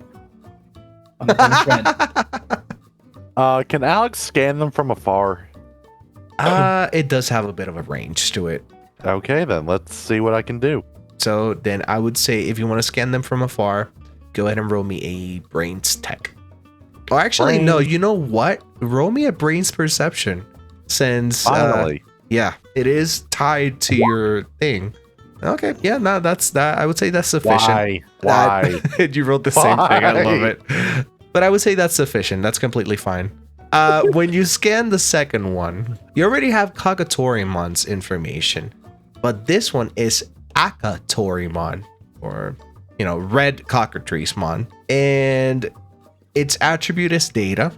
On the third thread. Can Alex scan them from afar? It does have a bit of a range to it. Okay, then let's see what I can do. So then I would say if you want to scan them from afar, go ahead and roll me a brains tech. Or actually, no, you know what? Roll me a brains perception. Since Finally. yeah, it is tied to your thing. Okay, yeah, no, that's that. I would say that's sufficient. Why? You wrote the same thing. I love it. But I would say that's sufficient. That's completely fine. When you scan the second one, you already have Kagatorymon's information, but this one is Akatorymon, or red Cockatrice-mon, and its attribute is Data,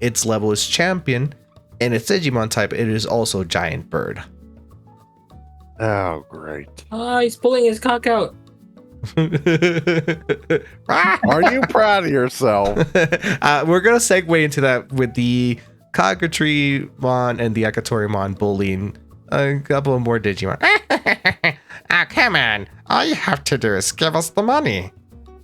its level is Champion, and its Digimon type it is also Giant Bird. Oh, great. Oh, he's pulling his cock out. Are you proud of yourself? We're gonna segue into that with the Cockatrice-mon and the Akatorymon bullying a couple of more Digimon. Come on, all you have to do is give us the money.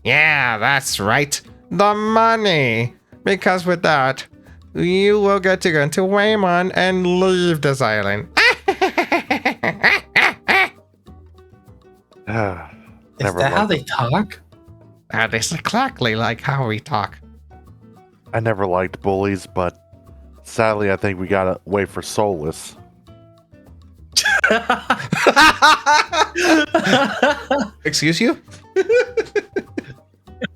Yeah, that's right, the money. Because with that, you will get to go into Waymon and leave this island. Is Never that how liked they them. talk? That is exactly like how we talk. I never liked bullies, but sadly, I think we gotta wait for Solus. Excuse you?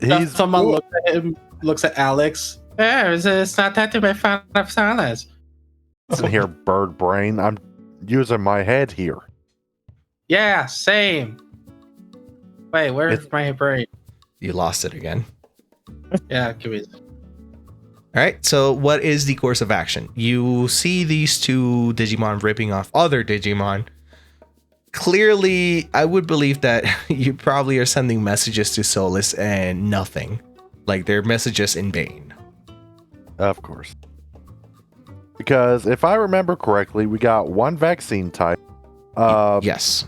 He's Someone looks at him, looks at Alex. Yeah, it's not that to be fan of Silas. in here, bird brain. I'm using my head here. Yeah, same. Wait, where's my brain? You lost it again. Yeah, give me. All right, so what is the course of action? You see these two Digimon ripping off other Digimon. Clearly, I would believe that you probably are sending messages to Solus and nothing. Like, they're messages in vain. Of course. Because if I remember correctly, we got one vaccine type. Yes.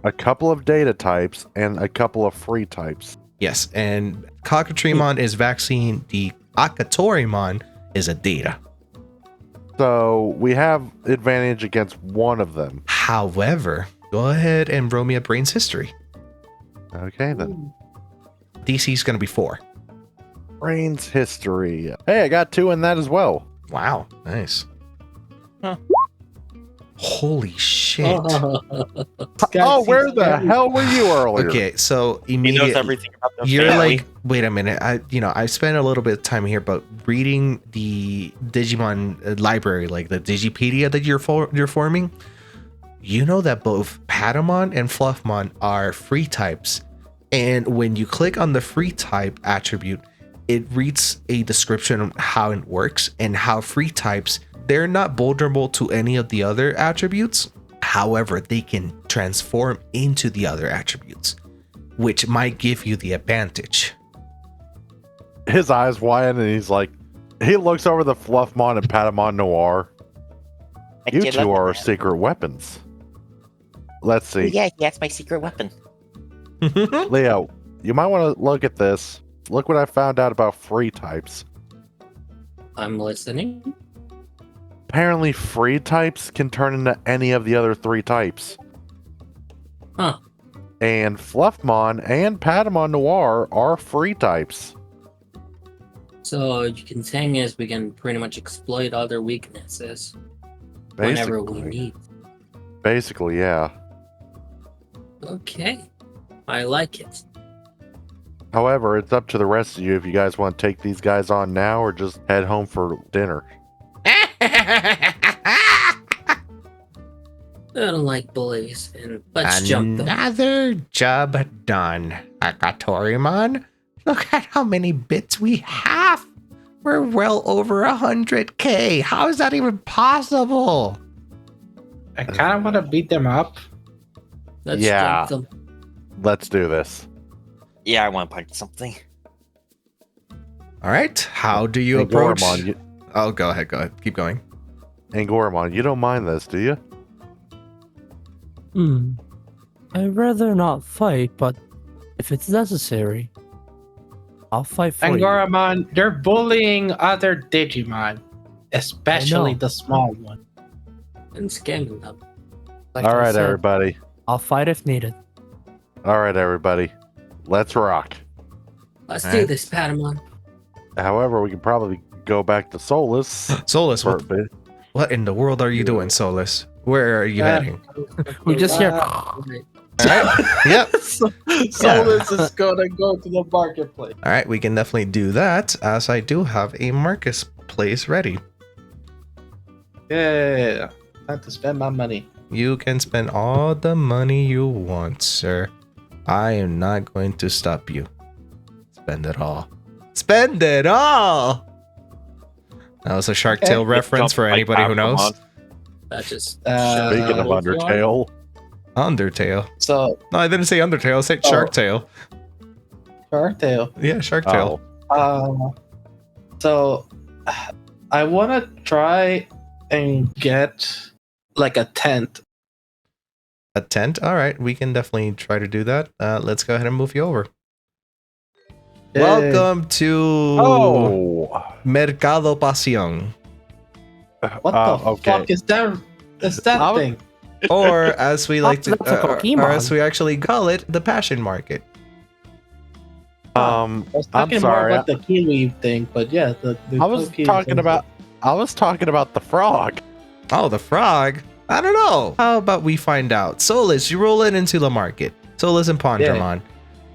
a couple of data types, and a couple of free types. Yes, and Cockatriemon is vaccine. The Akatorimon is a data. So we have advantage against one of them. However, go ahead and roll me a brain's history. Okay, then. DC is going to be 4. Brains history. Hey, I got 2 in that as well. Wow, nice. Huh. Holy shit. Oh, where the hell were you earlier? Okay, so He immediately knows everything about the you're family. like, wait a minute. I spent a little bit of time here, but reading the Digimon library, like the Digipedia that you're forming, you know that both Patamon and Fluffmon are free types. And when you click on the free type attribute, it reads a description of how it works and how free types, they're not vulnerable to any of the other attributes. However, they can transform into the other attributes, which might give you the advantage. His eyes widen and he's like, he looks over the Fluffmon and Patamon Noir. You two are secret weapons. Let's see. Yeah, that's my secret weapon. Leo, you might want to look at this. Look what I found out about free types. I'm listening. Apparently, free types can turn into any of the other 3 types. Huh. And Fluffmon and Patamon Noir are free types. So you can saying is we can pretty much exploit other weaknesses whenever we need. Basically, yeah. Okay. I like it. However, it's up to the rest of you if you guys want to take these guys on now or just head home for dinner. I don't like bullies, and let's jump them. Another job done, Akatorimon. Look at how many bits we have. We're well over 100k. How is that even possible? I kind of want to beat them up. Let's Yeah. jump them. Let's do this. Yeah, I want to punch something. All right. How do you Hey, approach? Goramon, Oh, go ahead. Go ahead. Keep going. Goramon, you don't mind this, do you? I'd rather not fight, but if it's necessary, I'll fight for And you. Goramon, they're bullying other Digimon, especially the small one. And scamming them. Like All I right, said, everybody. I'll fight if needed. All right, everybody. Let's rock. Let's All do right. this, Patamon. However, we can probably go back to Solus Solus, for a what, bit. what in the world are you doing, Solus? Where are you heading? We just hear. All right. Yep. Solus is gonna go to the marketplace. All right. We can definitely do that, as I do have a marketplace ready. Yeah, time to spend my money. You can spend all the money you want, sir. I am not going to stop you. Spend it all. Spend it all! That was a Shark Tale reference for anybody who knows. That just Speaking of Undertale. Undertale. So, No, I didn't say Undertale. I said Oh. Shark Tale. Shark Tale. Yeah, Shark Tale. So I want to try and get like a tent. A tent? All right. We can definitely try to do that. Let's go ahead and move you over. Yay. Welcome to Oh. Mercado Pasión. What the okay. fuck is that? Is that I'll- thing? Or as we like to, That's a Pokemon. or as we actually call it, the Passion Market. I was I'm talking sorry. more about the kiwi thing, but yeah, the I was Pokemon talking thing. about. I was talking about the frog. Oh, the frog? I don't know. How about we find out? Solus, you roll in into the market. Solus and Pondramon.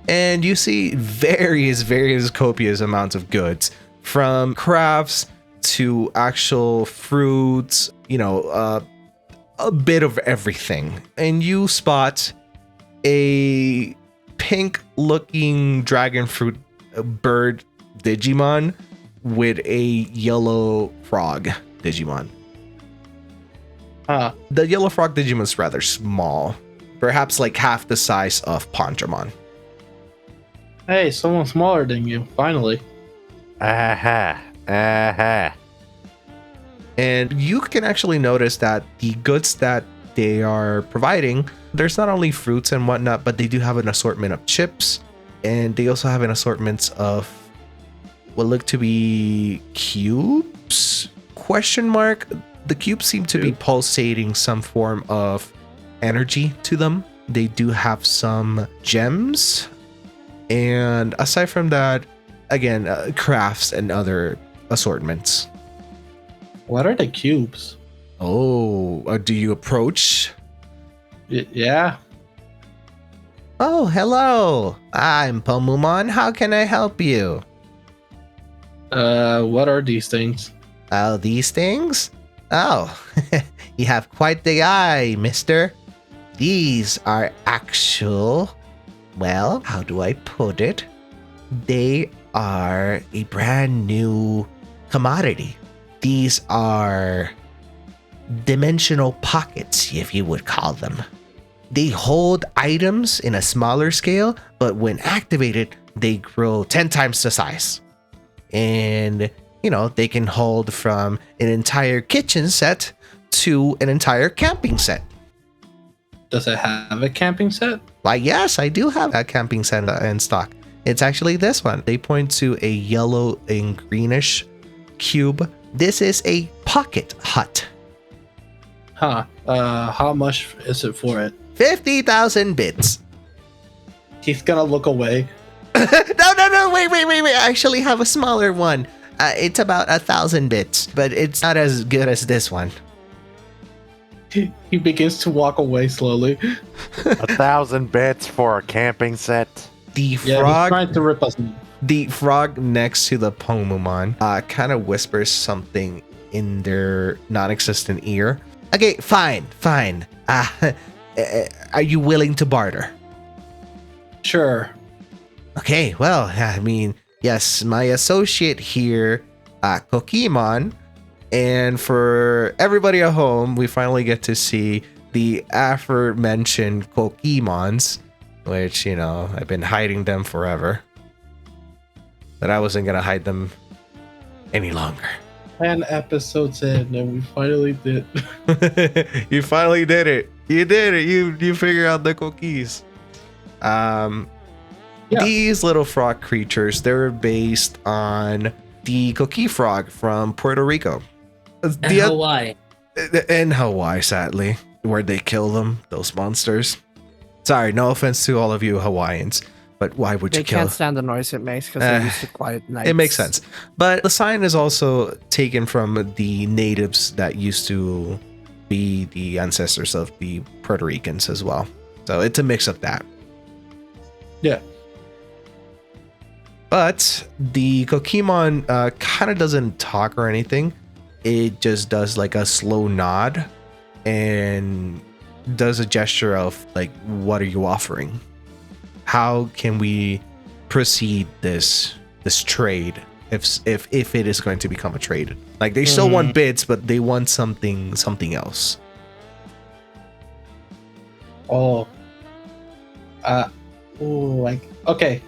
And you see various copious amounts of goods. From crafts to actual fruits, a bit of everything. And you spot a pink looking dragon fruit bird Digimon with a yellow frog Digimon. Huh. The yellow frog Digimon is rather small, perhaps like half the size of Pondramon. Hey, someone smaller than you, finally. Aha. Aha. And you can actually notice that the goods that they are providing, there's not only fruits and whatnot, but they do have an assortment of chips, and they also have an assortment of what look to be cubes? Question mark. The cubes seem to be pulsating some form of energy to them. They do have some gems, and aside from that, again, crafts and other assortments. What are the cubes? Oh, do you approach? Yeah. Oh, hello. I'm Pomumon. How can I help you? What are these things? Oh, these things? Oh, you have quite the eye, mister. These are actual, well, how do I put it? They are a brand new commodity. These are dimensional pockets, if you would call them. They hold items in a smaller scale, but when activated, they grow 10 times the size. And, you know, they can hold from an entire kitchen set to an entire camping set. Does it have a camping set? Why, yes, I do have a camping set in stock. It's actually this one. They point to a yellow and greenish cube. This is a pocket hut. Huh. How much is it for it? 50,000 bits. He's gonna look away. No, wait. I actually have a smaller one. It's about 1,000 bits, but it's not as good as this one. He begins to walk away slowly. 1,000 bits for a camping set. The Yeah, he's frog, trying to rip us. the frog next to the Pomumon, kind of whispers something in their non-existent ear. Okay, fine. Are you willing to barter? Sure. Okay, well, I mean, yes, my associate here, Kokimon, and for everybody at home, we finally get to see the aforementioned Kokimons, which, you know, I've been hiding them forever. But I wasn't going to hide them any longer. 10 episodes in, and we finally did. You finally did it. You did it. You figured out the cookies. Yeah. These little frog creatures, they're based on the cookie frog from Puerto Rico. Hawaii. In Hawaii, sadly, where they kill them, those monsters. Sorry, no offense to all of you Hawaiians, but why would They you kill? can't stand the noise it makes because they're used to quiet nights. It makes sense. But the sign is also taken from the natives that used to be the ancestors of the Puerto Ricans as well. So it's a mix of that. Yeah. But the Kokimon kind of doesn't talk or anything. It just does like a slow nod and does a gesture of like, what are you offering? How can we proceed this trade if it is going to become a trade? Like they still want bits, but they want something else. Oh. Okay.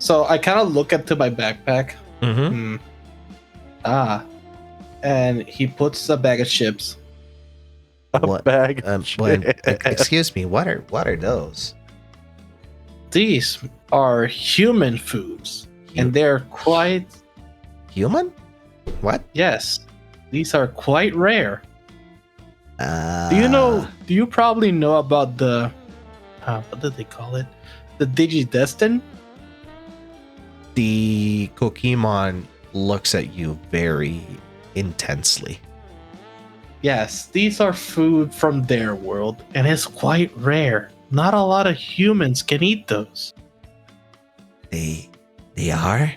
So I kind of look into my backpack. Mm-hmm. And he puts a bag of chips. What Bag. Excuse me. What are those? These are human foods, and they're quite, Human? What? yes, these are quite rare. Do Do you probably know about the, what do they call it? The Digi-Destiny? The Kokimon looks at you very intensely. Yes, these are food from their world, and it's quite rare. Not a lot of humans can eat those. They are?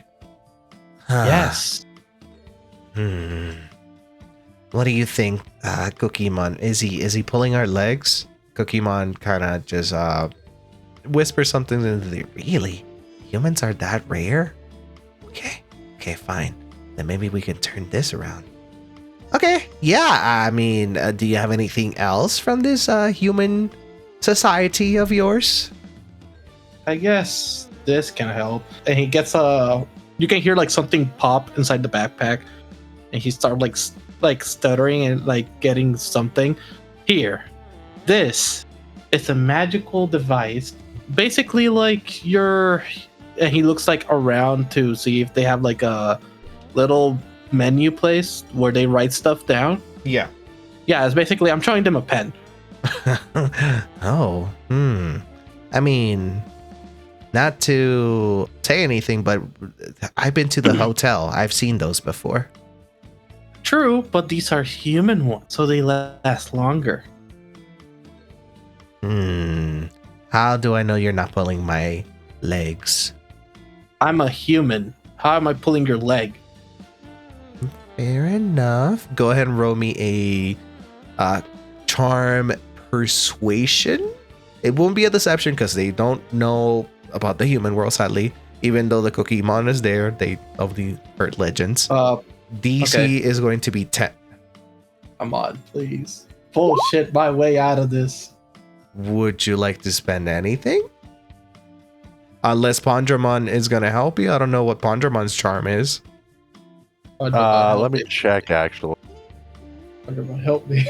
Huh. Yes. What do you think, Kokimon? Is he pulling our legs? Kokimon kind of just whispers something into the. Really? Humans are that rare? Okay, fine. Then maybe we can turn this around. Okay, yeah. I mean, do you have anything else from this human society of yours? I guess this can help. And he gets you can hear like something pop inside the backpack, and he starts like stuttering and like getting something. Here, This is a magical device. Basically, like your. And he looks like around to see if they have like a little menu place where they write stuff down. Yeah. Yeah, it's basically I'm showing them a pen. Oh, I mean, not to say anything, but I've been to the hotel. I've seen those before. True, but these are human ones, so they last longer. How do I know you're not pulling my legs? I'm a human. How am I pulling your leg? Fair enough. Go ahead and roll me a charm persuasion. It won't be a deception because they don't know about the human world, sadly. Even though the Cookiemon is there, they only hurt legends. DC okay. is going to be 10. Come on, please. Bullshit my way out of this. Would you like to spend anything? Unless Pandramon is going to help you. I don't know what Pandramon's charm is. Let me check, actually. Help me.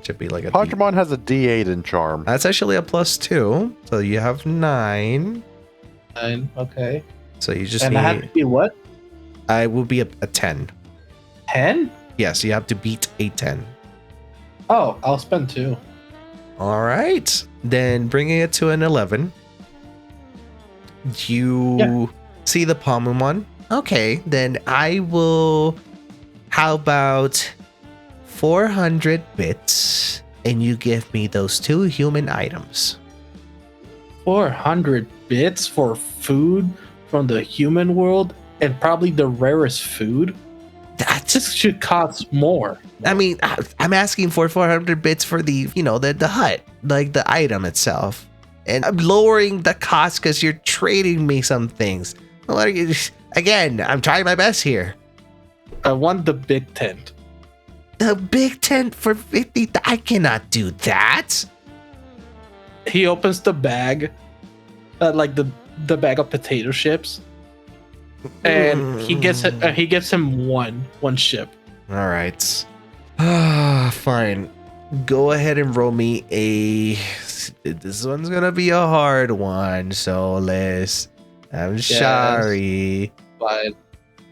Should be like a Pandramon has a D8 in charm. That's actually a +2. So you have 9. 9, okay. So you just And need... I have to be what? I will be a 10. 10? Yes, you have to beat a 10. Oh, I'll spend 2. All right. Then bringing it to an 11. You see the Palmumon. Okay, then I will... How about 400 bits and you give me those 2 human items? 400 bits for food from the human world and probably the rarest food? This should cost more. I mean, I'm asking for 400 bits for the, the hut, like the item itself. And I'm lowering the cost because you're trading me some things. What are you... Again, I'm trying my best here. I want the big tent. The big tent for 50? I cannot do that. He opens the bag, like the bag of potato chips, and he gives him one chip. All right. Fine. Go ahead and roll me a... This one's gonna be a hard one, Solus. I'm sorry. Fine.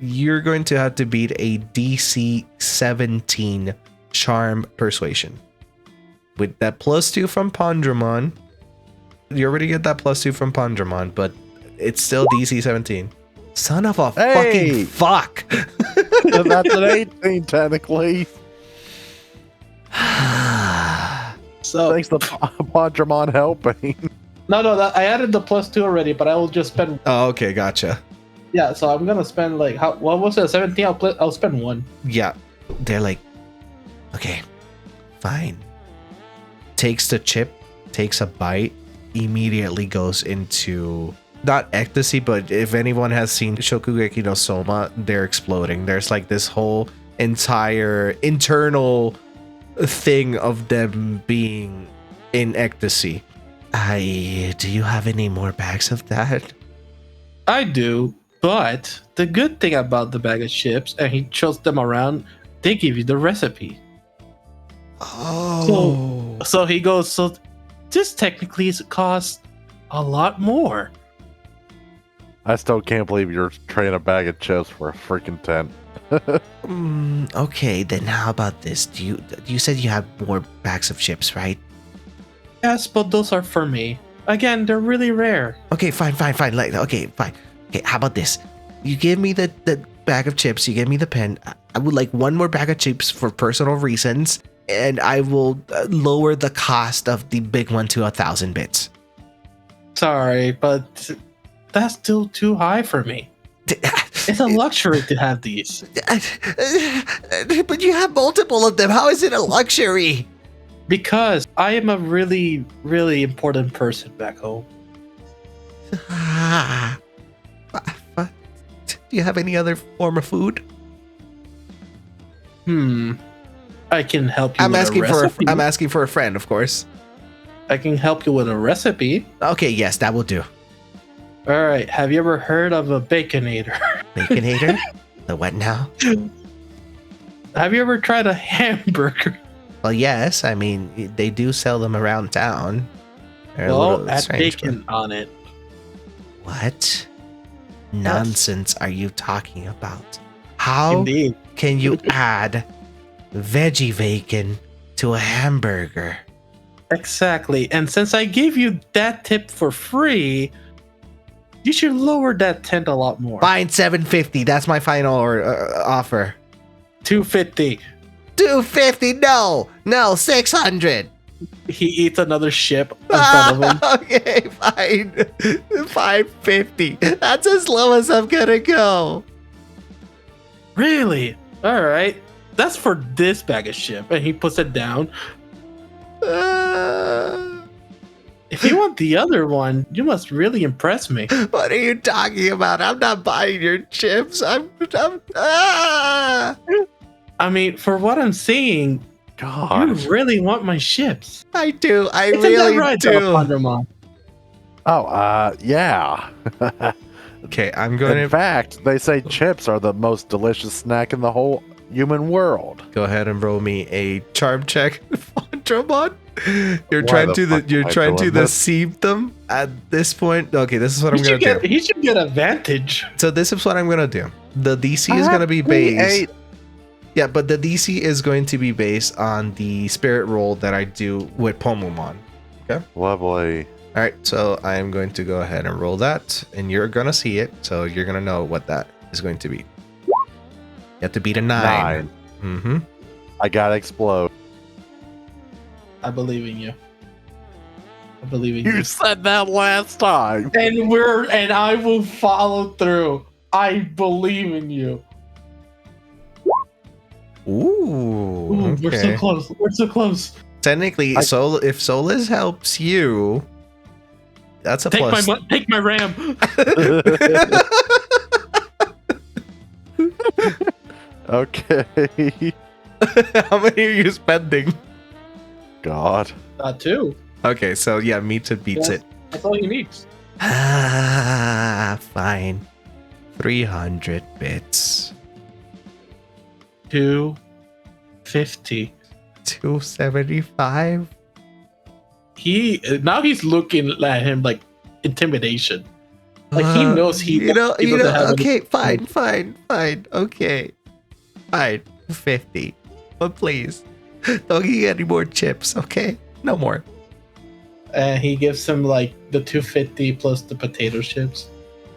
You're going to have to beat a DC 17 charm persuasion. With that +2 from Pandramon. You already get that +2 from Pandramon, but it's still DC 17. Son of a fucking fuck. That's an 18, technically. So thanks to Pandramon helping. No, I added the +2 already, but I will just spend. Oh, okay, gotcha. Yeah, so I'm gonna spend like what was it? 17. I'll spend 1. Yeah, they're like, okay, fine. Takes the chip, takes a bite, immediately goes into not ecstasy, but if anyone has seen Shokugeki no Soma, they're exploding. There's like this whole entire internal thing of them being in ecstasy. Do you have any more bags of that? I do, but the good thing about the bag of chips, and he shows them around, they give you the recipe. Oh. So he goes, so this technically costs a lot more. I still can't believe you're trading a bag of chips for a freaking tent. Okay, then how about this? You said you have more bags of chips, right? Yes, but those are for me. Again, they're really rare. Okay, fine. Like, okay, fine. Okay, how about this? You give me the bag of chips, you give me the pen. I would like one more bag of chips for personal reasons, and I will lower the cost of the big one to 1,000 bits. Sorry, but that's still too high for me. It's a luxury to have these. But you have multiple of them. How is it a luxury? Because I am a really, really important person back home. Do you have any other form of food? I can help you. I'm asking for a friend, of course. I can help you with a recipe. Okay, yes, that will do. All right. Have you ever heard of a baconator? Baconator? The what now? Have you ever tried a hamburger? Well, yes. I mean, they do sell them around town. They're a Well, little add strange, bacon on it. but- What nonsense are you talking about? How Indeed. can you add veggie bacon to a hamburger? Exactly. And since I gave you that tip for free, you should lower that tent a lot more. Fine, $7.50. That's my final offer. $2.50. $2.50? No, $600. He eats another ship in front of him. Okay, fine. $5.50. That's as low as I'm gonna go. Really? All right. That's for this bag of ship. And he puts it down. If you want the other one, you must really impress me. What are you talking about? I'm not buying your chips. I mean, for what I'm seeing, God. you really want my ships. I do. I Isn't really that right, do. Seadramon? Oh, yeah. Okay, I'm going In to fact, they say chips are the most delicious snack in the whole human world. go ahead and roll me a charm check, Dramon. You're Why trying the to fuck am I doing this? deceive them at this point. Okay, this is what I'm gonna do. He should get advantage. So this is what I'm gonna do. The DC is gonna be based. Yeah, but the DC is going to be based on the spirit roll that I do with Pomumon. Lovely. All right, so I am going to go ahead and roll that, and you're gonna see it, so you're gonna know what that is going to be. You have to beat a 9. Mm-hmm. I gotta explode. I believe in you. I believe in you. You said that last time. And I will follow through. I believe in you. Ooh, We're so okay. close. We're so close. Technically, if Solus helps you, that's a Take plus. take my ram. Okay. How many are you spending? God. Not two. Okay, so yeah, Mita beats Yeah. it. That's all he needs. Ah, fine. 300 bits. 250. 275. Now he's looking at him like intimidation. Like he knows he. You know. doesn't have any- Okay, fine. Okay, fine. 50. But please, don't give me any more chips. Okay, no more. And he gives him like the 250 plus the potato chips.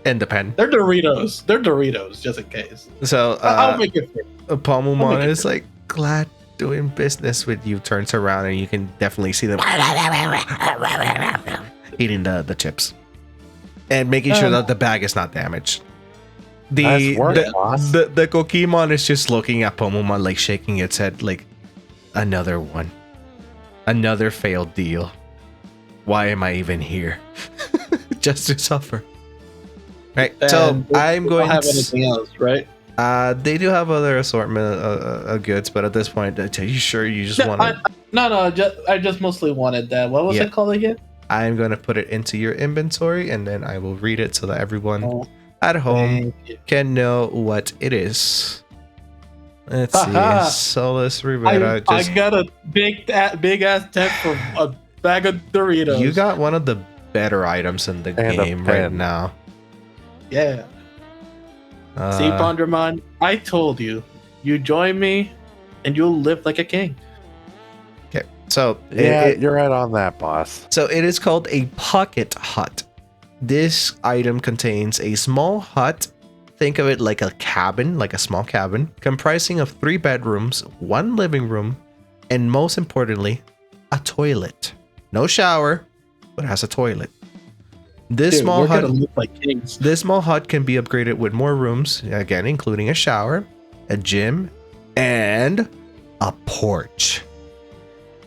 And the pen. They're Doritos. Just in case. So I'll make it fair. Pomumon is like, glad doing business with you. Turns around and you can definitely see them eating the chips and making sure that the bag is not damaged. Nice work, boss. The Kokimon is just looking at Pomumon, like shaking its head, like, another one, another failed deal. Why am I even here? Just to suffer. Right. So And I'm they going. don't have anything else, right? They do have other assortment of goods, but at this point, are you sure you just want to? I just mostly wanted that. What was Yeah. it called again? I'm going to put it into your inventory, and then I will read it so that everyone Oh, at home thank you. can know what it is. Let's Haha. see. Solus Rivera. I got a big ass tent for a bag of Doritos. You got one of the better items in the And a game right pen. now. Yeah. See, Pondramon, I told you. You join me, and you'll live like a king. Okay. So Yeah, you're right on that, boss. So it is called a pocket hut. This item contains a small hut. Think of it like a cabin, like a small cabin, comprising of 3 bedrooms, 1 living room, and most importantly, a toilet. No shower, but it has a toilet. This Dude, small we're hut gonna live like kings. This small hut can be upgraded with more rooms, again, including a shower, a gym, and a porch.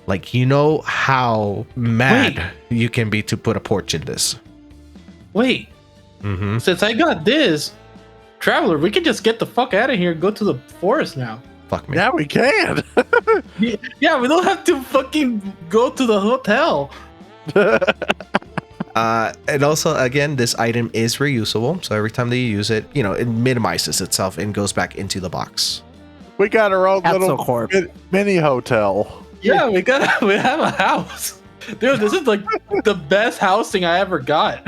Like, you know how mad you can be to put a porch in this. Wait, Mm-hmm. since I got this, Traveler, we can just get the fuck out of here and go to the forest now. Fuck me. Yeah, we can. Yeah, we don't have to fucking go to the hotel. And also, again, this item is reusable. So every time that you use it, you know, it minimizes itself and goes back into the box. We got our own That's little so corp. mini hotel. Yeah, we have a house. Dude, this is like the best housing I ever got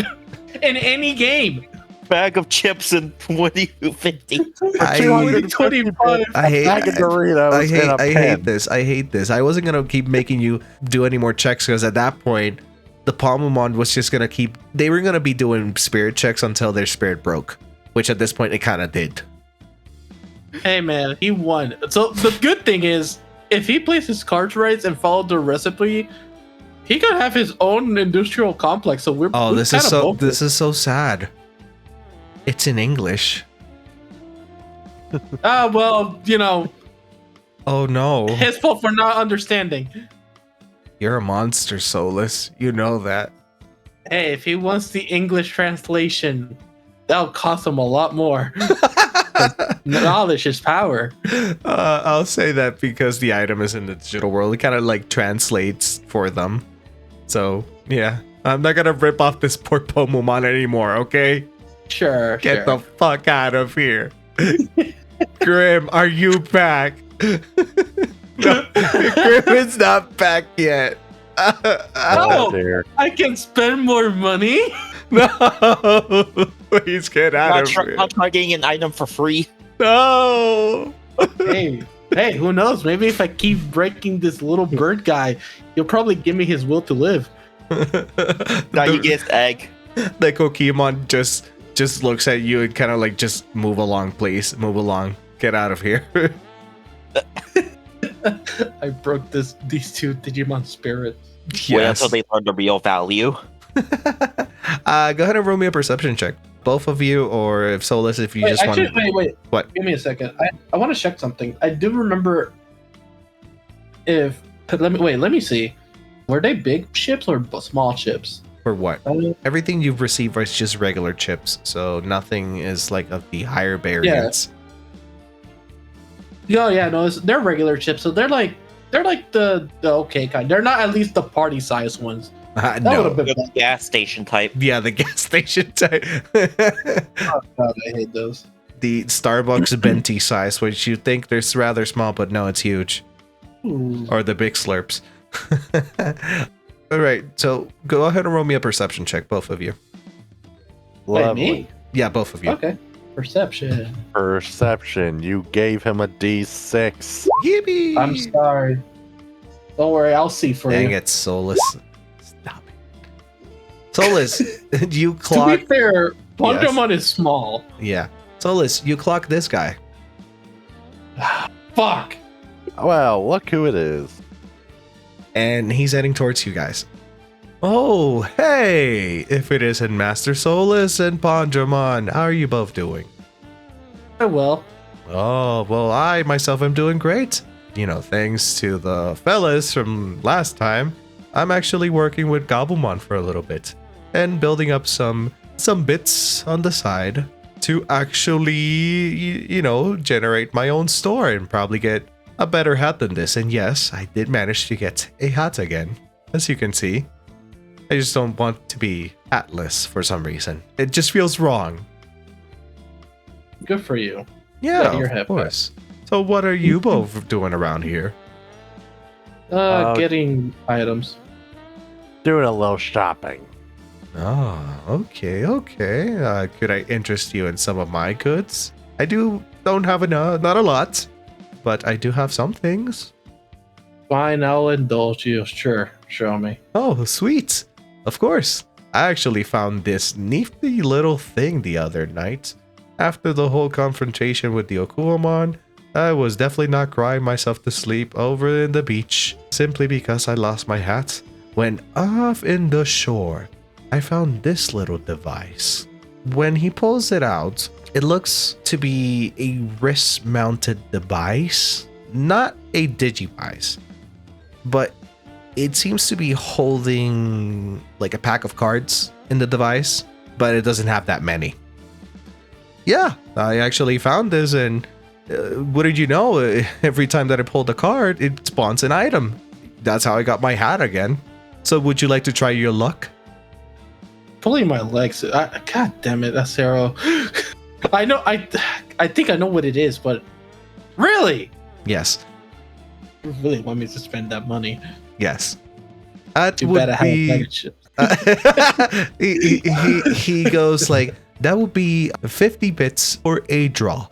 in any game. Bag of chips and 2050. I, 225. I hate Bag of Doritos I and hate, a I pen. hate this. I hate this. I wasn't gonna keep making you do any more checks because at that point, the Palmamon was just gonna keep. They were gonna be doing spirit checks until their spirit broke, which at this point it kind of did. Hey man, he won. So the good thing is, if he plays his cards right and followed the recipe, he could have his own industrial complex. So we're Oh, we're this is kinda so. both- This is so sad. It's in English. Well, you know, Oh no, his fault for not understanding. you're a monster, Solus. You know that. Hey, if he wants the English translation, that'll cost him a lot more. Knowledge is power. I'll say that because the item is in the digital world, it kind of like translates for them. So yeah, I'm not gonna rip off this poor Pomomon anymore. Okay, Sure, get sure. the fuck out of here. Grim, are you back? No, Grim is not back yet. Oh. dear. I can spend more money. No, please get out of here. I'll try getting an item for free. No. Hey, who knows? Maybe if I keep breaking this little bird guy, he'll probably give me his will to live. Now you get his egg. The Pokemon just looks at you and kind of like, just move along, please. Move along. Get out of here. I broke these two Digimon spirits. Wait until they learn the real value. Go ahead and roll me a perception check. Both of you, or if Solus, if you Wait, just actually, want. wait. What? Give me a second. I want to check something. I do remember if let me see. Were they big chips or small chips? For what? Uh, Everything you've received is just regular chips, so nothing is like of the higher variants. yeah, no, they're regular chips, so they're like the okay kind. They're not at least the party size ones. That No. would have been They're the gas station type. Yeah, the gas station type. oh, God, I hate those. The Starbucks Venti size, which you think they're rather small, but no, it's huge. Ooh. Or the big slurps. All right, so go ahead and roll me a perception check, both of you. Wait, Lovely. me? Yeah, both of you. Okay. Perception. Perception. You gave him a D6. Yippee! I'm sorry. Don't worry, I'll see for Dang you. it, Solus. Stop it. Solus, you To be clock. fair, Pokemon is small. Yeah. Solus, you clock this guy. Fuck. Well, look who it is. And he's heading towards you guys. Oh, hey! If it isn't Master Solus and Pondramon, how are you both doing? Well, Oh, well, I myself am doing great. You know, thanks to the fellas from last time, I'm actually working with Gobblemon for a little bit and building up some bits on the side to actually, you know, generate my own store and probably get a better hat than this. And yes, I did manage to get a hat again, as you can see. I just don't want to be hatless for some reason. It just feels wrong. good for you. Yeah, your of hat course. So what are you both doing around here? Getting items. Doing a little shopping. Oh, okay. Could I interest you in some of my goods? I don't have enough, not a lot, but I do have some things. Fine, I'll indulge you. Sure, show me. Oh, sweet. Of course. I actually found this nifty little thing the other night. After the whole confrontation with the Okuamon, I was definitely not crying myself to sleep over in the beach simply because I lost my hat. When off in the shore, I found this little device. When he pulls it out, it looks to be a wrist-mounted device, not a Digivice, but it seems to be holding like a pack of cards in the device, but it doesn't have that many. Yeah, I actually found this, and what did you know? Every time that I pulled a card, it spawns an item. That's how I got my hat again. So would you like to try your luck? Pulling my legs. God damn it, Acero. I know. I think I know what it is, but really, Yes. really want me to spend that money. Yes. That Too would bad I have a be. bag of chips. He goes like, that would be 50 bits or a draw.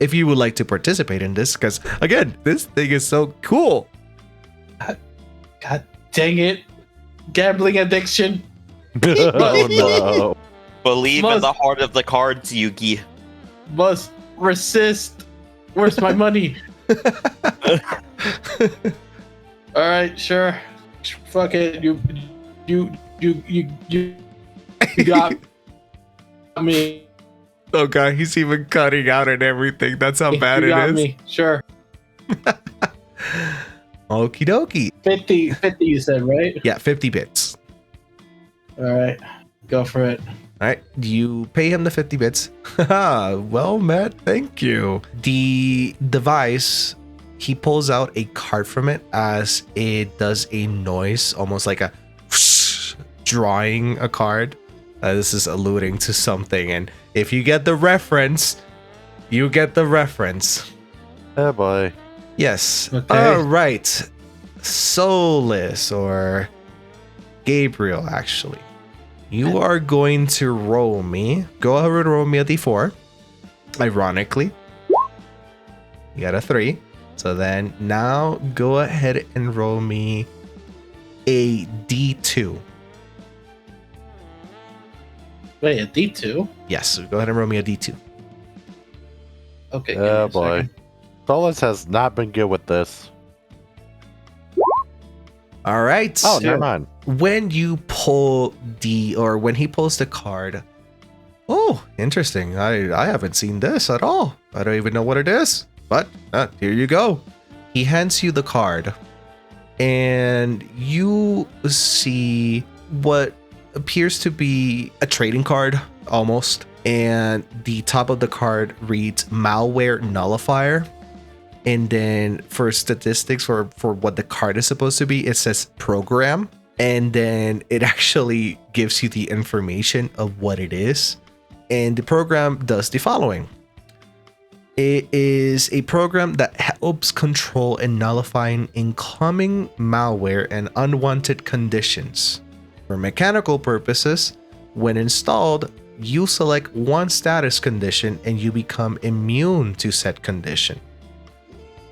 If you would like to participate in this, because again, this thing is so cool. God dang it. Gambling addiction. Oh no. Believe in Must- the heart of the cards, Yugi. Must resist. Where's my money? Alright, sure. Fuck it. You got me. Oh god, he's even cutting out and everything. That's how bad You it got is. me. Sure. Okie dokie. 50 you said, right? Yeah, 50 bits. Alright. Go for it. All right, you pay him the 50 bits. Well, Matt, thank you. The device, he pulls out a card from it as it does a noise, almost like a drawing a card. This is alluding to something, and if you get the reference, you get the reference. Oh boy. Yes. Okay. All right. Soulless or Gabriel, actually. You are going to roll me. Go ahead and roll me a d4. Ironically, you got a 3. So then now go ahead and roll me a d2. Wait, a D2? Yes, so go ahead and roll me a d2. Okay. give me Oh a boy. second. Solus has not been good with this. All right. Oh, never mind. When you pull when he pulls the card, oh, interesting. I haven't seen this at all. I don't even know what it is, but here you go. He hands you the card, and you see what appears to be a trading card almost, and the top of the card reads malware nullifier. And then for statistics for what the card is supposed to be, it says program. And then it actually gives you the information of what it is. And the program does the following. It is a program that helps control and nullifying incoming malware and unwanted conditions. For mechanical purposes, when installed, you select one status condition and you become immune to said condition.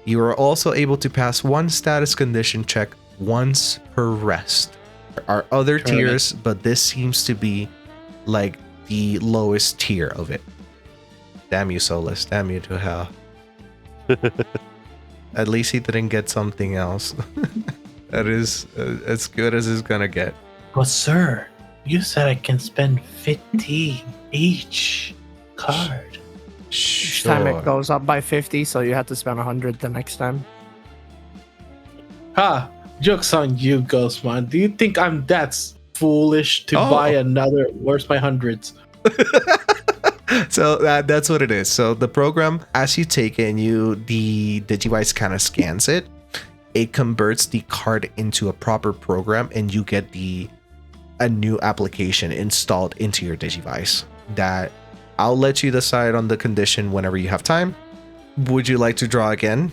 You are also able to pass one status condition check once per rest. There are other tiers, but this seems to be like the lowest tier of it. Damn you, Solus. Damn you to hell. At least he didn't get something else. That is as good as it's gonna get. But sir, you said I can spend 50 each card. Each time it goes up by 50, so you have to spend 100 the next time. Ha! Joke's on you, Ghostman. Do you think I'm that foolish to buy another? Where's my hundreds? So that's what it is. So the program, as you take it and the Digivice kind of scans it, it converts the card into a proper program, and you get a new application installed into your Digivice that I'll let you decide on the condition whenever you have time. Would you like to draw again?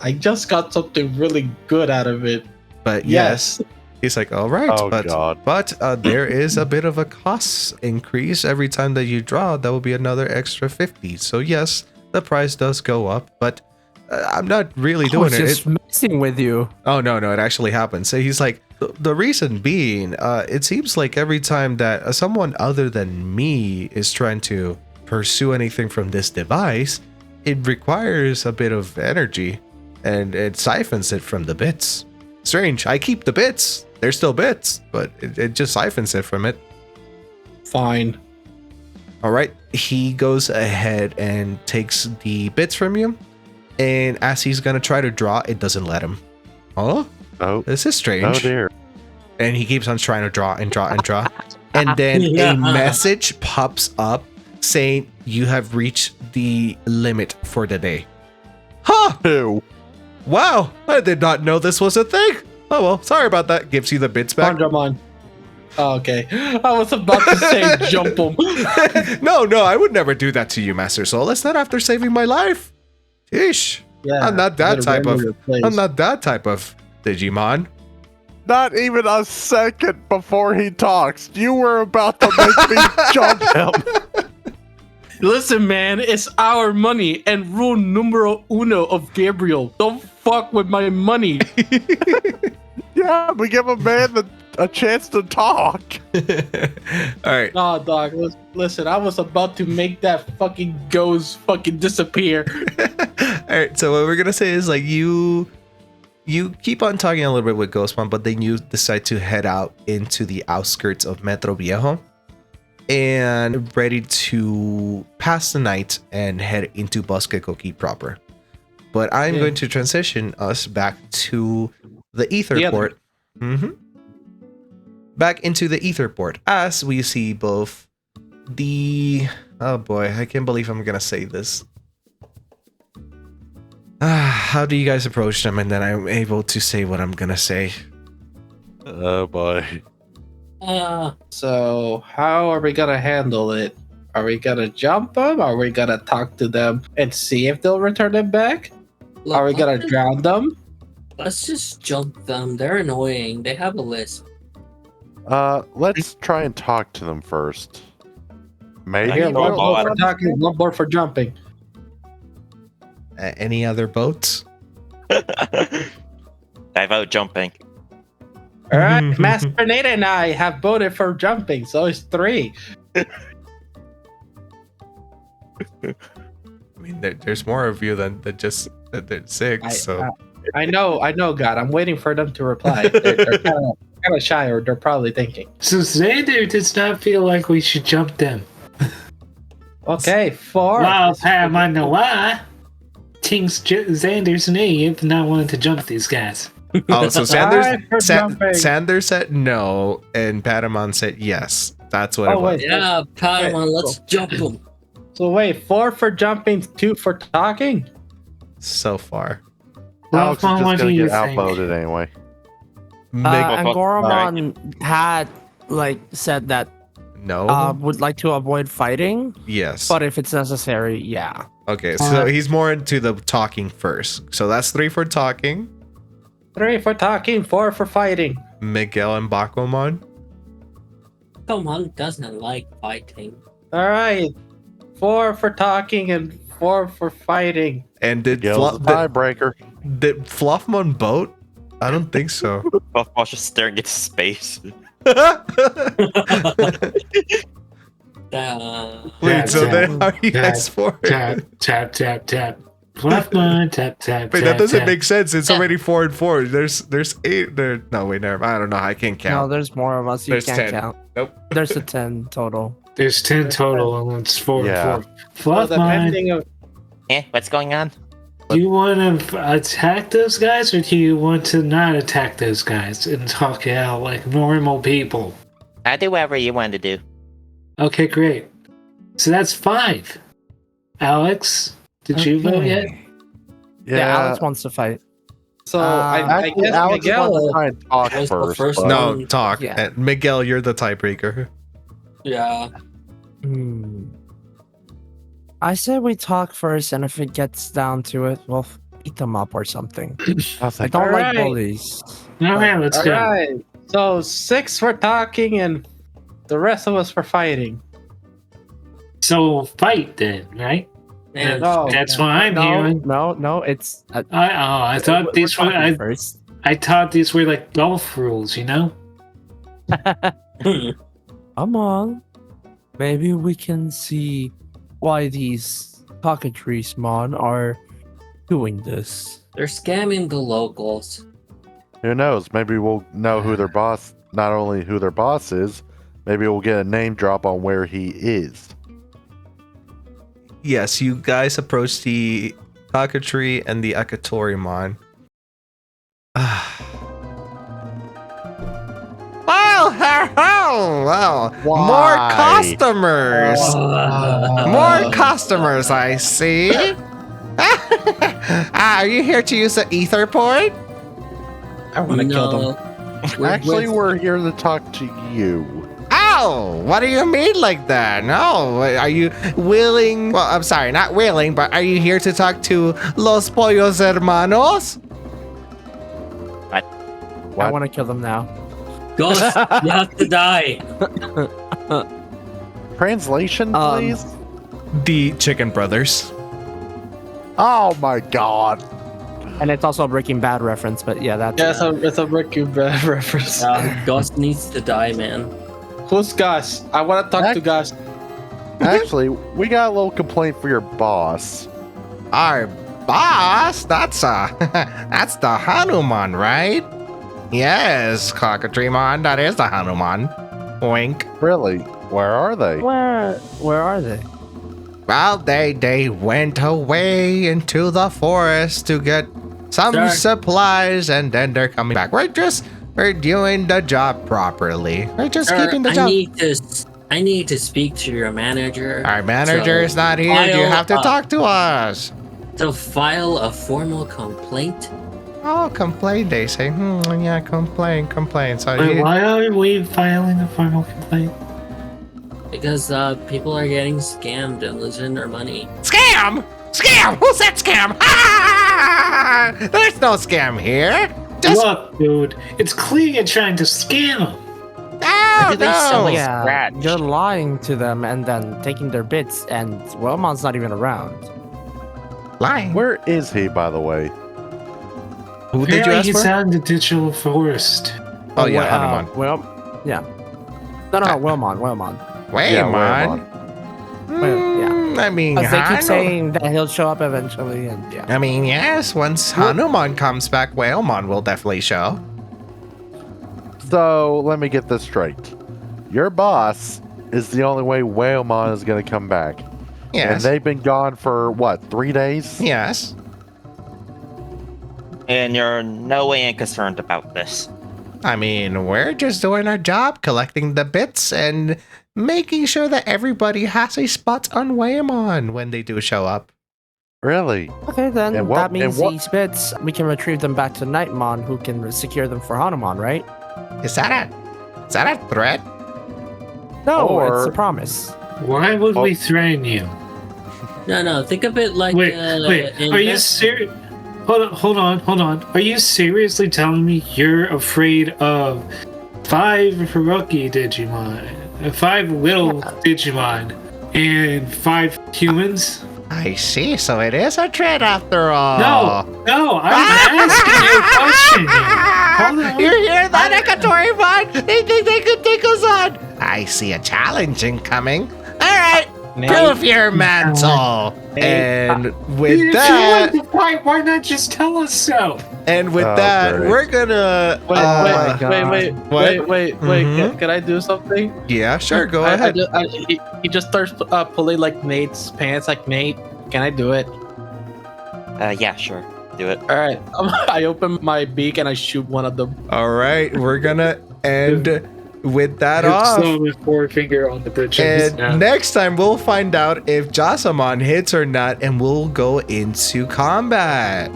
I just got something really good out of it. But yes. He's like, all right, Oh, but God. There is a bit of a cost increase every time that you draw. That will be another extra 50. So yes, the price does go up, but I'm not really doing it. Just messing with you. Oh no, it actually happens. So he's like, the reason being, it seems like every time that someone other than me is trying to pursue anything from this device, it requires a bit of energy, and it siphons it from the bits. Strange. I keep the bits. They're still bits, but it just siphons it from it. Fine. All right. He goes ahead and takes the bits from you, and as he's gonna try to draw, it doesn't let him. Oh. Oh, This is strange. oh dear. And he keeps on trying to draw and draw and draw. And then a message pops up saying you have reached the limit for the day. Huh! Ew. Wow! I did not know this was a thing. Oh well, sorry about that. Gives you the bits back. Seadramon. Oh, okay. I was about to say jump him. No, I would never do that to you, Master Solus. Not after saving my life. Ish. Yeah, I'm not that better type remember of. your place. I'm not that type of Digimon. Not even a second before he talks, you were about to make me jump him. Listen, man, it's our money, and rule numero uno of Gabriel: don't fuck with my money. Yeah, we give a man a chance to talk. All right. Nah, dog. Listen, I was about to make that fucking ghost fucking disappear. All right. So what we're gonna say is like you keep on talking a little bit with Ghostmon, but then you decide to head out into the outskirts of Metro Viejo and ready to pass the night and head into Bosque Coqui proper. But I'm Yeah. going to transition us back to the Ether The other- port. Back into the Ether port as we see both the. Oh boy, I can't believe I'm gonna say this. How do you guys approach them, and then I'm able to say what I'm gonna say? Oh boy. So how are we gonna handle it? Are we gonna jump them? Are we gonna talk to them and see if they'll return it back? Are we gonna drown them? Let's just jump them. They're annoying. They have a lisp. Let's try and talk to them first. Maybe Here, Well, one more for well, talking, one more for jumping. Any other boats? I vote jumping. All right, Master Nate and I have voted for jumping, so it's 3. I mean, there's more of you than just that there's 6. So I know, God. I'm waiting for them to reply. They're kind of shy, or they're probably thinking. So Xander does not feel like we should jump them. Okay, 4. Wow, Pam, I know why. Thinks Xander's an idiot for not wanting to jump these guys. oh, so Alright, for jumping. Sander said no, and Patamon said yes. That's what Oh, it was. wait. Yeah, Patamon, let's jump them. So wait, 4 for jumping, 2 for talking. So far, Alex is Fluffmon, what just do gonna you get think? outvoted anyway. And fuck. Goramon had said that no. would like to avoid fighting, Yes. but if it's necessary, yeah. Okay, so he's more into the talking first. So that's 3 for talking. 3 for talking, 4 for fighting. Miguel and Bakumon. Pokemon doesn't like fighting. All right, 4 for talking and 4 for fighting. And did Gil's the tiebreaker. did Fluffmon boat? I don't think so. Buffball's just staring into space. Wait, Tap, so tap, then how are you guys tap, for it? Tap, tap, tap, tap. Fluffmon, tap, tap, Wait, tap, that doesn't tap. make sense. It's already 4 and 4. There's 8 there. No, wait, never. I don't know. I can't No, count. there's more of us. You There's can't 10. count. Nope. There's a 10 total. There's 10 total, and it's 4 Yeah. and 4. So Fluffmon, depending of What's going on? do you want to attack those guys, or do you want to not attack those guys and talk it out like normal people? I do whatever you want to do. Okay, great. So that's 5. Alex, did you vote yet? Yeah, Alex wants to fight. so I Actually, guess Alex Miguel. wants to try and talk Was the first. first but- No, talk. Yeah. And Miguel, you're the tiebreaker. Yeah. I say we talk first, and if it gets down to it, we'll beat them up or something. I I think don't like Alright. bullies. All right, let's All go. right, so 6 for talking and the rest of us for fighting. So fight then, right? And No. That's what I'm No, hearing. no, it's. I thought these were first. I thought these were like golf rules, you know? Come on. Maybe we can see why these cockatrice mon are doing this. they're scamming the locals. Who knows? Maybe we'll know who their boss, not only who their boss is, maybe we'll get a name drop on where he is. Yes, you guys approach the Cockatree and the Akatorimon. Well, more Why? customers. More customers, I see. Are you here to use the ether port? I want to kill them. Actually, we're here to talk to you. Oh, No, what do you mean like that? No, are you willing? Well, I'm sorry, not willing, but are you here to talk to Los Pollos Hermanos? I want to kill them now. Ghost, you have to die. Translation, please. The Chicken Brothers. Oh my god. And it's also a Breaking Bad reference, but yeah, that's it's a Breaking Bad reference. Ghost needs to die, man. Who's Gus? I want to talk to Gus. Actually, we got a little complaint for your boss. Our boss? That's that's the Hanuman, right? Yes, Cockatreemon, that is the Hanuman. Wink. Really? Where are they? Where are they? Well, they went away into the forest to get some Sir. supplies, and then they're coming back. We're doing the job properly. We're just Sir, keeping the job. I need to speak to your manager. Our manager is not here. You have to talk to us. To file a formal complaint. Oh, complain, they say. Yeah, complain. So Wait, why are we filing a formal complaint? Because people are getting scammed and losing their money. Scam! Who said scam? There's no scam here. Just Look, dude, it's clear you're trying to scam them. no. Yeah, you're lying to them and then taking their bits, and Wellmon's not even around. Lying. Where is he, by the way? Who did you ask He's for? out in the digital forest. Oh yeah, Hanuman. Yeah. No, Wellmon. Wait, Yeah, man. Well, I mean, Because they keep Hanu- saying that he'll show up eventually, and yeah. I mean, yes. Once Hanuman comes back, Whalemon will definitely show. So, let me get this straight. Your boss is the only way Whalemon is going to come back. And Yes. they've been gone for, what, 3 days? Yes. And you're no way concerned about this. I mean, we're just doing our job, collecting the bits and making sure that everybody has a spot on Waymon when they do show up. Really? Okay, then And what- that means and what- these bits, we can retrieve them back to Nightmon, who can secure them for Hanuman, right? Is that a threat? No, Or- it's a promise. Why would we threaten you? No, think of it like Wait, are you serious? Hold on. Are you seriously telling me you're afraid of 5 rookie Digimon, 5 little Digimon, and 5 humans? I see, so it is a threat after all. No, I'm asking you a question here. Hold on. You hear that, Ekatoribon? They think they could take us on. I see a challenge incoming. All right, prove your mantle. And with If that, you want to fight, why not just tell us so? and with Oh, that, great. we're gonna. Wait, What? wait. Mhm. Can I do something? Yeah, sure, go ahead. He just starts pulling like Nate's pants. Like, Nate, can I do it? Yeah, sure. Do it. All right. I open my beak and I shoot one of them. All right, we're gonna end with that off. So with forefinger on the bridge. And next time we'll find out if Jasamon hits or not, and we'll go into combat.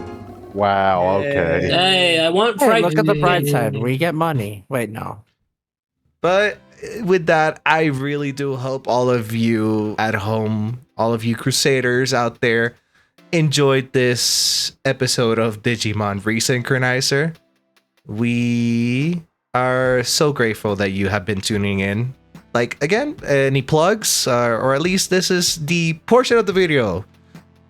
Wow, okay. Hey, I want Hey, fright. look at the bright side. We get money. Wait, no. But with that, I really do hope all of you at home, all of you Crusaders out there, enjoyed this episode of Digimon Resynchronizer. We are so grateful that you have been tuning in. Like, again, any plugs? Or at least this is the portion of the video.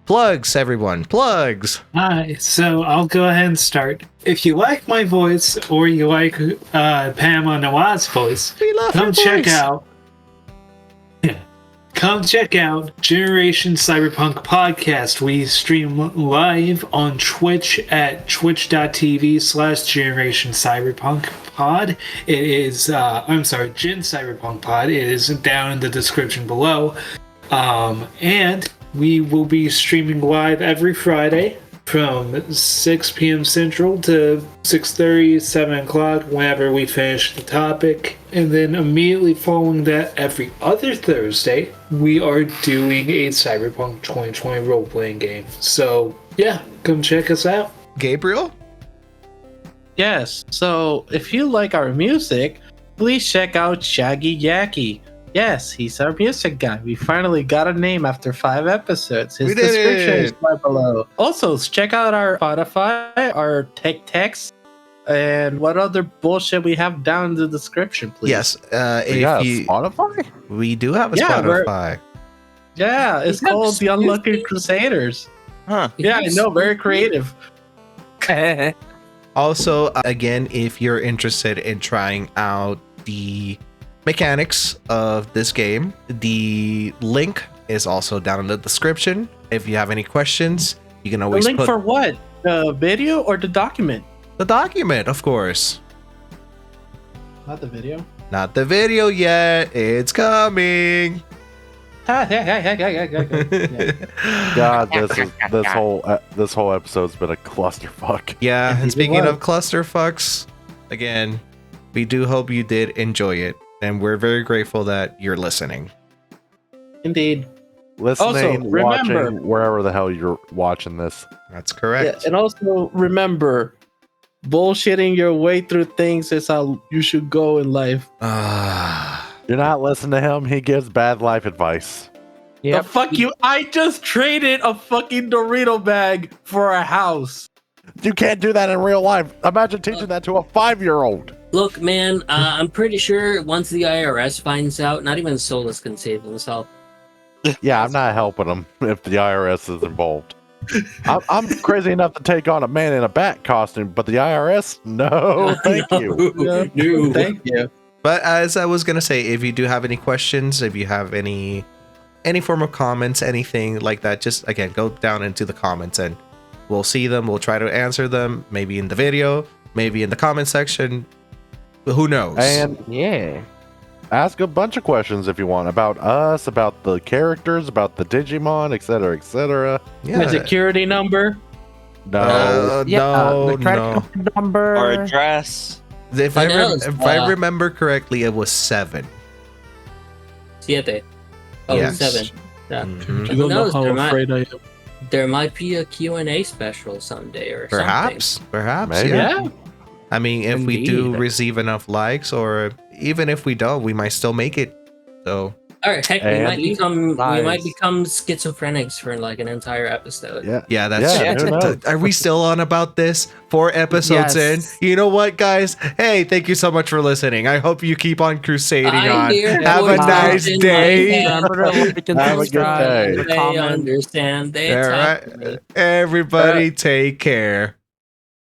Plugs, everyone. Plugs. Hi, so I'll go ahead and start. If you like my voice or you like Pam Nawaz's voice, We love come your check voice. out. Come check out Generation Cyberpunk Podcast. We stream live on Twitch at twitch.tv/Generation Cyberpunk Pod. It is, Gen Cyberpunk Pod. It is down in the description below. And we will be streaming live every Friday from 6 p.m. Central to 6:30, 7 o'clock, whenever we finish the topic. And then immediately following that, every other Thursday, we are doing a Cyberpunk 2020 role-playing game. So, yeah, come check us out. Gabriel? Yes. So if you like our music, please check out Shaggy Yacky. Yes, he's our music guy. We finally got a name after 5 episodes. His We did description is it. right below. Also, check out our Spotify, our tech text, and what other bullshit we have down in the description, please. Yes, Yeah, if you, Spotify? we do have a Yeah, we're- Spotify. Yeah, it's called The Unlucky Crusaders. Huh. Yeah, I know, very creative. Also, again, if you're interested in trying out the mechanics of this game, the link is also down in the description. If you have any questions, you can The always link put for what? The video or the document? the document, of course. Not the video. Not the video yet. It's coming. Yeah. God, this whole episode's been a clusterfuck. Yeah, and Indeed it speaking was. of clusterfucks, again, we do hope you did enjoy it, and we're very grateful that you're listening. Indeed. Listening, remember- watching, wherever the hell you're watching this. That's Yeah, correct. and also remember, bullshitting your way through things is how you should go in life. You're not listening to him. He gives bad life advice. The fuck you! I just traded a fucking Dorito bag for a house. You can't do that in real life. Imagine teaching that to a 5-year-old. Look, man, I'm pretty sure once the IRS finds out, not even Solus can save himself. Yeah, I'm not helping him if the IRS is involved. I'm crazy enough to take on a man in a bat costume, but the IRS? No, thank you. No. Thank you. But as I was gonna say, if you do have any questions, if you have any form of comments, anything like that, just again go down into the comments and we'll see them. We'll try to answer them, maybe in the video, maybe in the comment section. Who knows? And Yeah. ask a bunch of questions if you want about us, about the characters, about the Digimon, etc., etc. My security number. No, No, the credit no. card number. Or address. If I I, know, if I remember correctly, it was 7. Siete. Oh, Yes. 7. Yeah. Mhm. Who knows? I am. There might be a Q&A special someday or Perhaps, Maybe. yeah. Yeah. I mean, if we do Indeed. receive enough likes, or even if we don't, we might still make it. So something. All right, heck, we And- might Nice. become schizophrenics for like an entire episode. Yeah. yeah, that's. Yeah, who knows? Are we still on about this? 4 episodes Yes. in. You know what, guys? Hey, thank you so much for listening. I hope you keep on crusading I'm on. here Have a for nice in my day. hand. Remember to like and Have a good subscribe day. and They comment. understand. They All attack me. right, everybody, take care.